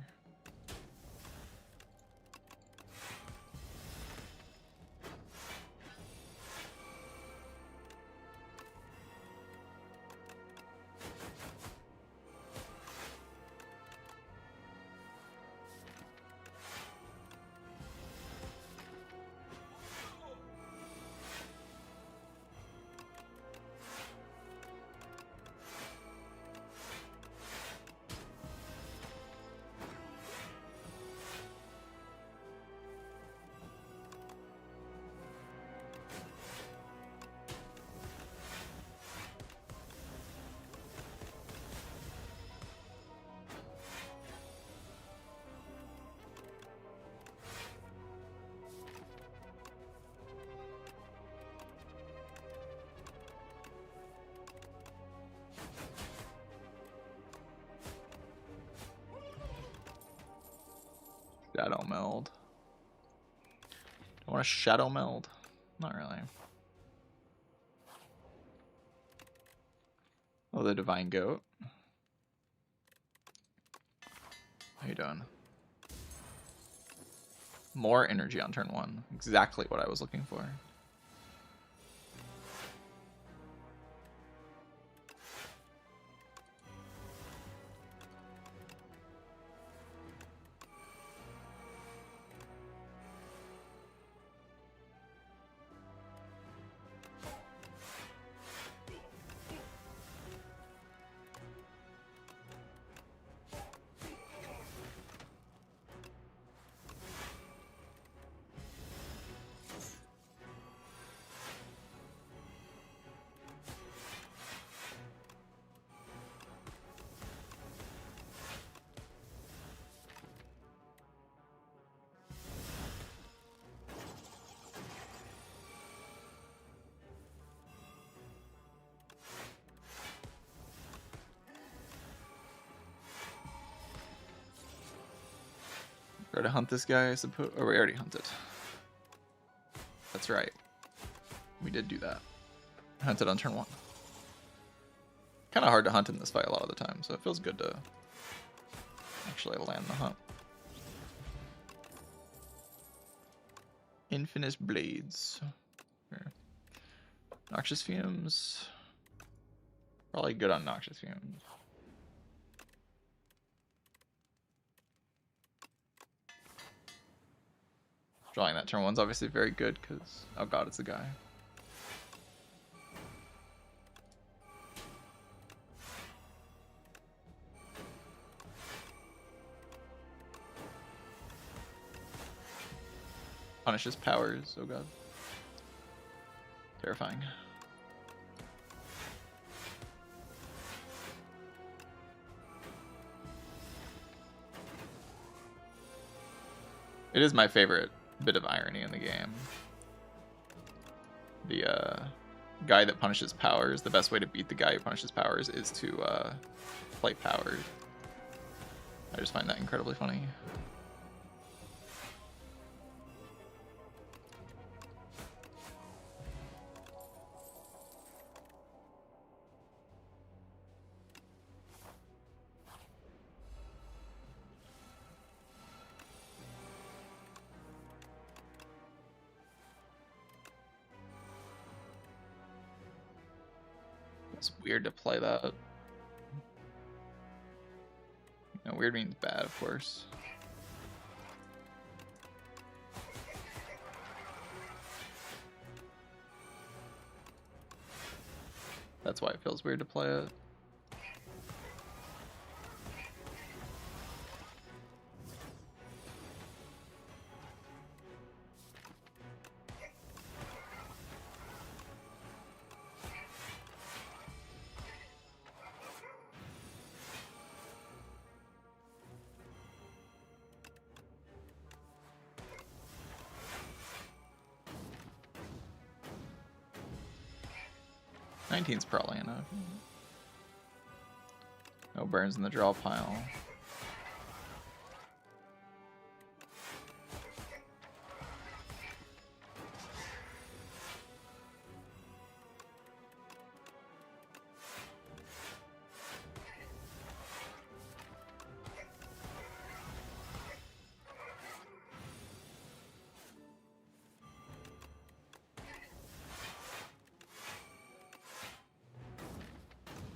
Shadow meld. Do I want to shadow meld? Not really. Oh, the Divine Goat. How you doing? More energy on turn 1. Exactly what I was looking for. Try to hunt this guy, I suppose. Oh, we already hunted. That's right. We did do that. Hunted on turn 1. Kind of hard to hunt in this fight a lot of the time, so it feels good to actually land the hunt. Infinite Blades. Here. Noxious Fumes. Probably good on Noxious Fumes. Drawing that turn 1's obviously very good because, oh god, it's a guy. Punishes powers, oh god. Terrifying. It is my favorite bit of irony in the game. The guy that punishes powers, the best way to beat the guy who punishes powers is to play powers. I just find that incredibly funny. It's weird to play that. You know, weird means bad, of course. That's why it feels weird to play it. Nineteen's probably enough. No burns in the draw pile.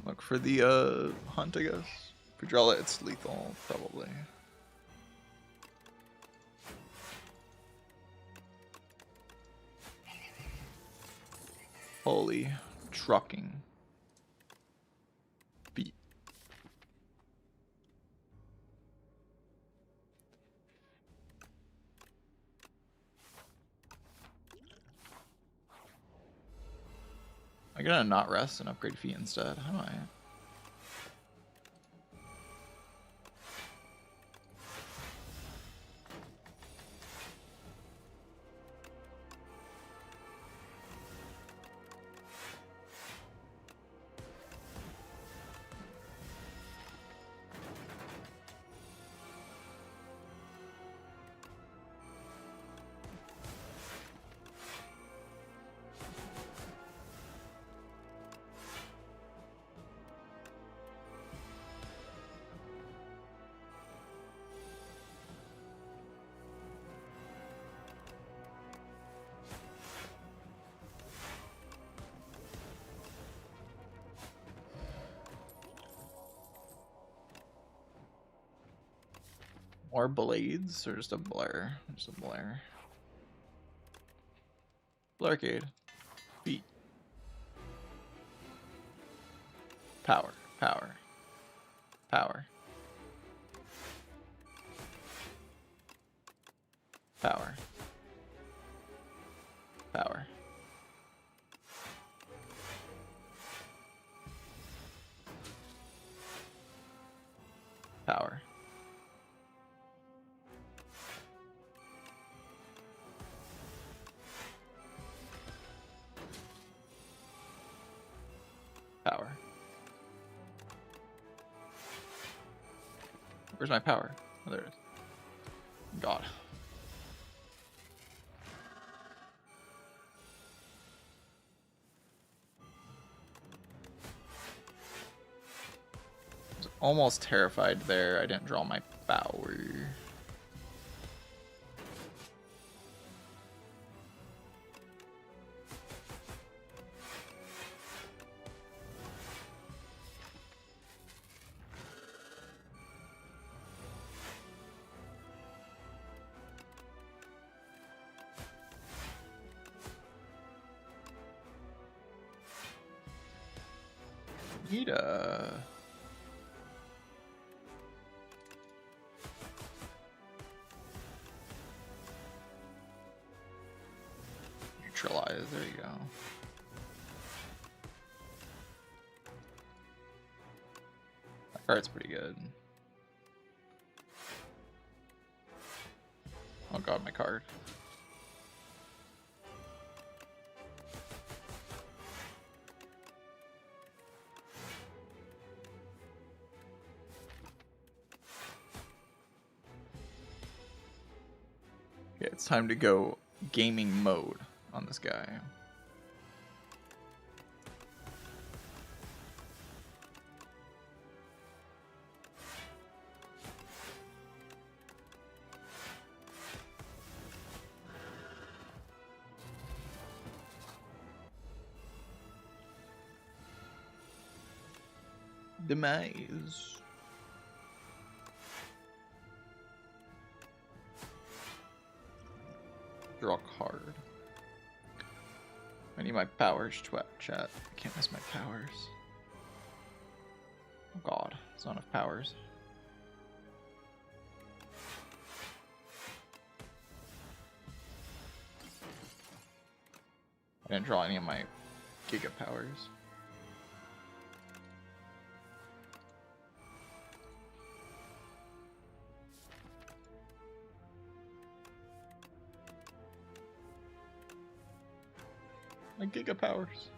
Look for the hunt, I guess. If we draw it, it's lethal, probably. Holy trucking beat. I'm gonna not rest and upgrade feet instead. How do I? More blades or just a blur? Just a blur. Blarcade. Beat. Power. Power. Power. Power. Power. Power. Power. Where's my power? Oh, there it is. God. I was almost terrified there. I didn't draw my power. Nita. Neutralize, there you go. That card's pretty good. Oh god, my card. Okay, it's time to go gaming mode on this guy. Demise. Draw a card. I need my powers, chat. I can't miss my powers. Oh god, there's not enough powers. I didn't draw any of my Giga powers. My Giga powers.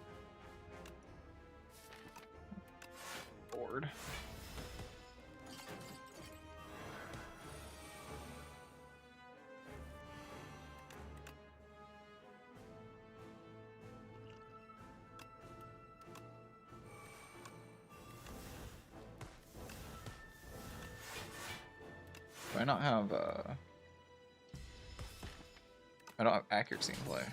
Bored. Do I not have I don't have accuracy in play.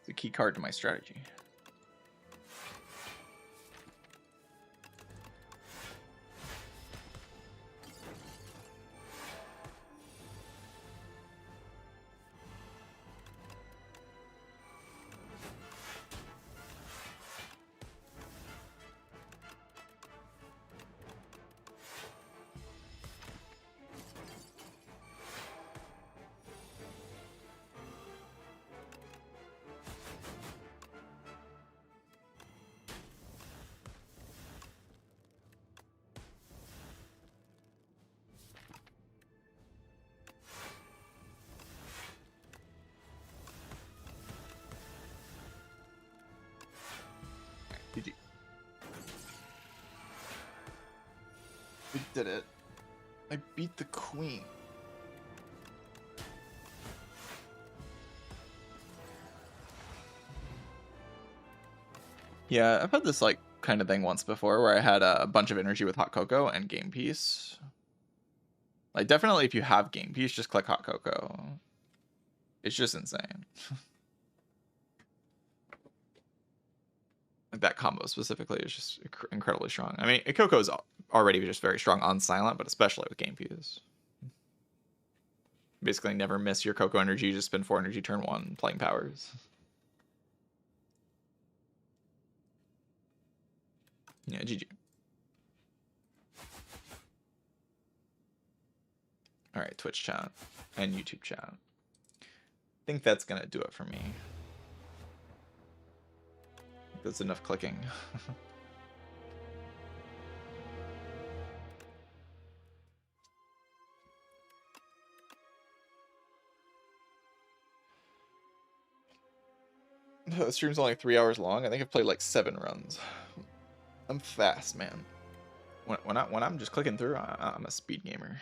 It's a key card to my strategy. GG. We did it. I beat the queen. Yeah, I've had this like kind of thing once before where I had a bunch of energy with Hot Cocoa and Game Piece. Like definitely if you have Game Piece, just click Hot Cocoa. It's just insane. Like that combo specifically is just incredibly strong. I mean, Coco is already just very strong on silent, but especially with Game Piece. Basically never miss your Coco energy, just spend 4 energy turn 1 playing powers. Yeah, GG. Alright, Twitch chat and YouTube chat. I think that's gonna do it for me. That's enough clicking. The stream's only 3 hours long. I think I've played like 7 runs. I'm fast, man. When I'm just clicking through, I'm a speed gamer.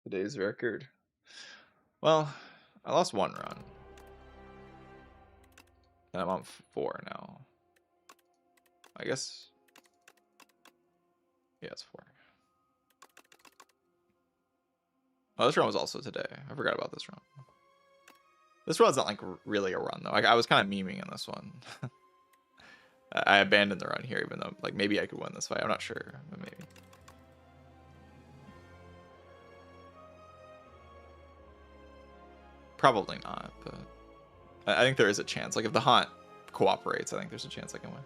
Today's record. Well, I lost 1 run. And I'm on 4 now. I guess. Yeah, it's 4. Oh, this run was also today. I forgot about this run. This run's not like really a run though. I was kind of memeing in this one. I abandoned the run here, even though like maybe I could win this fight. I'm not sure, but maybe. Probably not, but I think there is a chance. Like if the haunt cooperates, I think there's a chance I can win.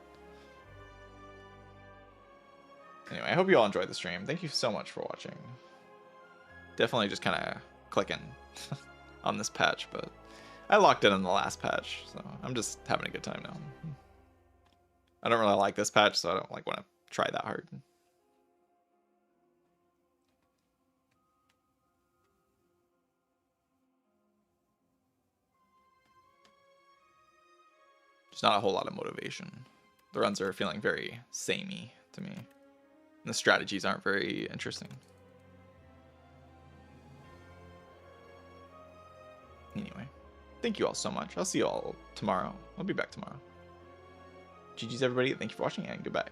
Anyway, I hope you all enjoyed the stream. Thank you so much for watching. Definitely just kind of clicking on this patch, but I locked in on the last patch, so I'm just having a good time now. I don't really like this patch, so I don't like want to try that hard. There's not a whole lot of motivation. The runs are feeling very samey to me. And the strategies aren't very interesting. Anyway, thank you all so much. I'll see you all tomorrow. I'll be back tomorrow. GG's everybody. Thank you for watching and goodbye.